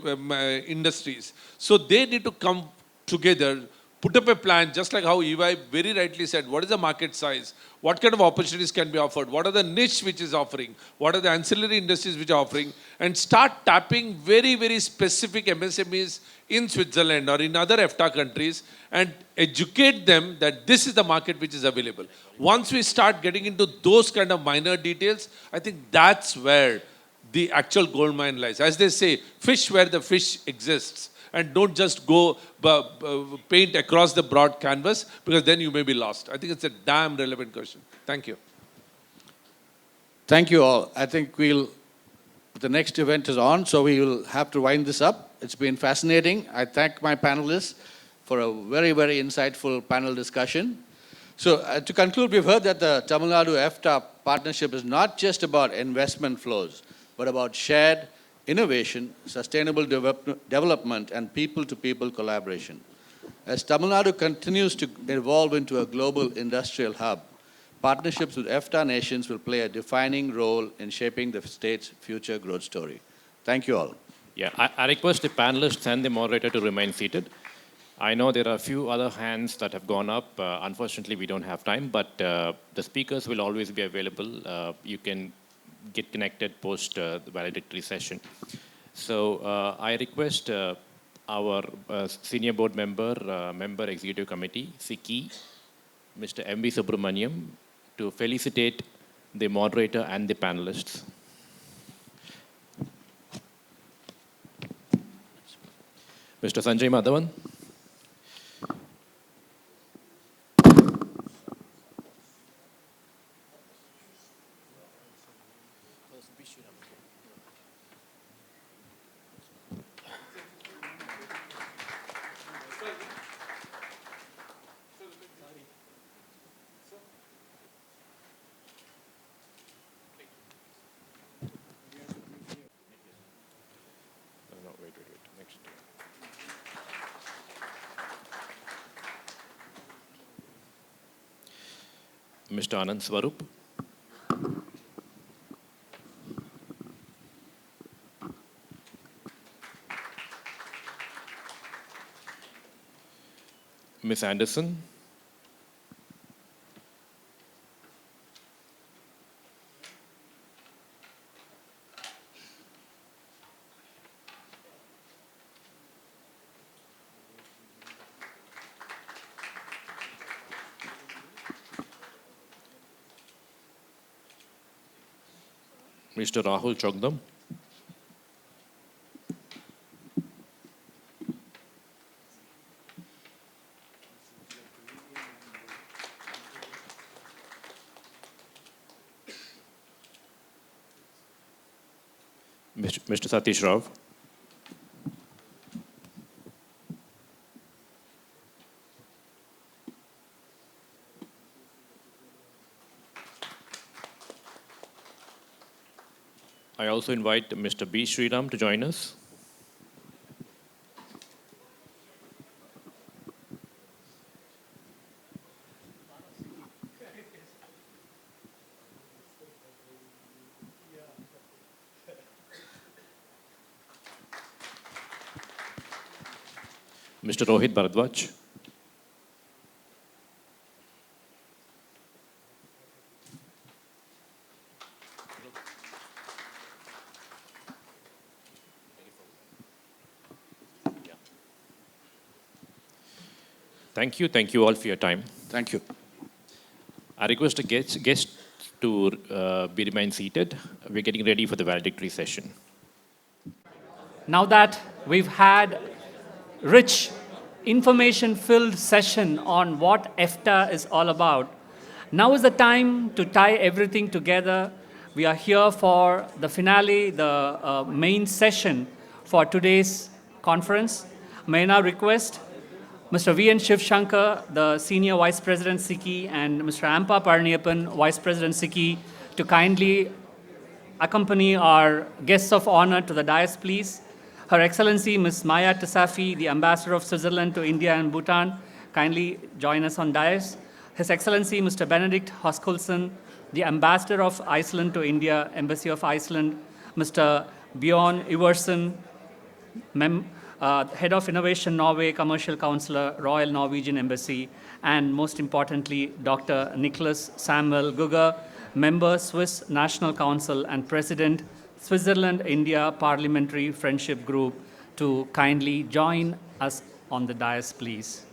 industries. So they need to come together, put up a plan, just like how EY very rightly said, what is the market size? What kind of opportunities can be offered? What are the niche which is offering? What are the ancillary industries which are offering? And start tapping very, very specific MSMEs in Switzerland or in other EFTA countries and educate them that this is the market which is available. Once we start getting into those kind of minor details, I think that's where the actual gold mine lies. As they say, fish where the fish exists. And don't just go paint across the broad canvas, because then you may be lost. I think it's a damn relevant question. Thank you. Thank you all. I think the next event is on, so we will have to wind this up. It's been fascinating. I thank my panelists for a very, very insightful panel discussion. So to conclude, we've heard that the Tamil Nadu EFTA partnership is not just about investment flows, but about shared innovation, sustainable development, and people-to-people collaboration. As Tamil Nadu continues to evolve into a global industrial hub, partnerships with EFTA nations will play a defining role in shaping the state's future growth story. Thank you all. Yeah, I request the panelists and the moderator to remain seated. I know there are a few other hands that have gone up. Unfortunately, we don't have time, but the speakers will always be available. You can get connected post the valedictory session. So I request our senior board member, member executive committee, SICCI, Mr. M.V. Subramaniam, to felicitate the moderator and the panelists. Mr. Sanjay Madhavan. Mr. Anand Swarup. Ms. Anderson. Mr. Rahul Chogdam. Mr. Satish Rao. I also invite Mr. B. Sriram to join us. Mr. Rohit Bharadwaj. Thank you all for your time. Thank you. I request the guests to remain seated. We're getting ready for the valedictory session. Now that we've had rich, information-filled session on what EFTA is all about, now is the time to tie everything together. We are here for the finale, the main session for today's conference. May I now request Mr. V. N. Shivshankar, the Senior Vice President SICCI, and Mr. Ampa Parniyappan, Vice President SICCI, to kindly accompany our guests of honor to the dais, please. Her Excellency Ms. Maya Tasafi, the Ambassador of Switzerland to India and Bhutan, kindly join us on dais. His Excellency Mr. Benedict Hoskulson, the Ambassador of Iceland to India, Embassy of Iceland, Mr. Bjorn Iversen, Head of Innovation Norway, Commercial Counselor, Royal Norwegian Embassy, and most importantly, Dr. Nicholas Samuel Gugger, Member, Swiss National Council, and President, Switzerland-India Parliamentary Friendship Group, to kindly join us on the dais, please.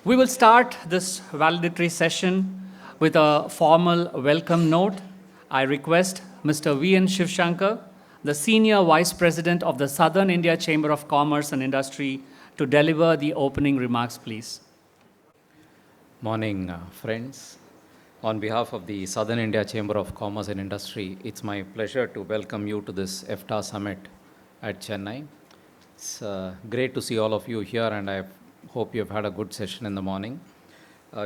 We will start this valedictory session with a formal welcome note. I request Mr. V. N. Shivshankar, the Senior Vice President of the Southern India Chamber of Commerce and Industry, to deliver the opening remarks, please. Morning, friends. On behalf of the Southern India Chamber of Commerce and Industry, it's my pleasure to welcome you to this EFTA Summit at Chennai. It's great to see all of you here, and I hope you've had a good session in the morning.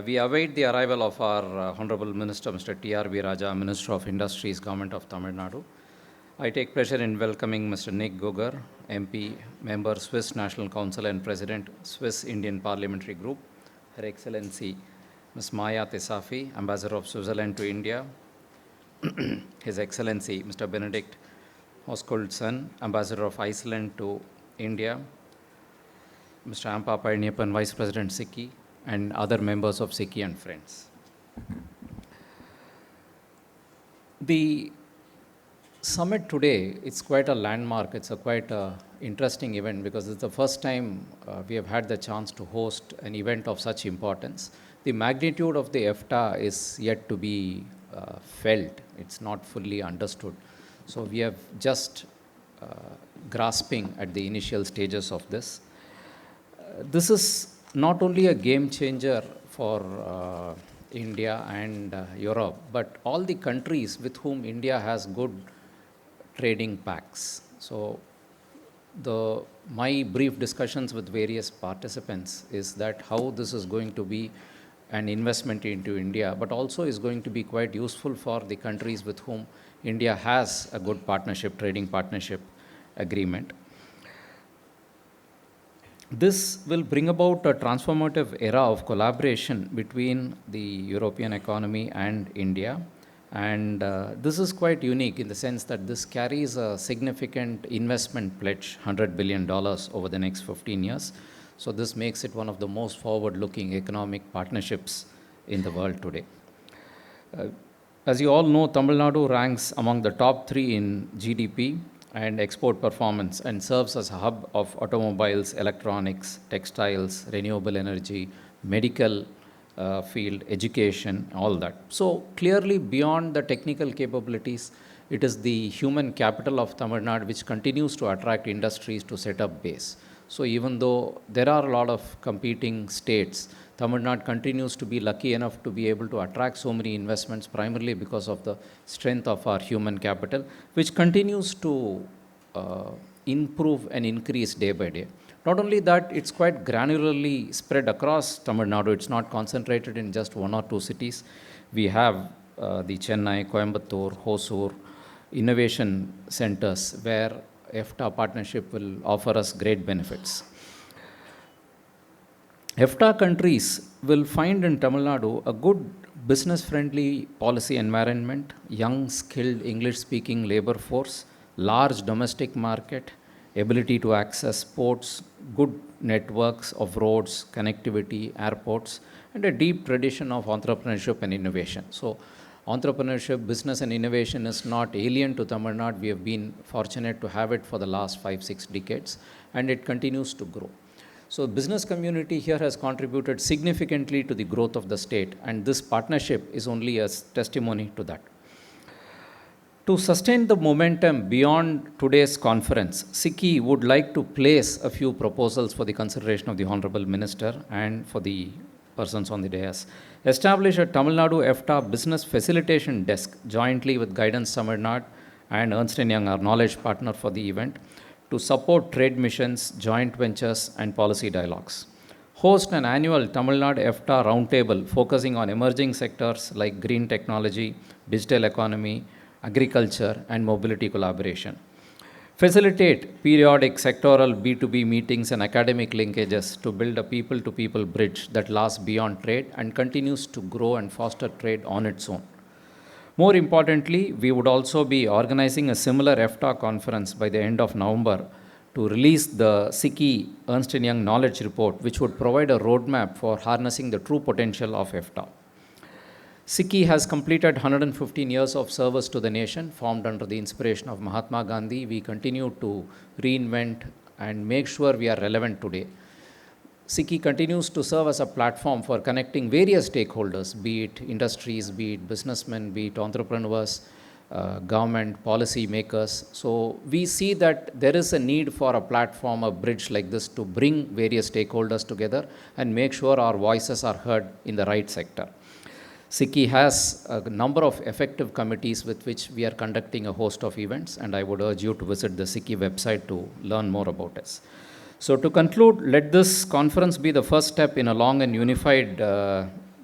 We await the arrival of our Honorable Minister, Mr. T.R.V. Raja, Minister of Industries, Government of Tamil Nadu. I take pleasure in welcoming Mr. Nick Gugger, MP, Member, Swiss National Council, and President, Swiss Indian Parliamentary Group. Her Excellency Ms. Maya Tasafi, Ambassador of Switzerland to India. His Excellency Mr. Benedict Hoskulson, Ambassador of Iceland to India. Mr. Ampa Parniyappan, Vice President SICCI, and other members of SICCI and friends. The summit today, it's quite a landmark. It's a quite interesting event because it's the first time we have had the chance to host an event of such importance. The magnitude of the EFTA is yet to be felt. It's not fully understood. So we have just grasping at the initial stages of this. This is not only a game changer for India and Europe, but all the countries with whom India has good trading pacts. So my brief discussions with various participants is that how this is going to be an investment into India, but also is going to be quite useful for the countries with whom India has a good partnership, trading partnership agreement. This will bring about a transformative era of collaboration between the European economy and India. And this is quite unique in the sense that this carries a significant investment pledge, $100 billion over the next 15 years. So this makes it one of the most forward-looking economic partnerships in the world today. As you all know, Tamil Nadu ranks among the top 3 in GDP and export performance and serves as a hub of automobiles, electronics, textiles, renewable energy, medical field, education, all that. So clearly beyond the technical capabilities, it is the human capital of Tamil Nadu which continues to attract industries to set up base. So even though there are a lot of competing states, Tamil Nadu continues to be lucky enough to be able to attract so many investments primarily because of the strength of our human capital, which continues to improve and increase day by day. Not only that, it's quite granularly spread across Tamil Nadu. It's not concentrated in just 1 or 2 cities. We have the Chennai, Coimbatore, Hosur innovation centers where EFTA partnership will offer us great benefits. EFTA countries will find in Tamil Nadu a good business-friendly policy environment, young, skilled English-speaking labor force, large domestic market, ability to access ports, good networks of roads, connectivity, airports, and a deep tradition of entrepreneurship and innovation. So entrepreneurship, business and innovation is not alien to Tamil Nadu. We have been fortunate to have it for the last 5-6 decades, and it continues to grow. So business community here has contributed significantly to the growth of the state, and this partnership is only a testimony to that. To sustain the momentum beyond today's conference, SICCI would like to place a few proposals for the consideration of the Honorable Minister and for the persons on the dais. Establish a Tamil Nadu EFTA Business Facilitation Desk jointly with Guidance Tamil Nadu and Ernst & Young, our knowledge partner for the event, to support trade missions, joint ventures, and policy dialogues. Host an annual Tamil Nadu EFTA roundtable focusing on emerging sectors like green technology, digital economy, agriculture, and mobility collaboration. Facilitate periodic sectoral B2B meetings and academic linkages to build a people-to-people bridge that lasts beyond trade and continues to grow and foster trade on its own. More importantly, we would also be organizing a similar EFTA conference by the end of November to release the SICCI Ernst & Young Knowledge Report, which would provide a roadmap for harnessing the true potential of EFTA. SICCI has completed 115 years of service to the nation, formed under the inspiration of Mahatma Gandhi. We continue to reinvent and make sure we are relevant today. SICCI continues to serve as a platform for connecting various stakeholders, be it industries, be it businessmen, be it entrepreneurs, government, policy makers. So we see that there is a need for a platform, a bridge like this to bring various stakeholders together and make sure our voices are heard in the right sector. SICCI has a number of effective committees with which we are conducting a host of events, and I would urge you to visit the SICCI website to learn more about us. So to conclude, let this conference be the first step in a long and unified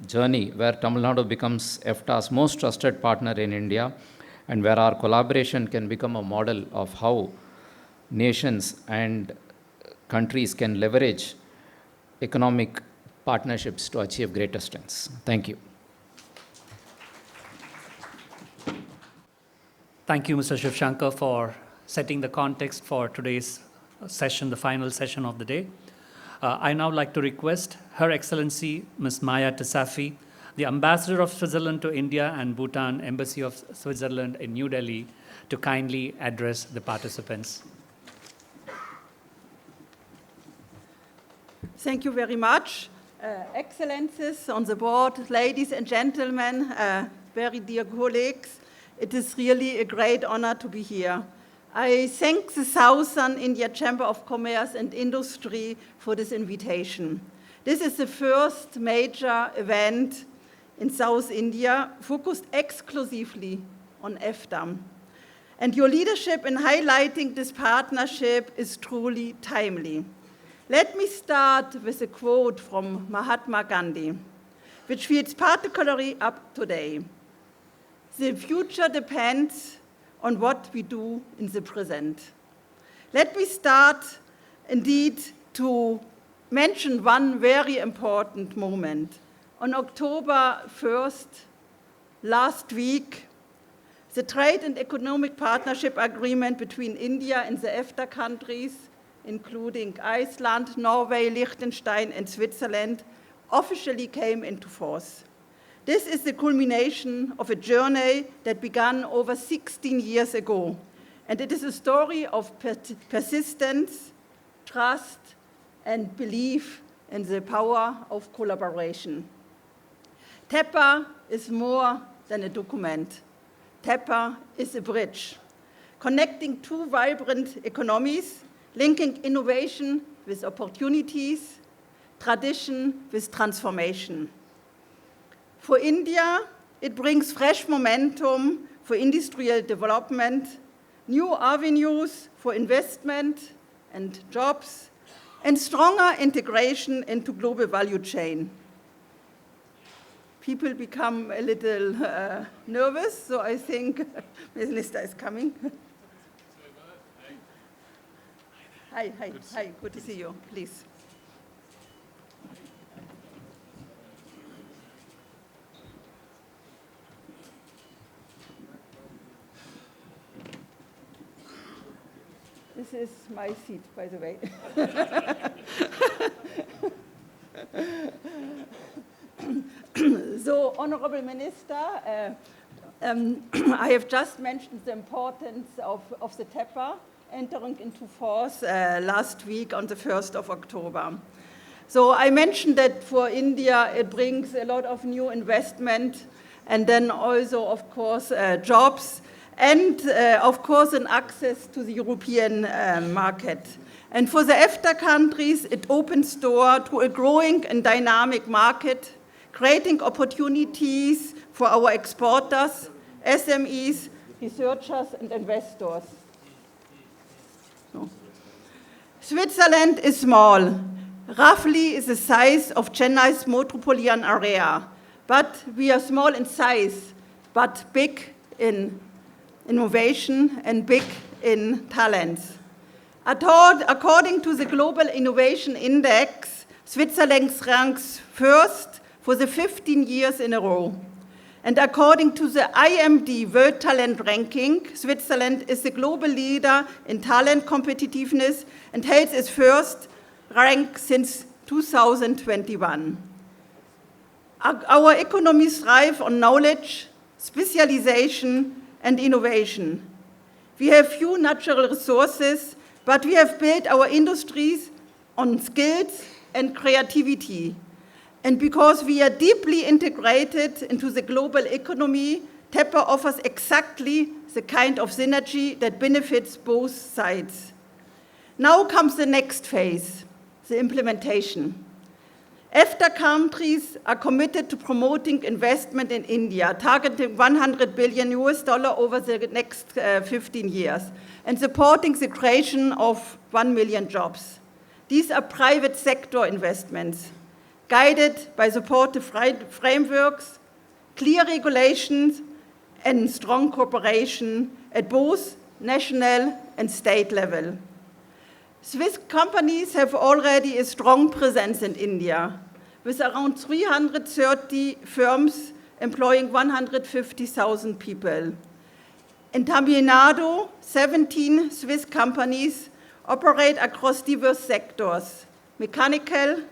journey where Tamil Nadu becomes EFTA's most trusted partner in India, and where our collaboration can become a model of how nations and countries can leverage economic partnerships to achieve greater strengths. Thank you. Thank you, Mr. Shivshankar, for setting the context for today's session, the final session of the day. I now like to request Her Excellency Ms. Maya Tisafi, the Ambassador of Switzerland to India and Bhutan, Embassy of Switzerland in New Delhi, to kindly address the participants. Thank you very much. Excellencies on the board, ladies and gentlemen, very dear colleagues, it is really a great honor to be here. I thank the Southern India Chamber of Commerce and Industry for this invitation. This is the first major event in South India focused exclusively on EFTA. And your leadership in highlighting this partnership is truly timely. Let me start with a quote from Mahatma Gandhi, which feels particularly up today. The future depends on what we do in the present. Let me start indeed to mention one very important moment. On October 1st, last week, the Trade and Economic Partnership Agreement between India and the EFTA countries, including Iceland, Norway, Liechtenstein, and Switzerland, officially came into force. This is the culmination of a journey that began over 16 years ago, and it is a story of persistence, trust, and belief in the power of collaboration. TEPA is more than a document. TEPA is a bridge, connecting two vibrant economies, linking innovation with opportunities, tradition with transformation. For India, it brings fresh momentum for industrial development, new avenues for investment and jobs, and stronger integration into global value chain. People become a little nervous, so I think Ms. Lista is coming. Hi, good to see you, please. This is my seat, by the way. So, Honorable Minister, I have just mentioned the importance of the TEPA entering into force last week on the 1st of October. So I mentioned that for India it brings a lot of new investment and then also, of course, jobs and, of course, an access to the European market. And for the EFTA countries, it opens door to a growing and dynamic market, creating opportunities for our exporters, SMEs, researchers, and investors. So. Switzerland is small, roughly is the size of Chennai's metropolitan area, but we are small in size, but big in innovation and big in talents. According to the Global Innovation Index, Switzerland ranks first for the 15 years in a row. And according to the IMD World Talent Ranking, Switzerland is the global leader in talent competitiveness and holds its first rank since 2021. Our economies thrive on knowledge, specialization, and innovation. We have few natural resources, but we have built our industries on skills and creativity. And because we are deeply integrated into the global economy, TEPA offers exactly the kind of synergy that benefits both sides. Now comes the next phase, the implementation. EFTA countries are committed to promoting investment in India, targeting $100 billion over the next 15 years, and supporting the creation of 1 million jobs. These are private sector investments, guided by supportive frameworks, clear regulations, and strong cooperation at both national and state level. Swiss companies have already a strong presence in India, with around 330 firms employing 150,000 people. In Tamil Nadu, 17 Swiss companies operate across diverse sectors: mechanical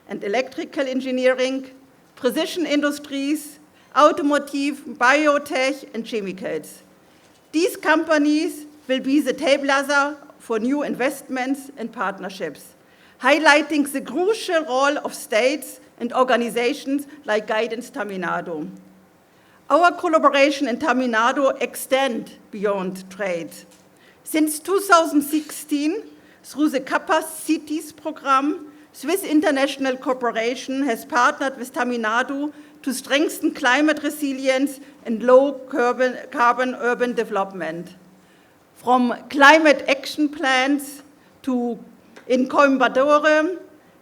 and electrical engineering, precision industries, automotive, biotech, and chemicals. These companies will be the trailblazer for new investments and partnerships, highlighting the crucial role of states and organizations like Guidance Tamil Nadu. Our collaboration in Tamil Nadu extends beyond trade. Since 2016, through the Capacities program, Swiss International Corporation has partnered with Tamil Nadu to strengthen climate resilience and low-carbon urban development. From climate action plans in Coimbatore,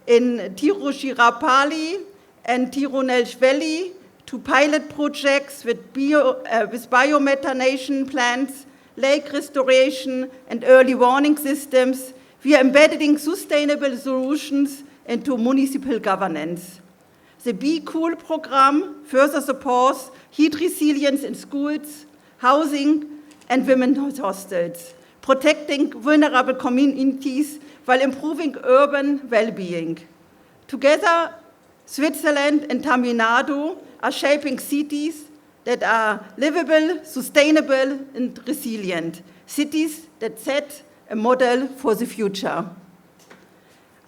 in Tiruchirappalli and Tirunelveli, to pilot projects with biomethanation plants, lake restoration, and early warning systems, we are embedding sustainable solutions into municipal governance. The Be Cool program further supports heat resilience in schools, housing, and women's hostels, protecting vulnerable communities while improving urban well-being. Together, Switzerland and Tamil Nadu are shaping cities that are livable, sustainable, and resilient, cities that set a model for the future.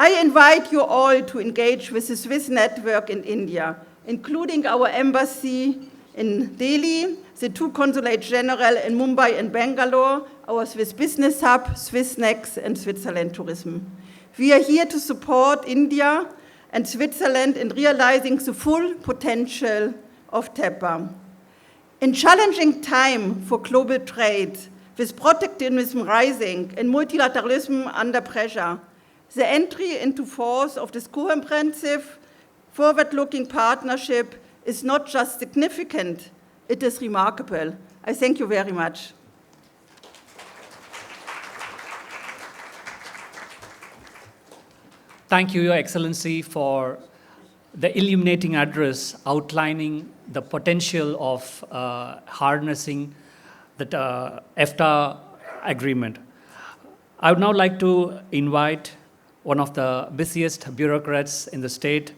I invite you all to engage with the Swiss network in India, including our embassy in Delhi, the 2 consulate general in Mumbai and Bangalore, our Swiss business hub, Swissnex, and Switzerland Tourism. We are here to support India and Switzerland in realizing the full potential of TEPA. In challenging time for global trade, with protectionism rising and multilateralism under pressure, the entry into force of this comprehensive, forward-looking partnership is not just significant, it is remarkable. I thank you very much. Thank you, Your Excellency, for the illuminating address outlining the potential of harnessing the EFTA agreement. I would now like to invite one of the busiest bureaucrats in the state,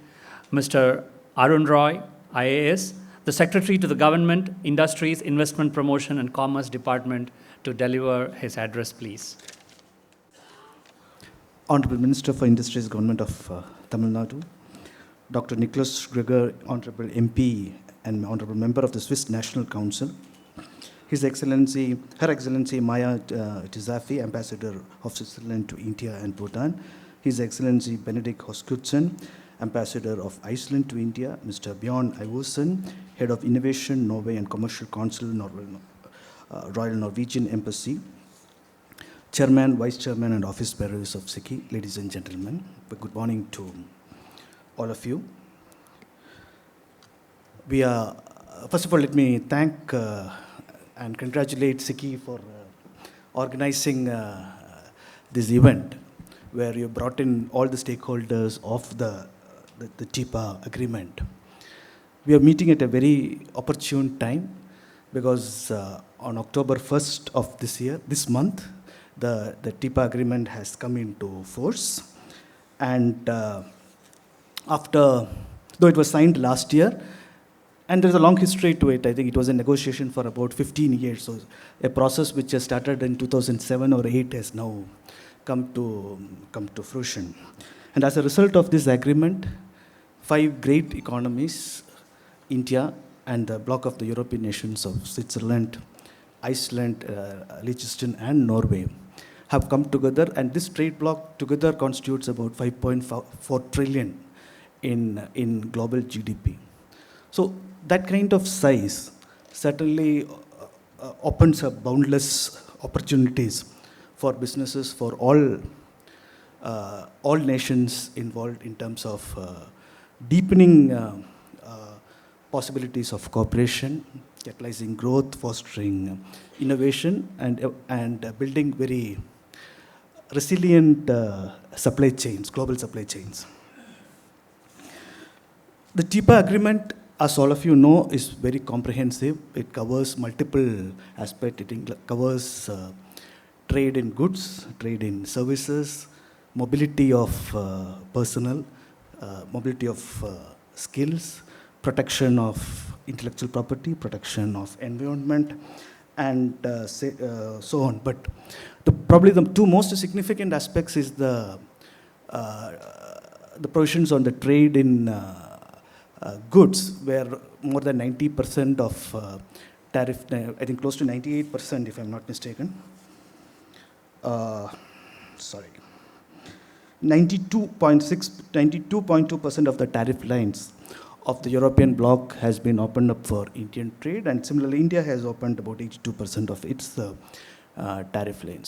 Mr. Arun Roy, IAS, the Secretary to the Government, Industries, Investment Promotion and Commerce Department, to deliver his address, please. Honorable Minister for Industries, Government of Tamil Nadu, Dr. Nicholas Gregor, Honorable MP and Honorable Member of the Swiss National Council, His Excellency, Her Excellency Maya Tizafi, Ambassador of Switzerland to India and Bhutan, His Excellency Benedict Hoskudsen, Ambassador of Iceland to India, Mr. Bjorn Iversen, Head of Innovation, Norway and Commercial Council, Royal Norwegian Embassy, Chairman, Vice Chairman and Office Bearers of SICCI, ladies and gentlemen, good morning to all of you. We are, first of all, let me thank and congratulate SICCI for organizing this event, where you brought in all the stakeholders of the TEPA agreement. We are meeting at a very opportune time, because on October 1st of this month, the TEPA agreement has come into force. And though it was signed last year, and there's a long history to it. I think it was a negotiation for about 15 years. So a process which has started in 2007 or 8 has now come to fruition. And as a result of this agreement, 5 great economies, India and the bloc of the European nations of Switzerland, Iceland, Liechtenstein and Norway, have come together, and this trade bloc together constitutes about 5.4 trillion in global GDP. So that kind of size certainly opens up boundless opportunities for businesses, for all nations involved, in terms of deepening possibilities of cooperation, catalyzing growth, fostering innovation, and building very resilient supply chains, global supply chains. The TEPA agreement, as all of you know, is very comprehensive. It covers multiple aspects. It covers trade in goods, trade in services, mobility of personnel, mobility of skills, protection of intellectual property, protection of environment, and so on. But probably the 2 most significant aspects is the provisions on the trade in goods, where more than 90% of tariff, I think close to 98% if I'm not mistaken, 92.2% of the tariff lines of the European bloc has been opened up for Indian trade, and similarly India has opened about 82% of its tariff lane.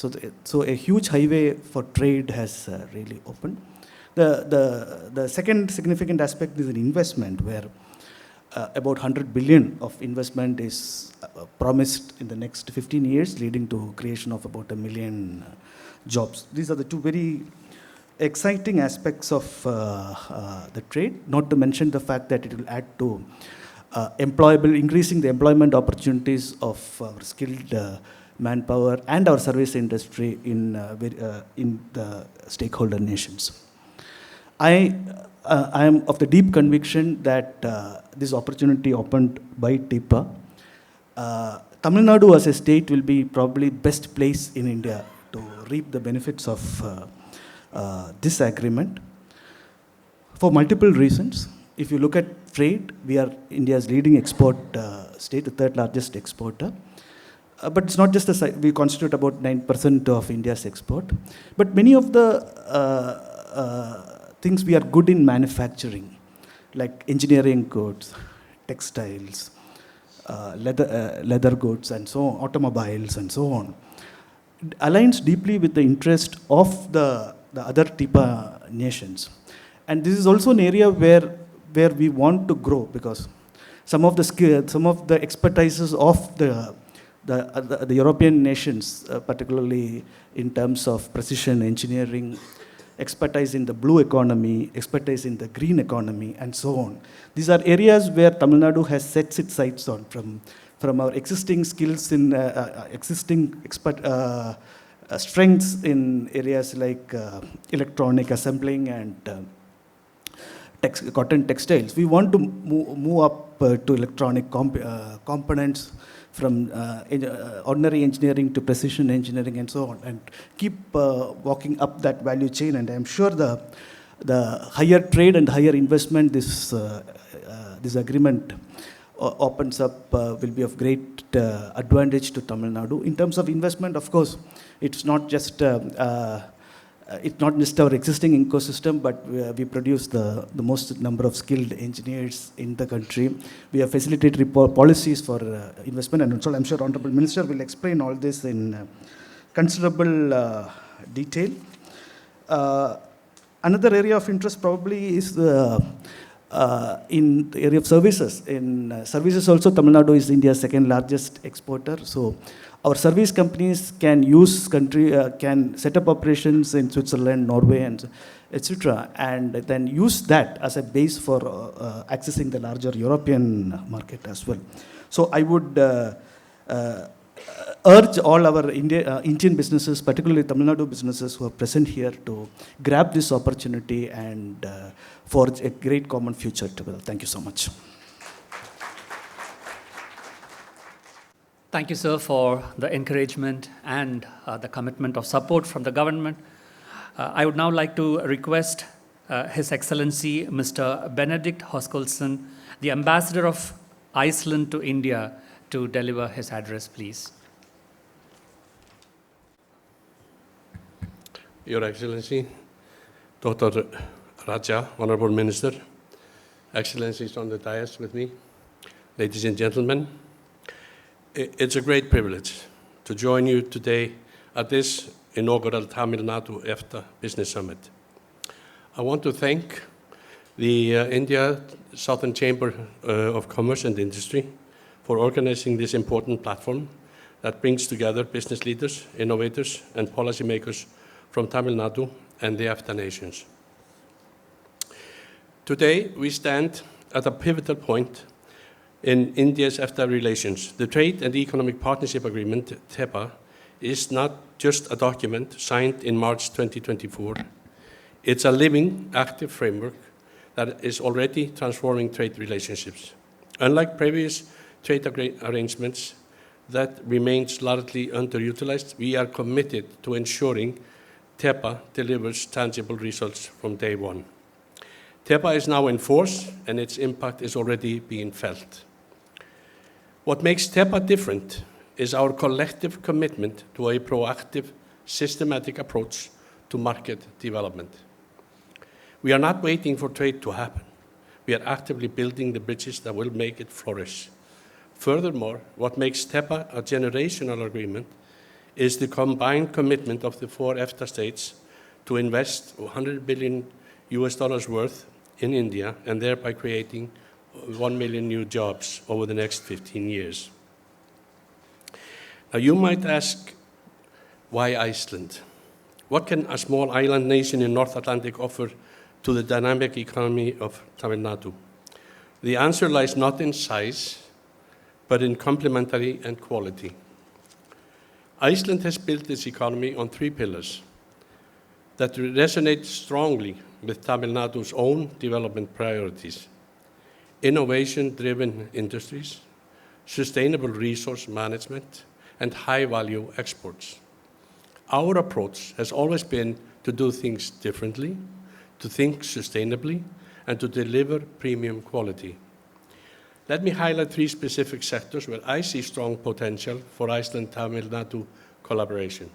So a huge highway for trade has really opened. The second significant aspect is an investment, where about 100 billion of investment is promised in the next 15 years, leading to creation of about 1 million jobs. These are the 2 very exciting aspects of the trade, not to mention the fact that it will add to increasing the employment opportunities of our skilled manpower and our service industry in the stakeholder nations. I am of the deep conviction that this opportunity opened by TEPA, Tamil Nadu as a state will be probably best place in India to reap the benefits of this agreement for multiple reasons. If you look at trade, we are India's leading export state, the 3rd largest exporter. But it's not just we constitute about 9% of India's export. But many of the things we are good in manufacturing, like engineering goods, textiles, leather goods, and so on, automobiles, and so on, aligns deeply with the interest of the other TEPA nations. And this is also an area where we want to grow, because some of the skills, some of the expertises of the European nations, particularly in terms of precision engineering, expertise in the blue economy, expertise in the green economy, and so on. These are areas where Tamil Nadu has set its sights on from our existing skills in existing strengths in areas like electronic assembling and cotton textiles. We want to move up to electronic components from ordinary engineering to precision engineering and so on, and keep walking up that value chain. And I'm sure the higher trade and higher investment this agreement opens up will be of great advantage to Tamil Nadu. In terms of investment, of course, it's not just our existing ecosystem, but we produce the most number of skilled engineers in the country. We have facilitated policies for investment, and so I'm sure Honorable Minister will explain all this in considerable detail. Another area of interest probably is in the area of services. In services also, Tamil Nadu is India's second largest exporter. So our service companies can can set up operations in Switzerland, Norway, and etc., and then use that as a base for accessing the larger European market as well. So I would urge all our Indian businesses, particularly Tamil Nadu businesses who are present here, to grab this opportunity and forge a great common future together. Thank you so much. Thank you, sir, for the encouragement and the commitment of support from the government. I would now like to request His Excellency Mr. Benedict Hoskolson, the Ambassador of Iceland to India, to deliver his address, please. Your Excellency, Dr. Raja, Honorable Minister, Excellencies on the dais with me, ladies and gentlemen, it's a great privilege to join you today at this inaugural Tamil Nadu EFTA Business Summit. I want to thank the India Southern Chamber of Commerce and Industry for organizing this important platform that brings together business leaders, innovators, and policymakers from Tamil Nadu and the EFTA nations. Today, we stand at a pivotal point in India's EFTA relations. The Trade and Economic Partnership Agreement, TEPA, is not just a document signed in March 2024. It's a living, active framework that is already transforming trade relationships. Unlike previous trade arrangements that remains largely underutilized, we are committed to ensuring TEPA delivers tangible results from day one. TEPA is now in force, and its impact is already being felt. What makes TEPA different is our collective commitment to a proactive, systematic approach to market development. We are not waiting for trade to happen. We are actively building the bridges that will make it flourish. Furthermore, what makes TEPA a generational agreement is the combined commitment of the 4 EFTA states to invest $100 billion worth in India, and thereby creating 1 million new jobs over the next 15 years. Now, you might ask, why Iceland? What can a small island nation in North Atlantic offer to the dynamic economy of Tamil Nadu? The answer lies not in size, but in complementarity and quality. Iceland has built its economy on 3 pillars that resonate strongly with Tamil Nadu's own development priorities: innovation-driven industries, sustainable resource management, and high-value exports. Our approach has always been to do things differently, to think sustainably, and to deliver premium quality. Let me highlight 3 specific sectors where I see strong potential for Iceland-Tamil Nadu collaboration.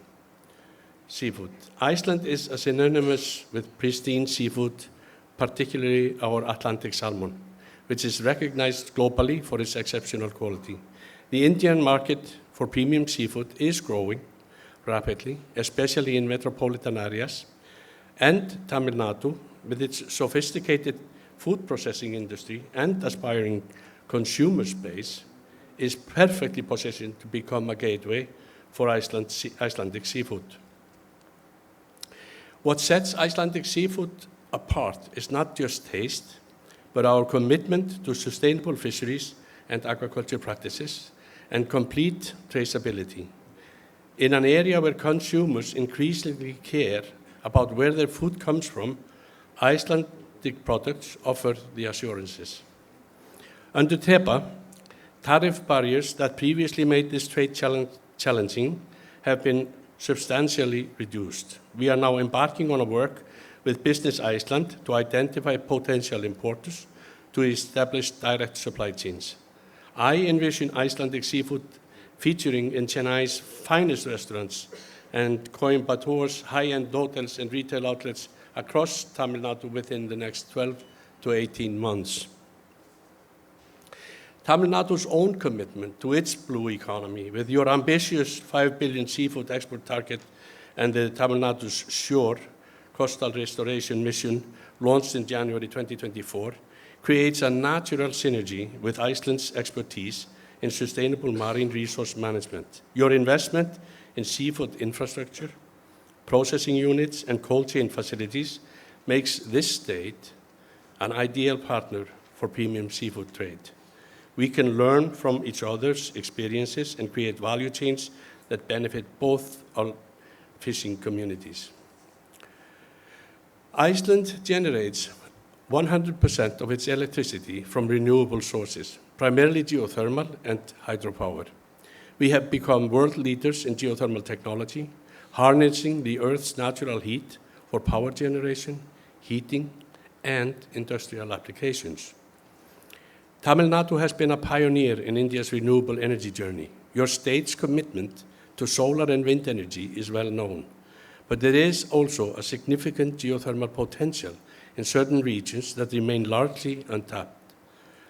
Seafood. Iceland is synonymous with pristine seafood, particularly our Atlantic salmon, which is recognized globally for its exceptional quality. The Indian market for premium seafood is growing rapidly, especially in metropolitan areas, and Tamil Nadu, with its sophisticated food processing industry and aspiring consumer space, is perfectly positioned to become a gateway for Icelandic seafood. What sets Icelandic seafood apart is not just taste, but our commitment to sustainable fisheries and aquaculture practices and complete traceability. In an area where consumers increasingly care about where their food comes from, Icelandic products offer the assurances. Under TEPA, tariff barriers that previously made this trade challenging have been substantially reduced. We are now embarking on a work with Business Iceland to identify potential importers to establish direct supply chains. I envision Icelandic seafood featuring in Chennai's finest restaurants and Coimbator's high-end hotels and retail outlets across Tamil Nadu within the next 12 to 18 months. Tamil Nadu's own commitment to its blue economy, with your ambitious 5 billion seafood export target and the Tamil Nadu's SURE coastal restoration mission launched in January 2024, creates a natural synergy with Iceland's expertise in sustainable marine resource management. Your investment in seafood infrastructure, processing units, and cold chain facilities makes this state an ideal partner for premium seafood trade. We can learn from each other's experiences and create value chains that benefit both our fishing communities. Iceland generates 100% of its electricity from renewable sources, primarily geothermal and hydropower. We have become world leaders in geothermal technology, harnessing the Earth's natural heat for power generation, heating, and industrial applications. Tamil Nadu has been a pioneer in India's renewable energy journey. Your state's commitment to solar and wind energy is well known, but there is also a significant geothermal potential in certain regions that remain largely untapped.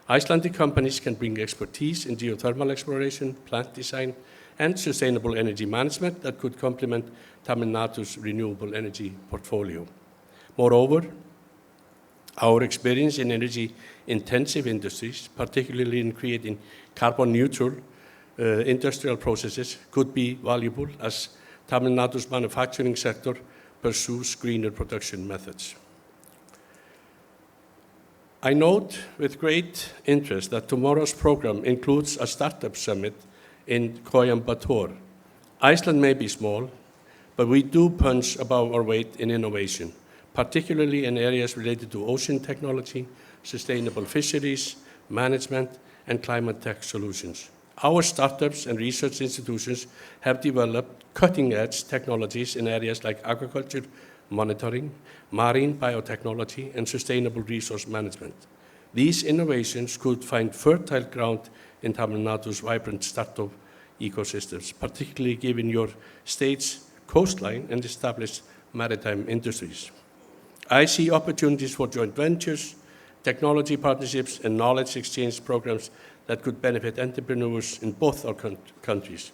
Icelandic companies can bring expertise in geothermal exploration, plant design, and sustainable energy management that could complement Tamil Nadu's renewable energy portfolio. Moreover, our experience in energy-intensive industries, particularly in creating carbon-neutral industrial processes, could be valuable as Tamil Nadu's manufacturing sector pursues greener production methods. I note with great interest that tomorrow's program includes a startup summit in Coimbatore. Iceland may be small, but we do punch above our weight in innovation, particularly in areas related to ocean technology, sustainable fisheries, management, and climate tech solutions. Our startups and research institutions have developed cutting-edge technologies in areas like agriculture, monitoring, marine biotechnology, and sustainable resource management. These innovations could find fertile ground in Tamil Nadu's vibrant startup ecosystems, particularly given your state's coastline and established maritime industries. I see opportunities for joint ventures, technology partnerships, and knowledge exchange programs that could benefit entrepreneurs in both our countries.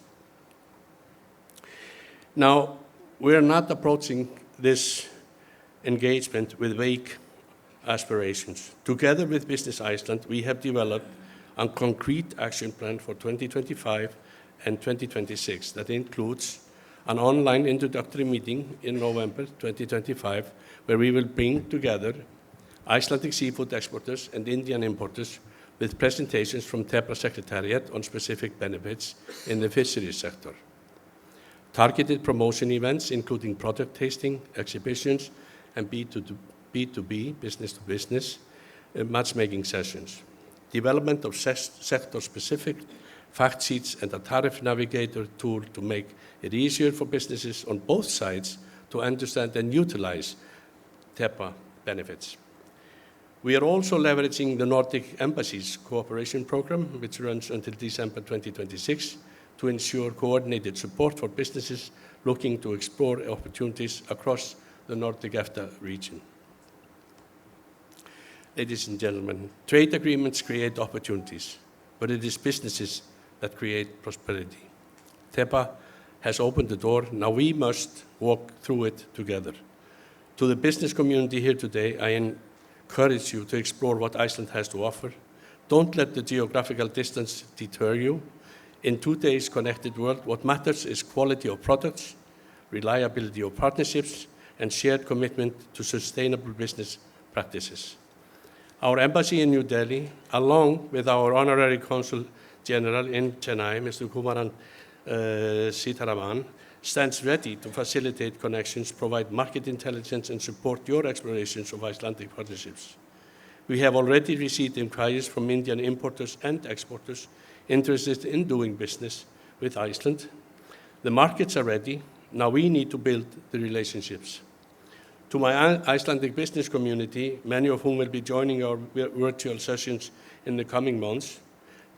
Now, we are not approaching this engagement with vague aspirations. Together with Business Iceland, we have developed a concrete action plan for 2025 and 2026 that includes an online introductory meeting in November 2025, where we will bring together Icelandic seafood exporters and Indian importers with presentations from TEPA Secretariat on specific benefits in the fisheries sector. Targeted promotion events, including product tasting, exhibitions, and B2B, business-to-business, matchmaking sessions. Development of sector-specific fact sheets and a tariff navigator tool to make it easier for businesses on both sides to understand and utilize TEPA benefits. We are also leveraging the Nordic Embassy's cooperation program, which runs until December 2026, to ensure coordinated support for businesses looking to explore opportunities across the Nordic EFTA region. Ladies and gentlemen, trade agreements create opportunities, but it is businesses that create prosperity. TEPA has opened the door. Now we must walk through it together. To the business community here today, I encourage you to explore what Iceland has to offer. Don't let the geographical distance deter you. In today's connected world, what matters is quality of products, reliability of partnerships, and shared commitment to sustainable business practices. Our embassy in New Delhi, along with our Honorary Consul General in Chennai, Mr. Kumaran Sitaraman, stands ready to facilitate connections, provide market intelligence, and support your explorations of Icelandic partnerships. We have already received inquiries from Indian importers and exporters interested in doing business with Iceland. The markets are ready. Now we need to build the relationships. To my Icelandic business community, many of whom will be joining our virtual sessions in the coming months,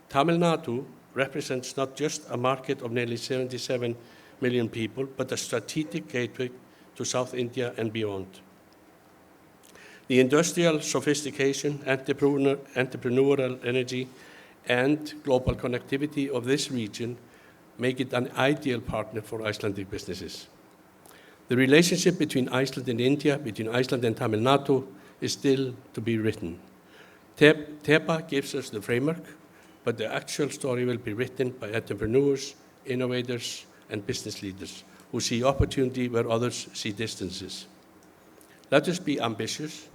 Tamil Nadu represents not just a market of nearly 77 million people, but a strategic gateway to South India and beyond. The industrial sophistication, entrepreneurial energy, and global connectivity of this region make it an ideal partner for Icelandic businesses. The relationship between Iceland and India, between Iceland and Tamil Nadu, is still to be written. TEPA gives us the framework, but the actual story will be written by entrepreneurs, innovators, and business leaders who see opportunity where others see distances. Let us be ambitious.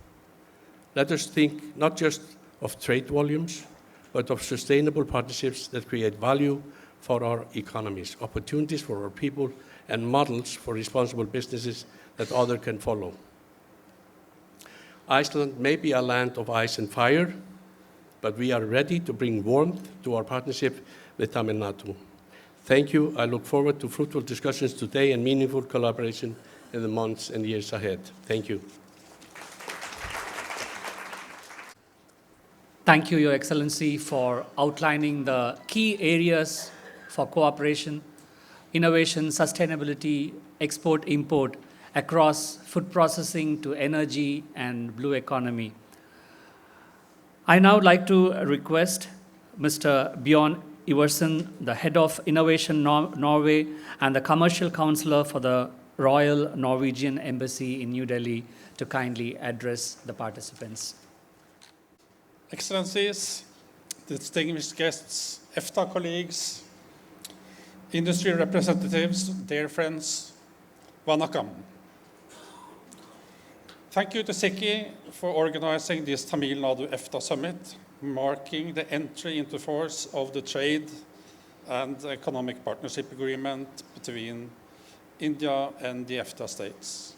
Let us think not just of trade volumes, but of sustainable partnerships that create value for our economies, opportunities for our people, and models for responsible businesses that others can follow. Iceland may be a land of ice and fire, but we are ready to bring warmth to our partnership with Tamil Nadu. Thank you. I look forward to fruitful discussions today and meaningful collaboration in the months and years ahead. Thank you. Thank you, Your Excellency, for outlining the key areas for cooperation, innovation, sustainability, export, import across food processing to energy and blue economy. I now like to request Mr. Bjorn Iversen, the Head of Innovation Norway and the Commercial Counselor for the Royal Norwegian Embassy in New Delhi, to kindly address the participants. Excellencies, distinguished guests, EFTA colleagues, industry representatives, dear friends, Vanakkam. Thank you to SICCI for organizing this Tamil Nadu EFTA Summit, marking the entry into force of the Trade and Economic Partnership Agreement between India and the EFTA states.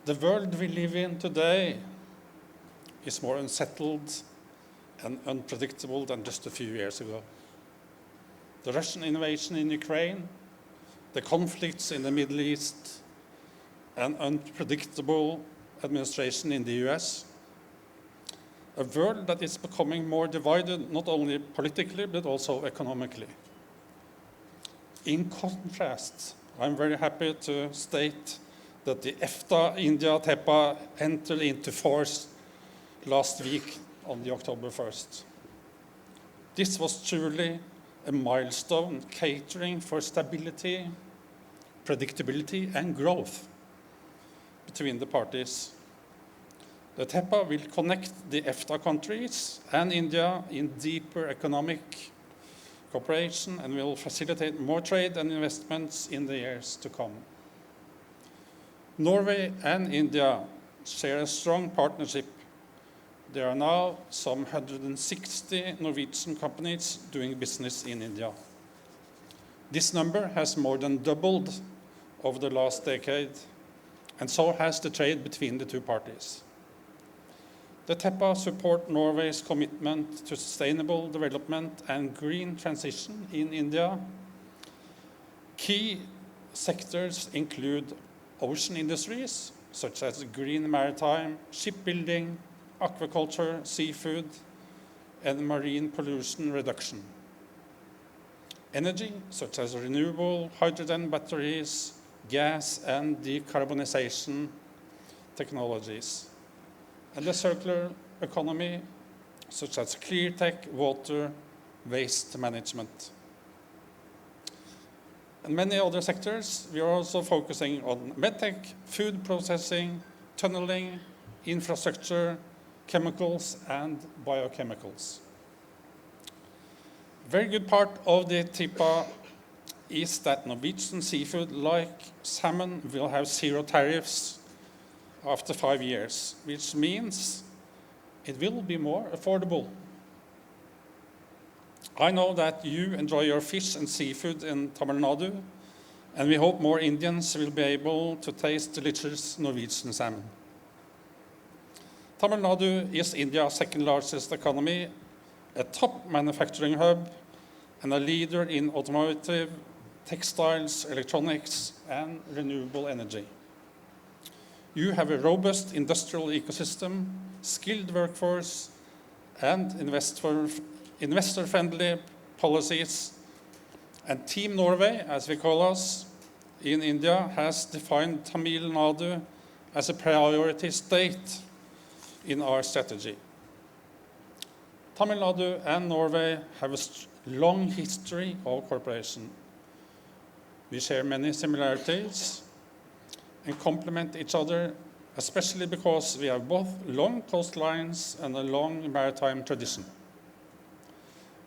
The world we live in today is more unsettled and unpredictable than just a few years ago. The Russian invasion in Ukraine, the conflicts in the Middle East, and unpredictable administration in the US, a world that is becoming more divided not only politically but also economically. In contrast, I'm very happy to state that the EFTA India TEPA entered into force last week on the October 1st. This was truly a milestone catering for stability, predictability, and growth between the parties. The TEPA will connect the EFTA countries and India in deeper economic cooperation and will facilitate more trade and investments in the years to come. Norway and India share a strong partnership. There are now some 160 Norwegian companies doing business in India. This number has more than doubled over the last decade, and so has the trade between the two parties. The TEPA support Norway's commitment to sustainable development and green transition in India. Key sectors include ocean industries, such as green maritime, shipbuilding, aquaculture, seafood, and marine pollution reduction. Energy, such as renewable hydrogen batteries, gas and decarbonization technologies. And the circular economy, such as clear tech, water, waste management. And many other sectors. We are also focusing on medtech, food processing, tunneling, infrastructure, chemicals, and biochemicals. Very good part of the TEPA is that Norwegian seafood, like salmon, will have zero tariffs after 5 years, which means it will be more affordable. I know that you enjoy your fish and seafood in Tamil Nadu, and we hope more Indians will be able to taste delicious Norwegian salmon. Tamil Nadu is India's second largest economy, a top manufacturing hub, and a leader in automotive, textiles, electronics, and renewable energy. You have a robust industrial ecosystem, skilled workforce, and investor-friendly policies. And Team Norway, as we call us, in India has defined Tamil Nadu as a priority state in our strategy. Tamil Nadu and Norway have a long history of cooperation. We share many similarities and complement each other, especially because we have both long coastlines and a long maritime tradition.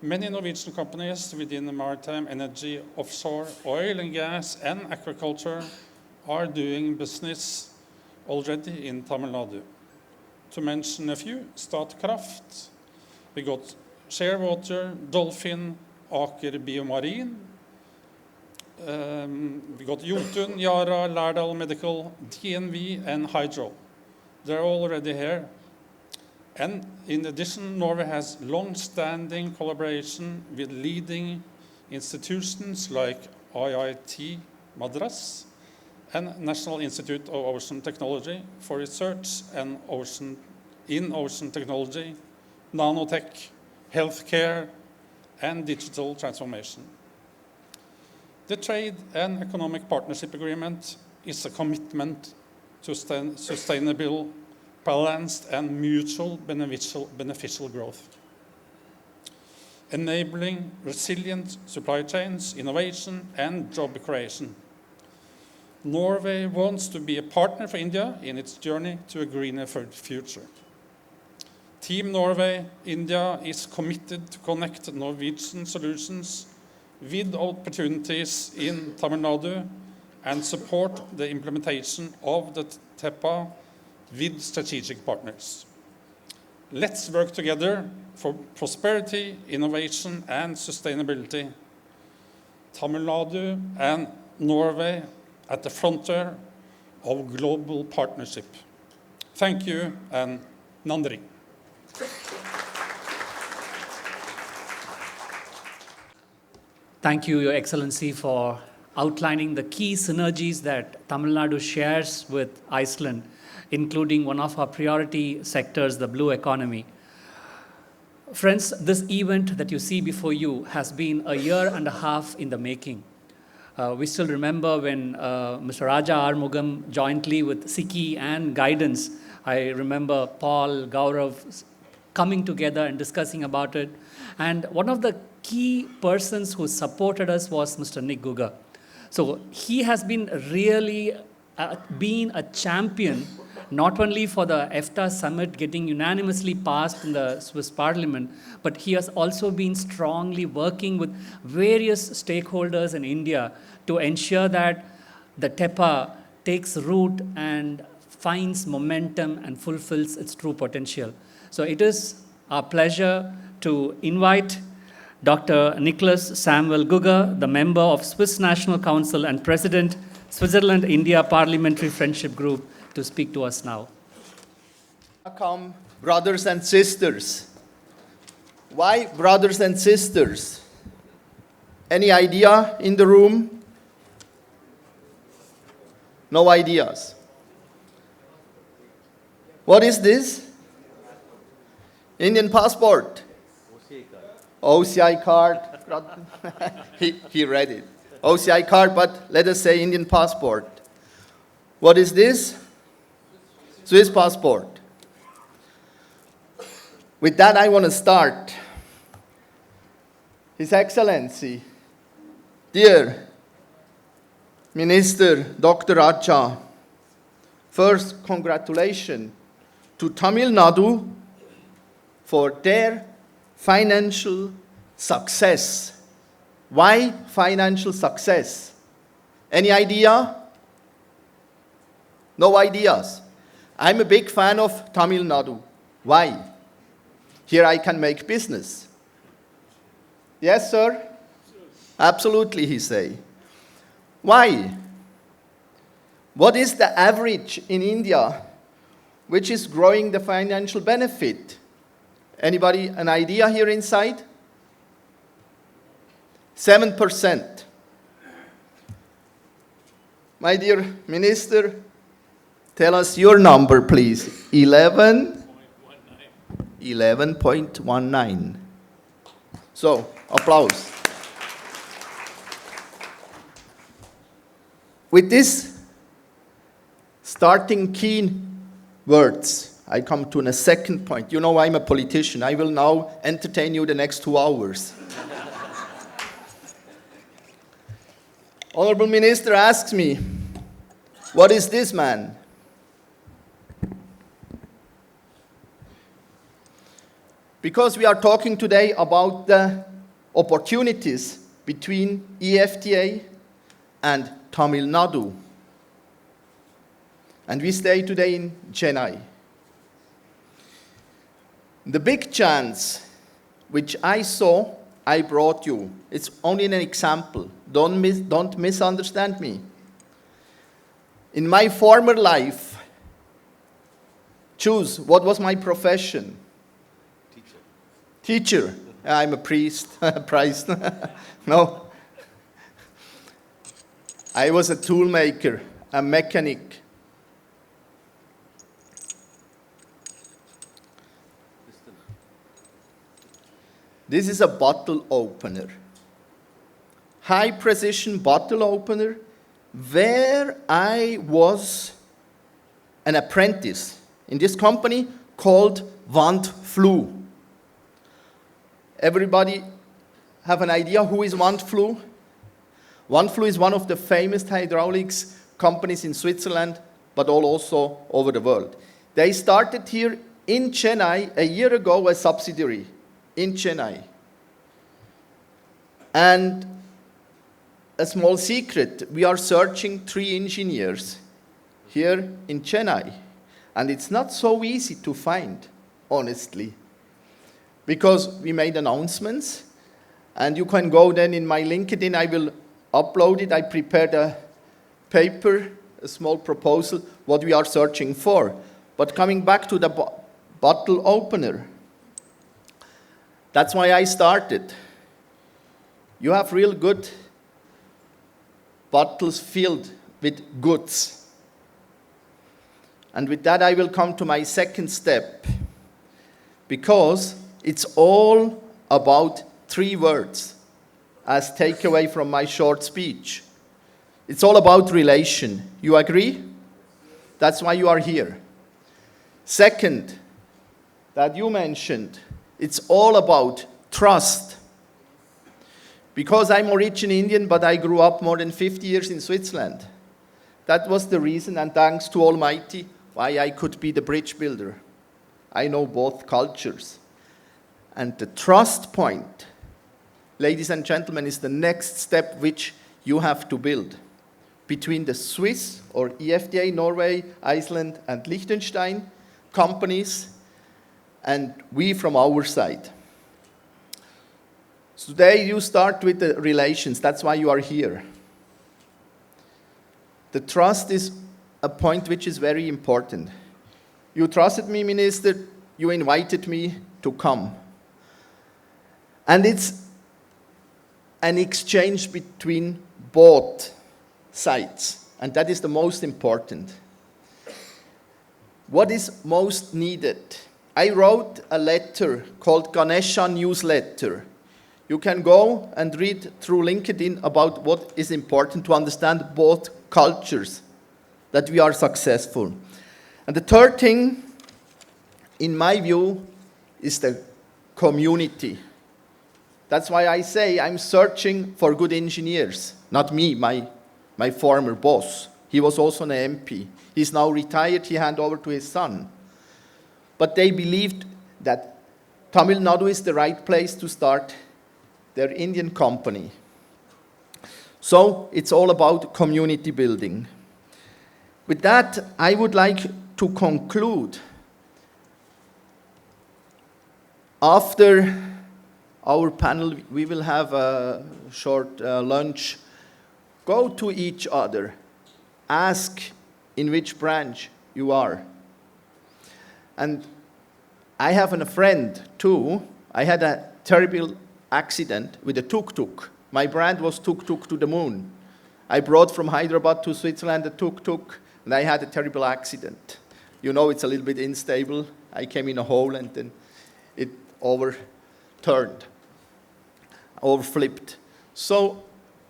Many Norwegian companies within the maritime energy, offshore, oil and gas, and aquaculture are doing business already in Tamil Nadu. To mention a few, Statkraft, we got Shearwater, Dolphin, Aker Biomarine, we got Jotun, Yara, Lærdal Medical, DNV, and Hydro. They're already here. And in addition, Norway has long-standing collaboration with leading institutions like IIT Madras and National Institute of Ocean Technology for research and in ocean technology, nanotech, healthcare, and digital transformation. The Trade and Economic Partnership Agreement is a commitment to sustainable, balanced, and mutual beneficial growth, enabling resilient supply chains, innovation, and job creation. Norway wants to be a partner for India in its journey to a greener future. Team Norway India is committed to connect Norwegian solutions with opportunities in Tamil Nadu and support the implementation of the TEPA with strategic partners. Let's work together for prosperity, innovation, and sustainability. Tamil Nadu and Norway at the frontier of global partnership. Thank you, and Nandri. Thank you, Your Excellency, for outlining the key synergies that Tamil Nadu shares with Iceland, including one of our priority sectors, the blue economy. Friends, this event that you see before you has been a year and a half in the making. We still remember when Mr. Raja Armugam jointly with SICCI and Guidance, I remember Paul, Gaurav coming together and discussing about it. And one of the key persons who supported us was Mr. Nick Guga. So he has been really been a champion, not only for the EFTA summit getting unanimously passed in the Swiss Parliament, but he has also been strongly working with various stakeholders in India to ensure that the TEPA takes root and finds momentum and fulfills its true potential. So it is our pleasure to invite Dr. Nicholas Samuel Guga, the member of Swiss National Council and President, Switzerland-India Parliamentary Friendship Group, to speak to us now. Welcome, brothers and sisters. Why brothers and sisters? Any idea in the room? No ideas. What is this? Indian passport. OCI card. he read it. OCI card, but let us say Indian passport. What is this? Swiss passport. With that, I want to start. His Excellency, dear Minister Dr. Raja, first congratulations to Tamil Nadu for their financial success. Why financial success? Any idea? No ideas. I'm a big fan of Tamil Nadu. Why? Here I can make business. Yes, sir? Absolutely, he say. Why? What is the average in India which is growing the financial benefit? Anybody an idea here inside? 7%. My dear Minister, tell us your number, please. 11.19. So, applause. With this starting key words, I come to a second point. You know I'm a politician. I will now entertain you the next 2 hours. Honorable Minister asks me, what is this man? Because we are talking today about the opportunities between EFTA and Tamil Nadu. And we stay today in Chennai. The big chance which I saw, I brought you. It's only an example. Don't misunderstand me. In my former life, choose, what was my profession? Teacher. I'm a priest. Priest. No. I was a tool maker, a mechanic. This is a bottle opener. High precision bottle opener where I was an apprentice in this company called Wandflue. Everybody have an idea who is Wandflue? Wandflue is one of the famous hydraulics companies in Switzerland, but also over the world. They started here in Chennai a year ago, a subsidiary in Chennai. And a small secret, we are searching 3 engineers here in Chennai. And it's not so easy to find, honestly. Because we made announcements, and you can go then in my LinkedIn, I will upload it. I prepared a paper, a small proposal, what we are searching for. But coming back to the bottle opener, that's why I started. You have real good bottles filled with goods. And with that, I will come to my second step. Because it's all about 3 words as takeaway from my short speech. It's all about relation. You agree? That's why you are here. Second, that you mentioned, it's all about trust. Because I'm originally Indian, but I grew up more than 50 years in Switzerland. That was the reason, and thanks to Almighty, why I could be the bridge builder. I know both cultures. And the trust point, ladies and gentlemen, is the next step which you have to build between the Swiss or EFTA, Norway, Iceland, and Liechtenstein companies, and we from our side. So today you start with the relations. That's why you are here. The trust is a point which is very important. You trusted me, Minister. You invited me to come. And it's an exchange between both sides. And that is the most important. What is most needed? I wrote a letter called Ganesha Newsletter. You can go and read through LinkedIn about what is important to understand both cultures, that we are successful. And the third thing, in my view, is the community. That's why I say I'm searching for good engineers. Not me, my former boss. He was also an MP. He's now retired, he handed over to his son. But they believed that Tamil Nadu is the right place to start their Indian company. So it's all about community building. With that, I would like to conclude. After our panel, we will have a short lunch. Go to each other. Ask in which branch you are. And I have a friend too. I had a terrible accident with a tuk-tuk. My brand was tuk-tuk to the moon. I brought from Hyderabad to Switzerland a tuk-tuk, and I had a terrible accident. You know, it's a little bit unstable. I came in a hole and then it overturned, overflipped. So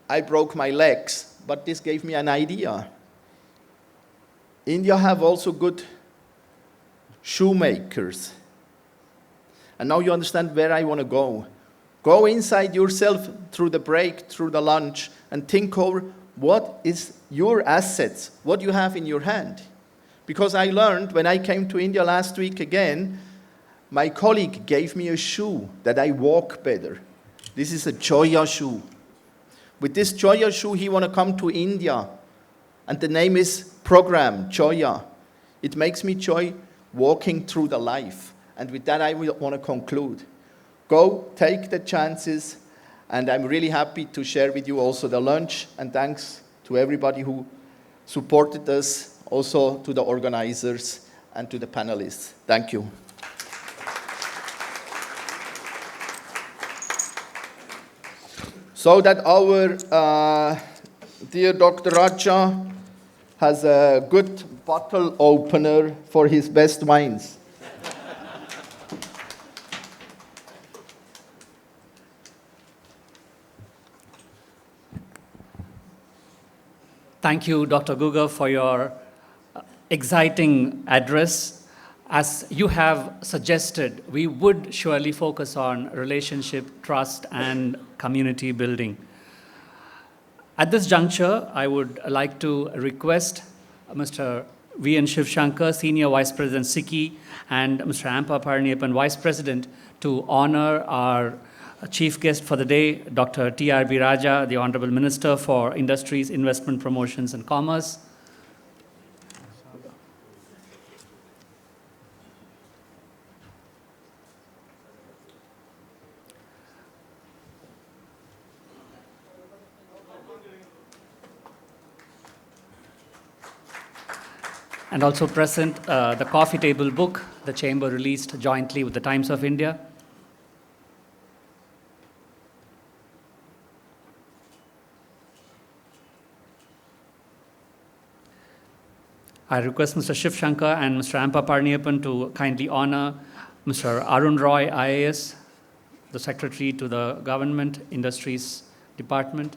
I broke my legs, but this gave me an idea. India have also good shoemakers. And now you understand where I want to go. Go inside yourself through the break, through the lunch, and think over what is your assets, what you have in your hand. Because I learned when I came to India last week again, my colleague gave me a shoe that I walk better. This is a Joya shoe. With this Joya shoe, he want to come to India. And the name is Program Joya. It makes me joy walking through the life. And with that, I want to conclude. Go, take the chances, and I'm really happy to share with you also the lunch, and thanks to everybody who supported us, also to the organizers and to the panelists. Thank you. So that our dear Dr. Raja has a good bottle opener for his best wines. Thank you, Dr. Guga, for your exciting address. As you have suggested, we would surely focus on relationship, trust, and community building. At this juncture, I would like to request Mr. V.N. Shivshankar, Senior Vice President, SICCI, and Mr. Ampa Parniappan, Vice President, to honor our chief guest for the day, Dr. T.R.B. Raja, the Honorable Minister for Industries, Investment Promotions and Commerce. And also present the coffee table book the Chamber released jointly with the Times of India. I request Mr. Shivshankar and Mr. Ampa Parniappan to kindly honor Mr. Arun Roy, IAS, the Secretary to the Government Industries Department.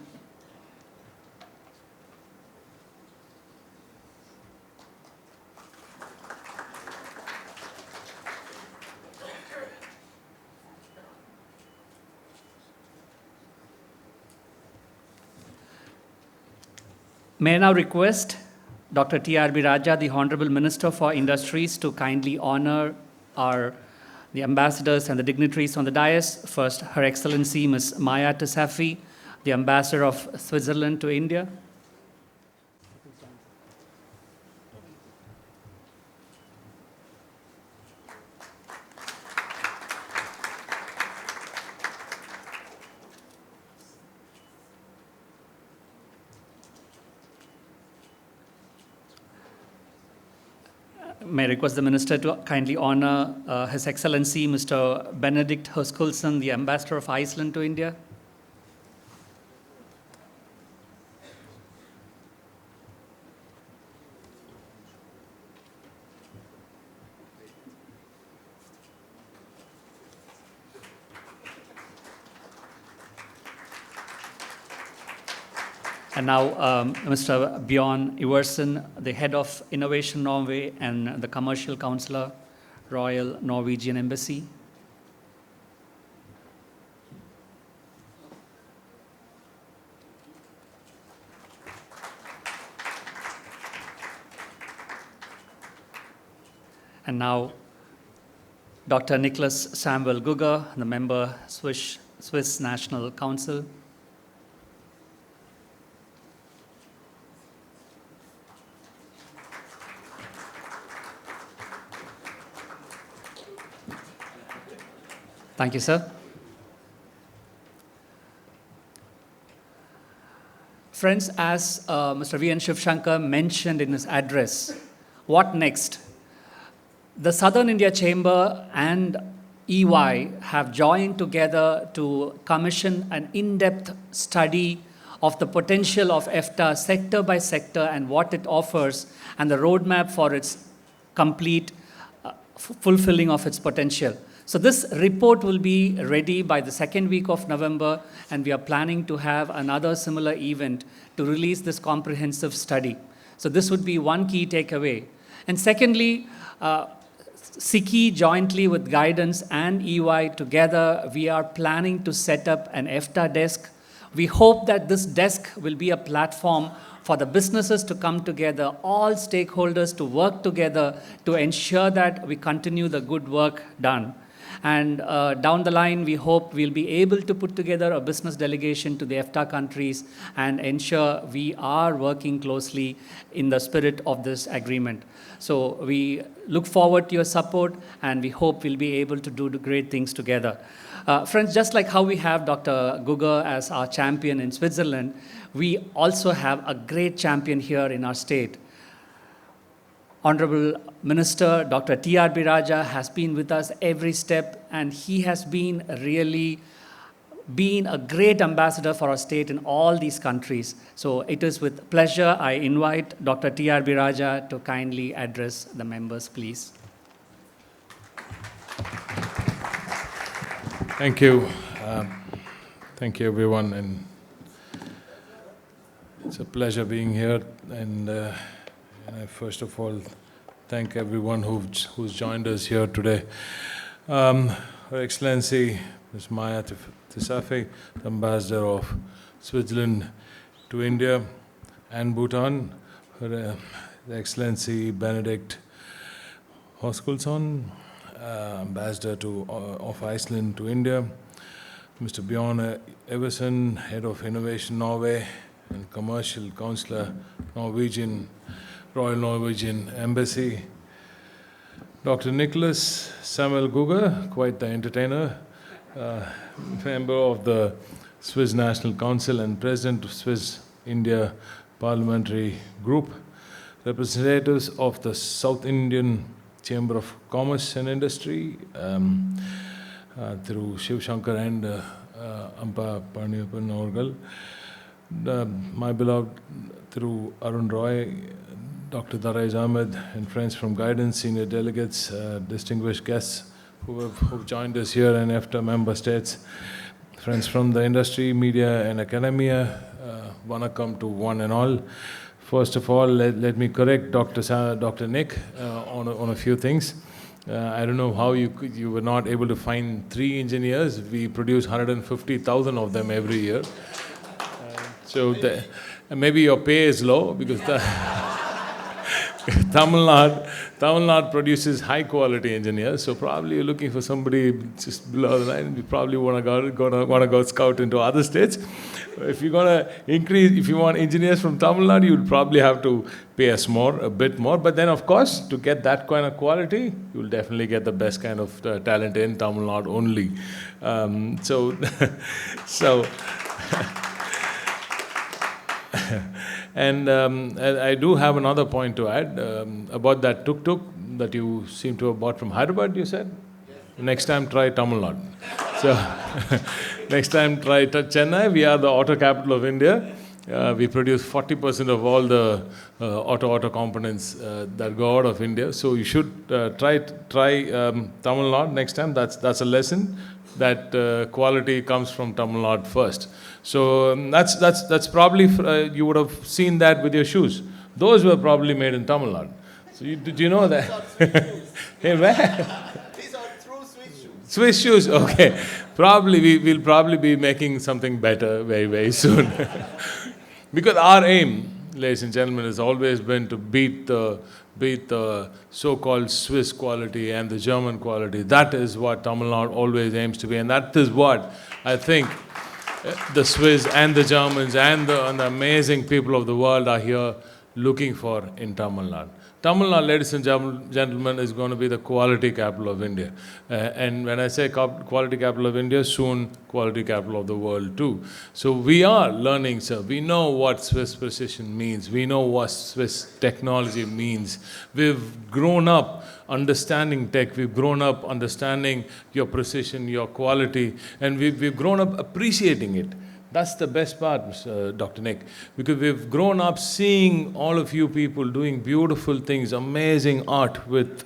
May I now request Dr. T.R.B. Raja, the Honorable Minister for Industries, to kindly honor the ambassadors and the dignitaries on the dais. First, Her Excellency Ms. Maya Tasafi, the Ambassador of Switzerland to India. May I request the Minister to kindly honor His Excellency Mr. Benedict Höskulsson, the Ambassador of Iceland to India. And now, Mr. Bjorn Iversen, the Head of Innovation Norway and the Commercial Counselor, Royal Norwegian Embassy. And now, Dr. Nicholas Samuel Guga, the member, Swiss National Council. Thank you, sir. Friends, as Mr. V. N. Shivshankar mentioned in his address, what next? The Southern India Chamber and EY have joined together to commission an in-depth study of the potential of EFTA sector by sector and what it offers and the roadmap for its complete fulfilling of its potential. So this report will be ready by the second week of November, and we are planning to have another similar event to release this comprehensive study. So this would be one key takeaway. And secondly, SICCI jointly with Guidance and EY together, we are planning to set up an EFTA desk. We hope that this desk will be a platform for the businesses to come together, all stakeholders to work together to ensure that we continue the good work done. And down the line, we hope we'll be able to put together a business delegation to the EFTA countries and ensure we are working closely in the spirit of this agreement. So we look forward to your support, and we hope we'll be able to do great things together. Friends, just like how we have Dr. Guger as our champion in Switzerland, we also have a great champion here in our state. Honorable Minister Dr. T.R.B. Raja has been with us every step, and he has been really a great ambassador for our state in all these countries. So it is with pleasure I invite Dr. T.R.B. Raja to kindly address the members, please. Thank you. Thank you, everyone. And it's a pleasure being here. And I first of all thank everyone who's joined us here today. Her Excellency Ms. Maya Tisafi, the Ambassador of Switzerland to India and Bhutan, Her Excellency Benedict Hoskulson, Ambassador of Iceland to India, Mr. Bjorn Everson, Head of Innovation Norway and Commercial Counselor, Royal Norwegian Embassy, Dr. Nicholas Samuel Guger, quite the entertainer, member of the Swiss National Council and President of Swiss India Parliamentary Group, representatives of the South Indian Chamber of Commerce and Industry, through Shiv Shankar and Ampa Parniyapan Orgal, my beloved through Arun Roy, Dr. Daraiz Ahmed and friends from Guidance, senior delegates, distinguished guests who have joined us here in EFTA member states, friends from the industry, media and academia, Vanakkam to one and all. First of all, let me correct Dr. Nick on a few things. I don't know how you were not able to find 3 engineers. We produce 150,000 of them every year. So maybe your pay is low because Tamil Nadu produces high quality engineers. So probably you're looking for somebody just below the line. You probably want to go scout into other states. If you're gonna increase, if you want engineers from Tamil Nadu, you'll probably have to pay us a bit more. But then, of course, to get that kind of quality, you'll definitely get the best kind of talent in Tamil Nadu only. And I do have another point to add about that tuk-tuk that you seem to have bought from Hyderabad, you said? Yes. Next time, try Tamil Nadu. So, next time, try Chennai. We are the auto capital of India. We produce 40% of all the auto components that go out of India. So you should try Tamil Nadu next time. That's a lesson, that quality comes from Tamil Nadu first. So that's probably, you would have seen that with your shoes. Those were probably made in Tamil Nadu. So did you know that? Hey, where? These are true Swiss shoes. Swiss shoes, okay. Probably, we'll probably be making something better very, very soon. Because our aim, ladies and gentlemen, has always been to beat the so-called Swiss quality and the German quality. That is what Tamil Nadu always aims to be, and that is what I think the Swiss and the Germans and the amazing people of the world are here looking for in Tamil Nadu. Tamil Nadu, ladies and gentlemen, is going to be the quality capital of India. And when I say quality capital of India, soon quality capital of the world too. So we are learning, sir. We know what Swiss precision means. We know what Swiss technology means. We've grown up understanding tech. We've grown up understanding your precision, your quality, and we've grown up appreciating it. That's the best part, Dr. Nick, because we've grown up seeing all of you people doing beautiful things, amazing art with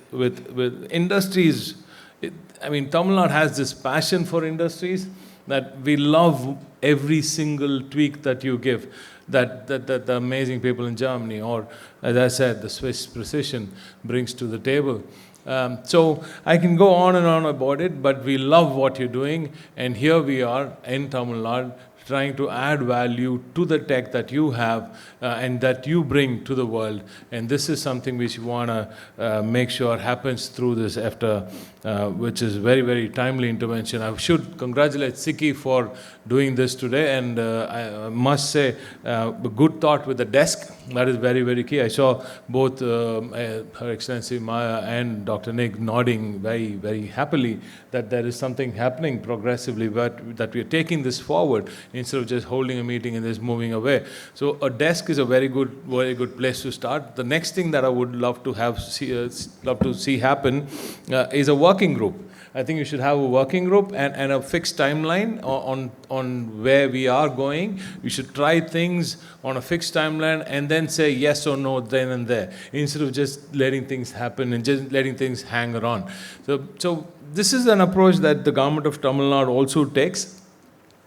industries. Tamil Nadu has this passion for industries that we love every single tweak that you give, that the amazing people in Germany, or as I said, the Swiss precision brings to the table. So I can go on and on about it, but we love what you're doing, and here we are in Tamil Nadu, trying to add value to the tech that you have and that you bring to the world. And this is something which we want to make sure happens through this EFTA, which is very, very timely intervention. I should congratulate SICCI for doing this today, and I must say, a good thought with the desk. That is very, very key. I saw both Her Excellency Maya and Dr. Nick nodding very, very happily that there is something happening progressively, but that we are taking this forward instead of just holding a meeting and just moving away. So a desk is a very good place to start. The next thing that I would love to see happen is a working group. I think you should have a working group and a fixed timeline on where we are going. We should try things on a fixed timeline and then say yes or no then and there, instead of just letting things happen and just letting things hang around. So this is an approach that the government of Tamil Nadu also takes.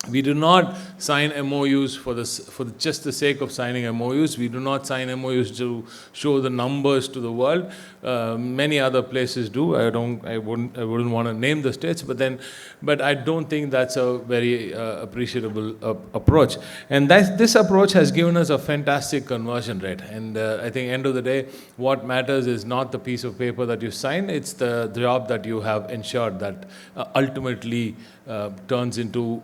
We do not sign MOUs for just the sake of signing MOUs. We do not sign MOUs to show the numbers to the world. Many other places do. I wouldn't want to name the states, but I don't think that's a very appreciable approach. And this approach has given us a fantastic conversion rate. And I think end of the day, what matters is not the piece of paper that you sign. It's the job that you have ensured that ultimately turns into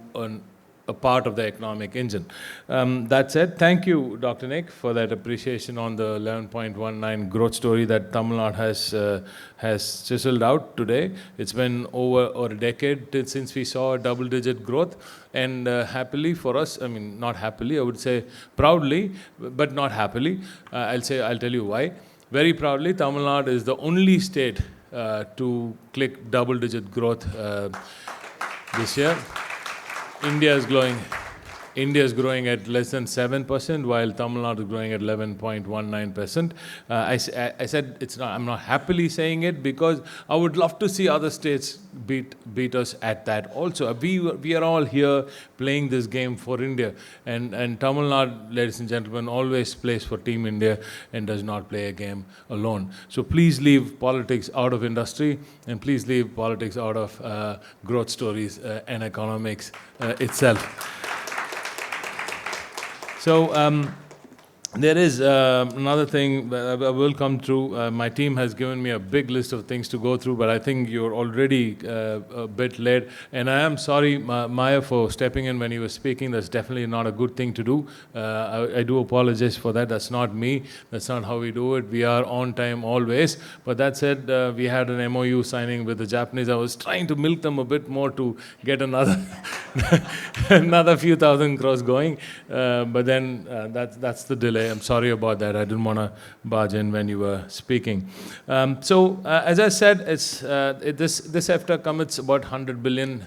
a part of the economic engine. That said, thank you, Dr. Nick, for that appreciation on the 11.19 growth story that Tamil Nadu has chiseled out today. It's been over a decade since we saw a double-digit growth, and happily for us, not happily, I would say proudly, but not happily. I'll tell you why. Very proudly, Tamil Nadu is the only state to click double-digit growth this year. India is growing at less than 7%, while Tamil Nadu is growing at 11.19%. I said I'm not happily saying it because I would love to see other states beat us at that also. We are all here playing this game for India, and Tamil Nadu, ladies and gentlemen, always plays for Team India and does not play a game alone. So please leave politics out of industry, and please leave politics out of growth stories and economics itself. So there is another thing that I will come through. My team has given me a big list of things to go through, but I think you're already a bit late. And I am sorry, Maya, for stepping in when you were speaking. That's definitely not a good thing to do. I do apologize for that. That's not me. That's not how we do it. We are on time always. But that said, we had an MOU signing with the Japanese. I was trying to milk them a bit more to get another few thousand crores going. But then that's the delay. I'm sorry about that. I didn't want to barge in when you were speaking. As I said, this EFTA commits about 100 billion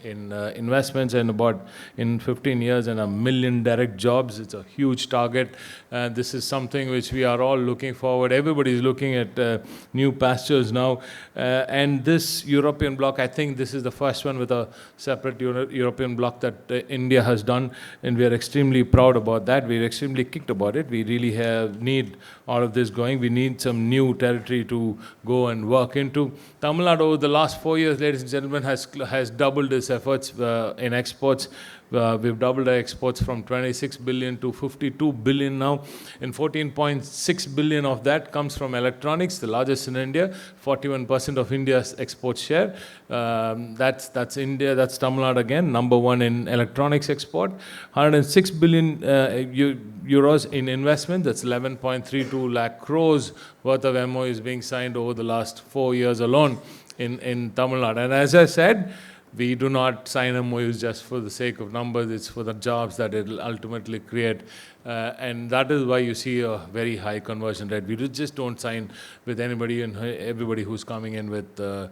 in investments and about in 15 years and 1 million direct jobs. It's a huge target. This is something which we are all looking forward. Everybody is looking at new pastures now. And this European bloc, I think this is the first one with a separate European bloc that India has done, and we are extremely proud about that. We're extremely kicked about it. We really need all of this going. We need some new territory to go and work into. Tamil Nadu over the last 4 years, ladies and gentlemen, has doubled its efforts in exports. We've doubled our exports from 26 billion to 52 billion now, and 14.6 billion of that comes from electronics, the largest in India, 41% of India's export share. That's India, that's Tamil Nadu again, number one in electronics export. 106 billion euros in investment, that's 11.32 lakh crores worth of MOUs being signed over the last 4 years alone in Tamil Nadu. And as I said, we do not sign MOUs just for the sake of numbers, it's for the jobs that it will ultimately create. And that is why you see a very high conversion rate. We just don't sign with anybody and everybody who's coming in with a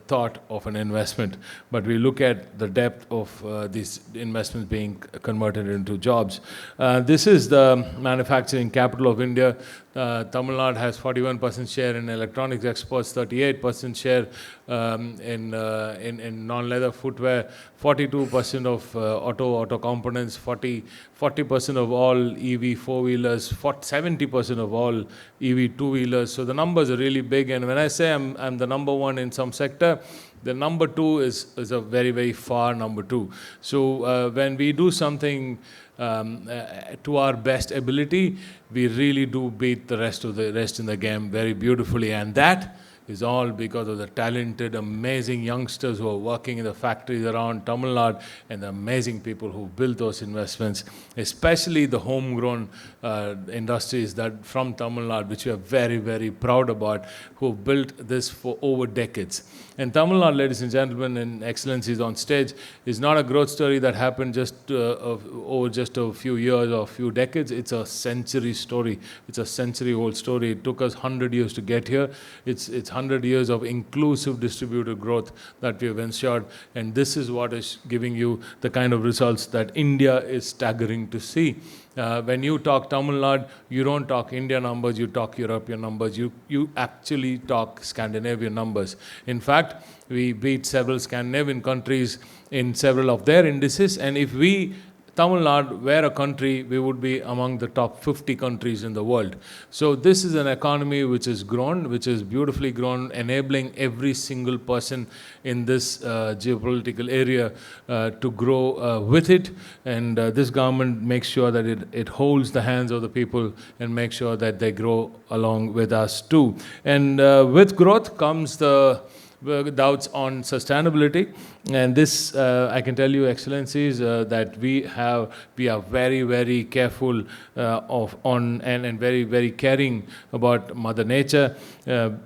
thought of an investment. But we look at the depth of these investments being converted into jobs. This is the manufacturing capital of India. Tamil Nadu has 41% share in electronics exports, 38% share in non-leather footwear, 42% of auto components, 40% of all EV four-wheelers, 70% of all EV two-wheelers. So the numbers are really big. And when I say I'm the number one in some sector, the number two is a very, very far number two. So when we do something to our best ability, we really do beat the rest in the game very beautifully. And that is all because of the talented, amazing youngsters who are working in the factories around Tamil Nadu and the amazing people who built those investments, especially the homegrown industries that from Tamil Nadu, which we are very, very proud about, who built this for over decades. And Tamil Nadu, ladies and gentlemen, and excellencies on stage, is not a growth story that happened just over just a few years or a few decades. It's a century story. It's a century-old story. It took us 100 years to get here. It's 100 years of inclusive distributed growth that we have ensured. And this is what is giving you the kind of results that India is staggering to see. When you talk Tamil Nadu, you don't talk India numbers, you talk European numbers, you actually talk Scandinavian numbers. In fact, we beat several Scandinavian countries in several of their indices, and if Tamil Nadu were a country, we would be among the top 50 countries in the world. So this is an economy which has grown, which is beautifully grown, enabling every single person in this geopolitical area to grow with it. And this government makes sure that it holds the hands of the people and makes sure that they grow along with us too. And with growth comes the doubts on sustainability, and this I can tell you, excellencies, that we are very, very careful and very, very caring about Mother Nature.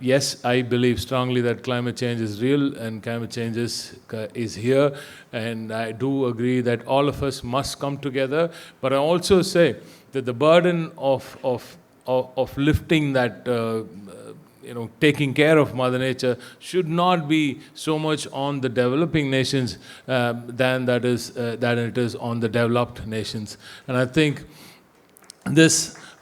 Yes, I believe strongly that climate change is real and climate change is here, and I do agree that all of us must come together. But I also say that the burden of lifting that taking care of Mother Nature should not be so much on the developing nations than it is on the developed nations. And I think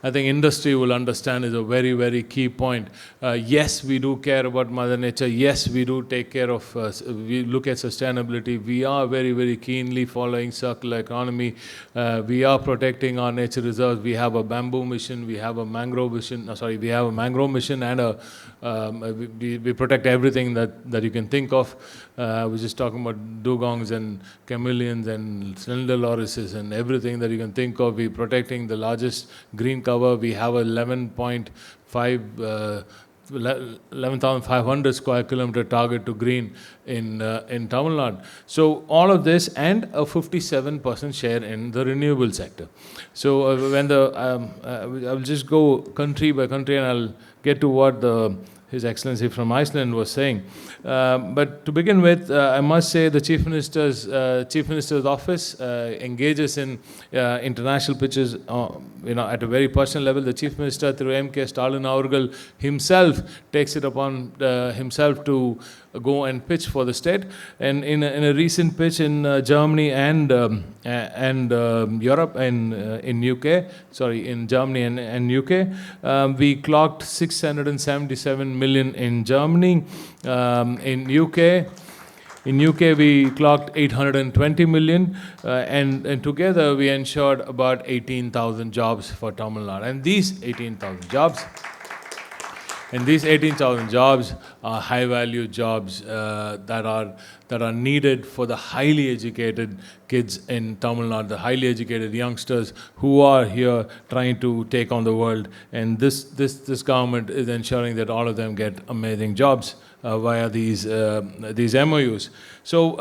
industry will understand is a very, very key point. Yes, we do care about Mother Nature. Yes, we do take care of, we look at sustainability. We are very, very keenly following circular economy. We are protecting our nature reserves. We have a bamboo mission. We have a mangrove mission. We have a mangrove mission, and we protect everything that you can think of. We're just talking about dugongs and chameleons and slender lorises and everything that you can think of. We're protecting the largest green cover. We have a 11,500 square kilometer target to green in Tamil Nadu. So all of this, and a 57% share in the renewable sector. So I'll just go country by country, and I'll get to what His Excellency from Iceland was saying. But to begin with, I must say the Chief Minister's office engages in international pitches at a very personal level. The Chief Minister, through M.K. Stalin Aurgal, himself takes it upon himself to go and pitch for the state. And in a recent pitch in Germany and Europe and in Germany and UK, we clocked 677 million in Germany. In UK, we clocked 820 million, and together we ensured about 18,000 jobs for Tamil Nadu. And these 18,000 jobs And these 18,000 jobs are high-value jobs that are needed for the highly educated kids in Tamil Nadu, the highly educated youngsters who are here trying to take on the world. And this government is ensuring that all of them get amazing jobs via these MOUs. So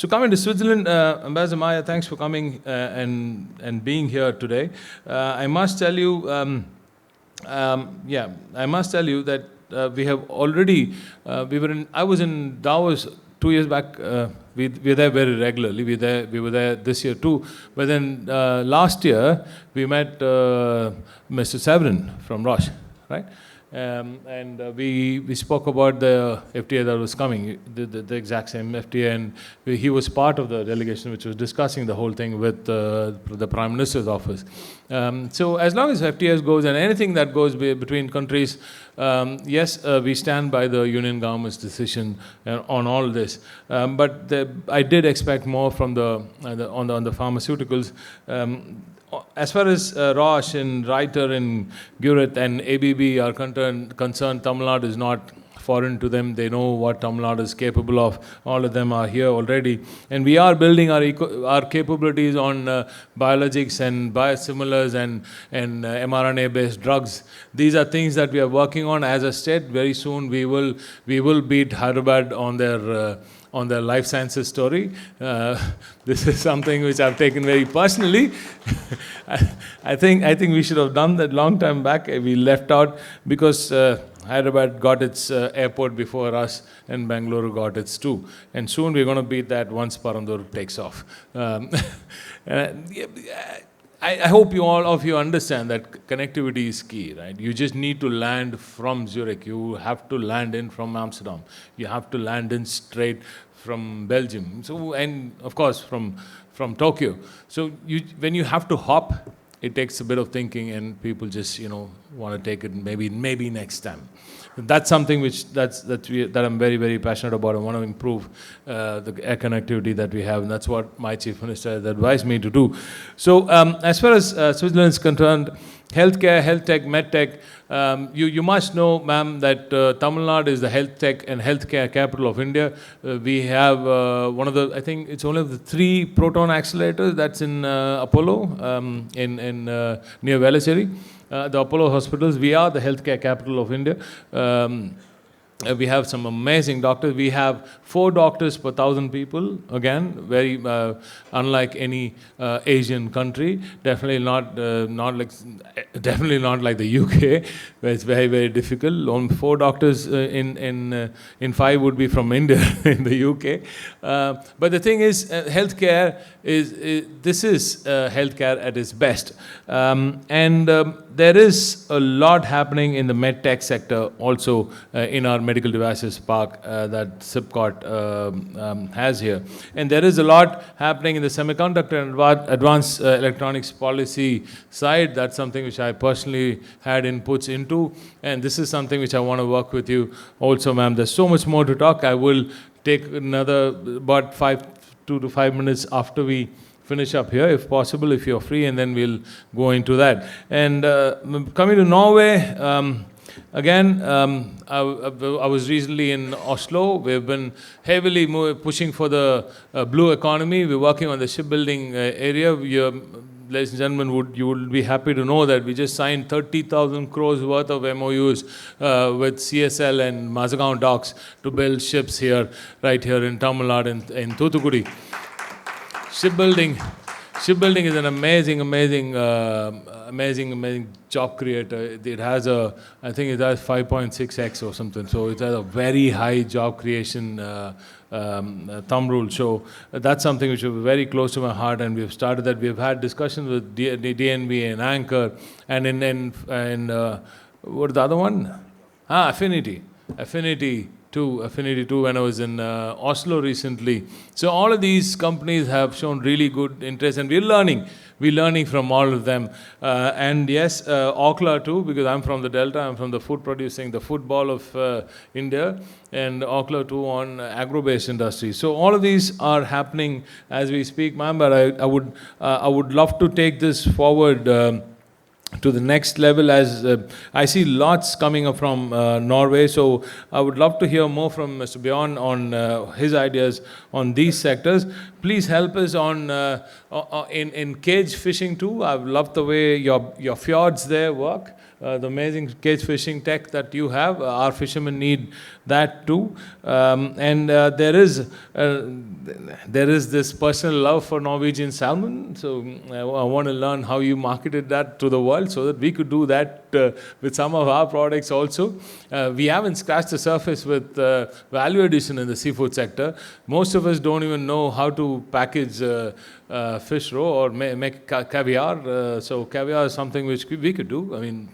coming to Switzerland, Ambassador Maya, thanks for coming and being here today. I must tell you, that we have already, I was in Davos 2 years back. We were there very regularly. We were there this year too. But then last year, we met Mr. Severin from Roche, right? And we spoke about the FTA that was coming, the exact same FTA, and he was part of the delegation which was discussing the whole thing with the Prime Minister's office. So as long as FTAs goes and anything that goes between countries, yes, we stand by the union government's decision on all this. But I did expect more from on the pharmaceuticals. As far as Roche and Reiter and Gurit and ABB are concerned, Tamil Nadu is not foreign to them. They know what Tamil Nadu is capable of. All of them are here already. And we are building our capabilities on biologics and biosimilars and mRNA-based drugs. These are things that we are working on. As I said, very soon we will beat Hyderabad on their life sciences story. This is something which I've taken very personally. I think we should have done that long time back. We left out because Hyderabad got its airport before us and Bangalore got its too. And soon we're going to beat that once Parandur takes off. I hope all of you understand that connectivity is key, right? You just need to land from Zurich. You have to land in from Amsterdam. You have to land in straight from Belgium. So, and of course from Tokyo. So when you have to hop, it takes a bit of thinking, and people just want to take it maybe next time. That's something that I'm very, very passionate about. I want to improve the air connectivity that we have, and that's what my Chief Minister has advised me to do. So as far as Switzerland is concerned, healthcare, health tech, med tech, you must know, ma'am, that Tamil Nadu is the health tech and healthcare capital of India. We have one of the, I think it's only of the 3 proton accelerators that's in Apollo, near Velachery. The Apollo hospitals. We are the healthcare capital of India. We have some amazing doctors. We have 4 doctors per 1,000 people. Again, very unlike any Asian country. Definitely not like the UK, where it's very, very difficult. Only 4 doctors in 5 would be from India in the UK. But the thing is, healthcare is healthcare at its best, and there is a lot happening in the med tech sector also in our medical devices park that SIPCOT has here. And there is a lot happening in the semiconductor and advanced electronics policy side. That's something which I personally had inputs into. And this is something which I want to work with you also, ma'am. There's so much more to talk. I will take another about 2 to 5 minutes after we finish up here, if possible, if you're free, and then we'll go into that. And coming to Norway, again, I was recently in Oslo. We've been heavily pushing for the blue economy. We're working on the shipbuilding area. Ladies and gentlemen, you would be happy to know that we just signed 30,000 crores worth of MOUs with CSL and Mazagaon docks to build ships here, right here in Tamil Nadu, in Thoothukudi. Shipbuilding is an amazing job creator. It has I think it has 5.6x or something. So it has a very high job creation thumb rule. So that's something which is very close to my heart, and we've started that. We've had discussions with DNB and Anchor, and in what is the other one? Affinity 2 when I was in Oslo recently. So all of these companies have shown really good interest, and we're learning from all of them. And yes, Okla too, because I'm from the Delta, I'm from the food ball of India, and Okla too on agro-based industry. So all of these are happening as we speak, ma'am, but I would love to take this forward to the next level, as I see lots coming up from Norway. So I would love to hear more from Mr. Bjorn on his ideas on these sectors. Please help us on in cage fishing too. I've loved the way your fjords there work. The amazing cage fishing tech that you have. Our fishermen need that too. There is this personal love for Norwegian salmon. So I want to learn how you marketed that to the world so that we could do that with some of our products also. We haven't scratched the surface with value addition in the seafood sector. Most of us don't even know how to package fish raw or make caviar. So caviar is something which we could do. I mean,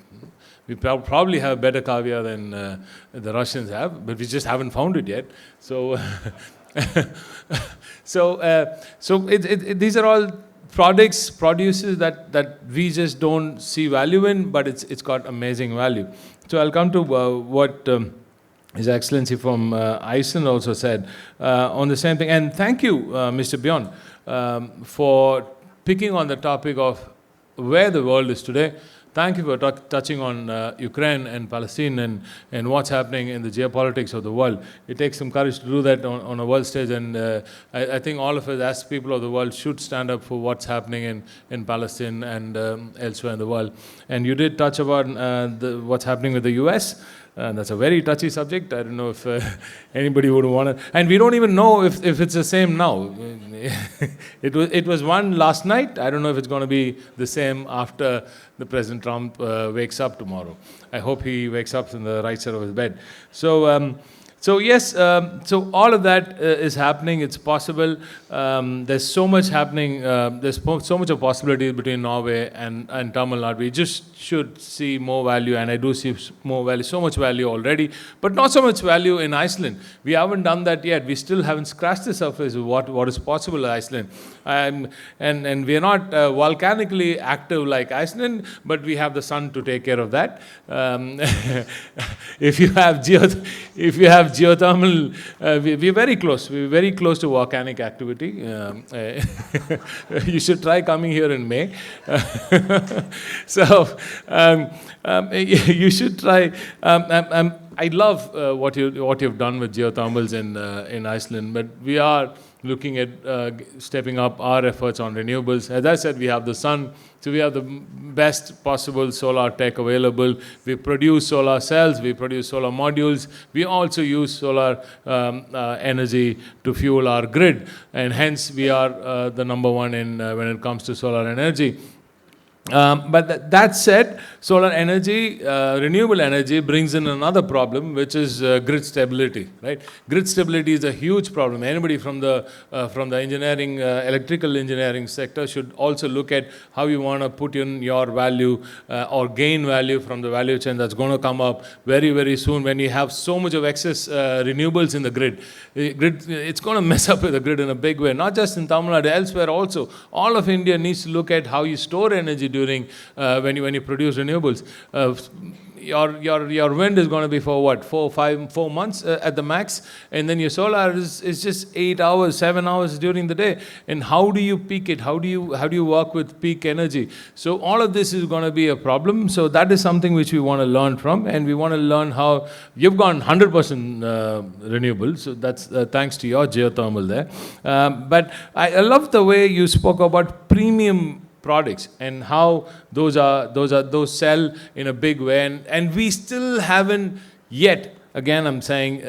we probably have better caviar than the Russians have, but we just haven't found it yet. So, these are all produces that we just don't see value in, but it's got amazing value. So I'll come to what His Excellency from Iceland also said on the same thing. And thank you, Mr. Bjorn, for picking on the topic of where the world is today. Thank you for touching on Ukraine and Palestine and what's happening in the geopolitics of the world. It takes some courage to do that on a world stage, and I think all of us as people of the world should stand up for what's happening in Palestine and elsewhere in the world. And you did touch about what's happening with the US. That's a very touchy subject. I don't know if anybody would want to. And we don't even know if it's the same now. It was one last night. I don't know if it's going to be the same after the President Trump wakes up tomorrow. I hope he wakes up in the right side of his bed. So yes, so all of that is happening. It's possible. There's so much happening. There's so much of possibility between Norway and Tamil Nadu. We just should see more value, and I do see more value, so much value already, but not so much value in Iceland. We haven't done that yet. We still haven't scratched the surface of what is possible in Iceland. And we are not volcanically active like Iceland, but we have the sun to take care of that. If you have geothermal, we're very close. We're very close to volcanic activity. You should try coming here in May. You should try. I love what you've done with geothermals in Iceland, but we are looking at stepping up our efforts on renewables. As I said, we have the sun, so we have the best possible solar tech available. We produce solar cells, we produce solar modules. We also use solar energy to fuel our grid, and hence we are the number one when it comes to solar energy. But that said, solar energy, renewable energy brings in another problem, which is grid stability, right? Grid stability is a huge problem. Anybody from the engineering, electrical engineering sector should also look at how you want to put in your value or gain value from the value chain that's going to come up very, very soon when you have so much of excess renewables in the grid. It's going to mess up with the grid in a big way, not just in Tamil Nadu, elsewhere also. All of India needs to look at how you store energy during when you produce renewables. Your wind is going to be for what, 4 months at the max, and then your solar is just 8 hours, 7 hours during the day. And how do you peak it? How do you work with peak energy? So all of this is going to be a problem. So that is something which we want to learn from, and we want to learn how you've gone 100% renewable. So that's thanks to your geothermal there. But I love the way you spoke about premium products and how those sell in a big way, and we still haven't yet. Again, I'm saying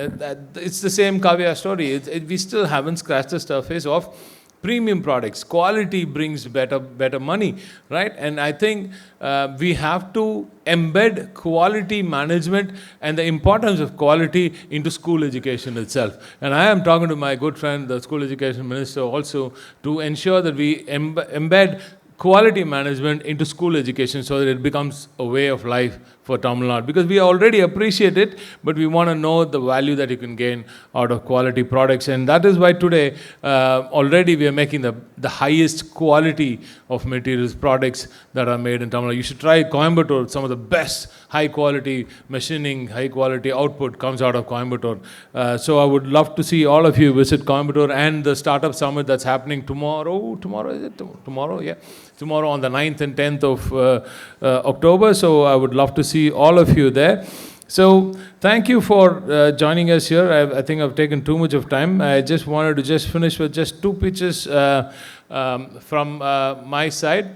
it's the same caviar story. We still haven't scratched the surface of premium products. Quality brings better money, right? And I think we have to embed quality management and the importance of quality into school education itself. And I am talking to my good friend, the school education minister, also to ensure that we embed quality management into school education so that it becomes a way of life for Tamil Nadu. Because we already appreciate it, but we want to know the value that you can gain out of quality products. And that is why today, already we are making the highest quality of materials, products that are made in Tamil Nadu. You should try Coimbatore. Some of the best high quality machining, high quality output comes out of Coimbatore. So I would love to see all of you visit Coimbatore and the Startup Summit that's happening tomorrow. Tomorrow, is it? Tomorrow, yeah. tomorrow on the 9th and 10th of October. So I would love to see all of you there. So thank you for joining us here. I think I've taken too much of time. I just wanted to just finish with just two pitches from my side.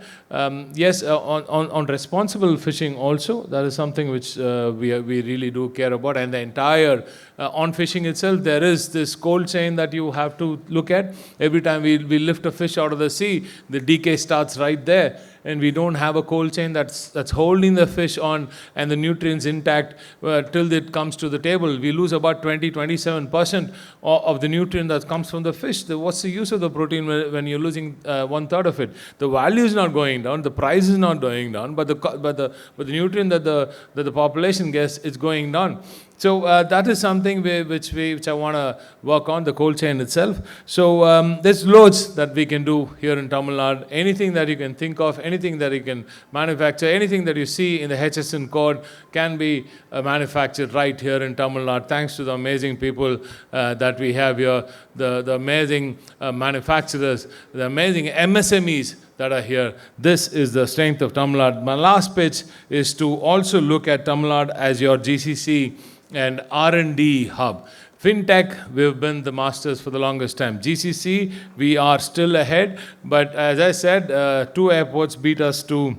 Yes, on responsible fishing also, that is something which we really do care about. And the entire, on fishing itself, there is this cold chain that you have to look at. Every time we lift a fish out of the sea, the decay starts right there. And we don't have a cold chain that's holding the fish on and the nutrients intact till it comes to the table. We lose about 27% of the nutrient that comes from the fish. What's the use of the protein when you're losing 1/3 of it? The value is not going down, the price is not going down, but the nutrient that the population gets is going down. So that is something which I want to work on, the cold chain itself. So there's loads that we can do here in Tamil Nadu. Anything that you can think of, anything that you can manufacture, anything that you see in the HSN code can be manufactured right here in Tamil Nadu, thanks to the amazing people that we have here, the amazing manufacturers, the amazing MSMEs that are here. This is the strength of Tamil Nadu. My last pitch is to also look at Tamil Nadu as your GCC and R&D hub. FinTech, we've been the masters for the longest time. GCC, we are still ahead, but as I said, two airports beat us in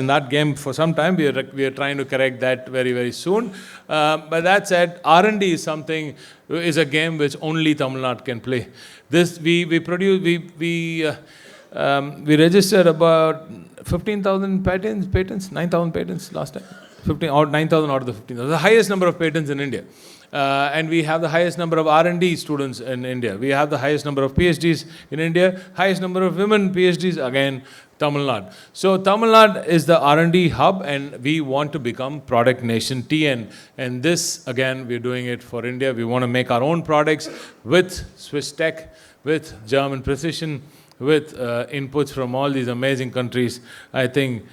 that game for some time. We are trying to correct that very, very soon. But that said, R&D is a game which only Tamil Nadu can play. We registered about 15,000 patents, 9,000 patents last time. 9,000 out of the 15,000. The highest number of patents in India. And we have the highest number of R&D students in India. We have the highest number of PhDs in India, highest number of women PhDs, again, Tamil Nadu. So Tamil Nadu is the R&D hub, and we want to become product nation TN. And this, again, we're doing it for India. We want to make our own products with Swiss tech, with German precision, with inputs from all these amazing countries. I think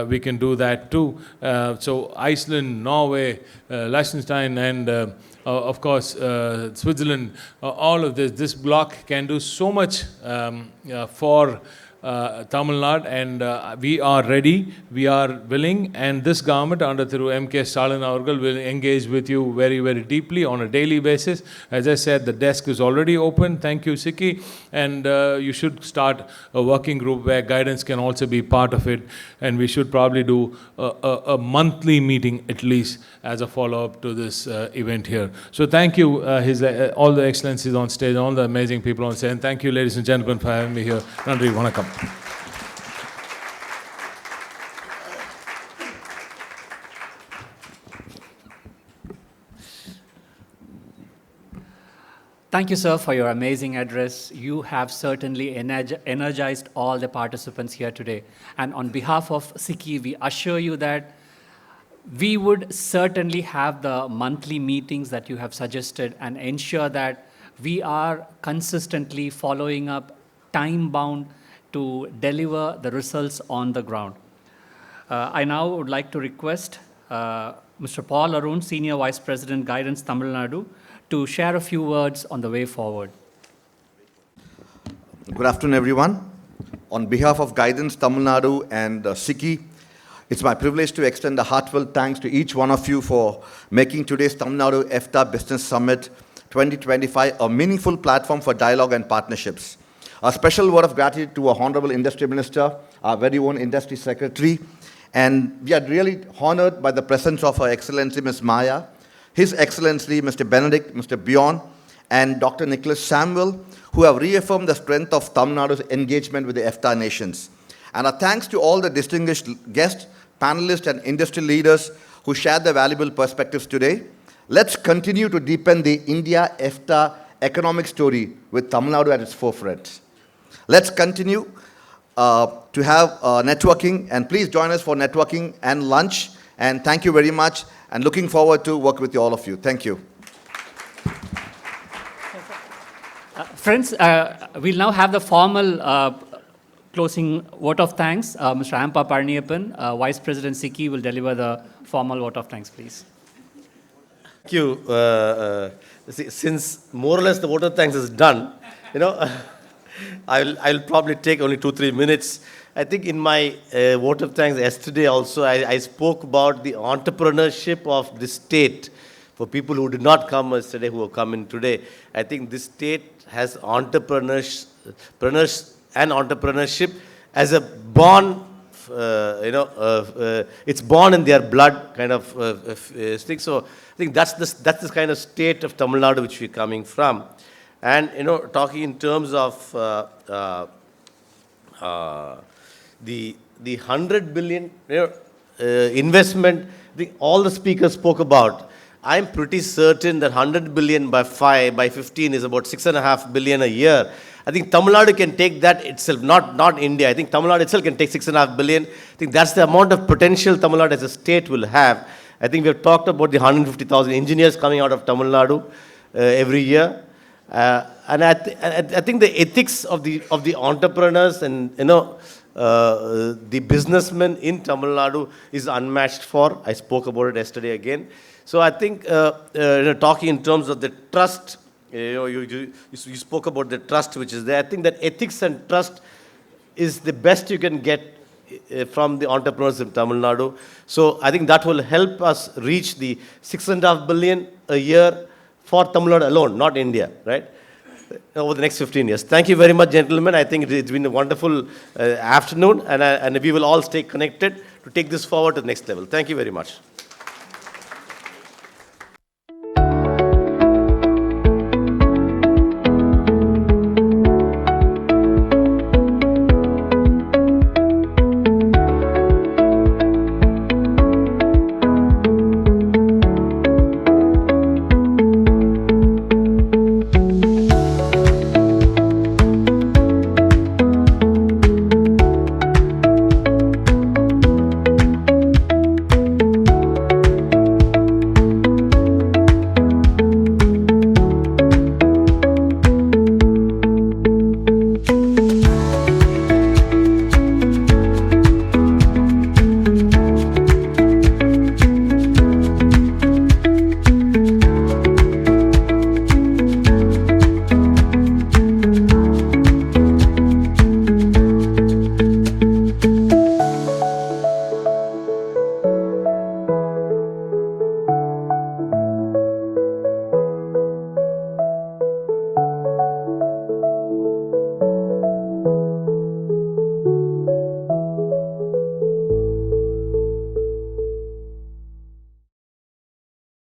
we can do that too. So Iceland, Norway, Liechtenstein, and of course Switzerland, all of this block can do so much for Tamil Nadu, and we are ready, we are willing, and this government under through M.K. Stalin Avargal will engage with you very, very deeply on a daily basis. As I said, the desk is already open. Thank you, SICCI, and you should start a working group where guidance can also be part of it, and we should probably do a monthly meeting at least as a follow-up to this event here. So thank you, all the excellencies on stage, all the amazing people on stage, and thank you, ladies and gentlemen, for having me here. Nandri, Vanakkam. Thank you, sir, for your amazing address. You have certainly energized all the participants here today. And on behalf of SICCI, we assure you that we would certainly have the monthly meetings that you have suggested and ensure that we are consistently following up, time-bound, to deliver the results on the ground. I now would like to request Mr. Paul Arun, Senior Vice President, Guidance Tamil Nadu, to share a few words on the way forward. Good afternoon, everyone. On behalf of Guidance Tamil Nadu and SICCI, it's my privilege to extend a heartfelt thanks to each one of you for making today's Tamil Nadu EFTA Business Summit 2025 a meaningful platform for dialogue and partnerships. A special word of gratitude to our Honorable Industry Minister, our very own Industry Secretary, and we are really honored by the presence of Her Excellency Ms. Maya, His Excellency Mr. Benedict, Mr. Bjorn, and Dr. Nicholas Samuel, who have reaffirmed the strength of Tamil Nadu's engagement with the EFTA nations. And our thanks to all the distinguished guests, panelists, and industry leaders who shared their valuable perspectives today. Let's continue to deepen the India-EFTA economic story with Tamil Nadu at its forefront. Let's continue to have networking, and please join us for networking and lunch. And thank you very much, and looking forward to work with all of you. Thank you. Friends, we'll now have the formal closing vote of thanks. Mr. Ampa Parniyappan, Vice President SICCI, will deliver the formal vote of thanks, please. Thank you. Since more or less the vote of thanks is done, I'll probably take only 2-3 minutes. I think in my vote of thanks yesterday also, I spoke about the entrepreneurship of this state. For people who did not come yesterday, who have come in today, I think this state has entrepreneurs and entrepreneurship as a born, it's born in their blood kind of thing. So I think that's the kind of state of Tamil Nadu which we're coming from. And, talking in terms of the 100 billion investment, I think all the speakers spoke about. I'm pretty certain that 100 billion by 15 is about 6.5 billion a year. I think Tamil Nadu can take that itself, not India. I think Tamil Nadu itself can take 6.5 billion. I think that's the amount of potential Tamil Nadu as a state will have. I think we have talked about the 150,000 engineers coming out of Tamil Nadu every year. And I think the ethics of the entrepreneurs and, the businessmen in Tamil Nadu is unmatched for. I spoke about it yesterday again. So I think, talking in terms of the trust, you spoke about the trust which is there. I think that ethics and trust is the best you can get from the entrepreneurs in Tamil Nadu. So I think that will help us reach the 6.5 billion a year for Tamil Nadu alone, not India, right? Over the next 15 years. Thank you very much, gentlemen. I think it's been a wonderful afternoon, and we will all stay connected to take this forward to the next level. Thank you very much.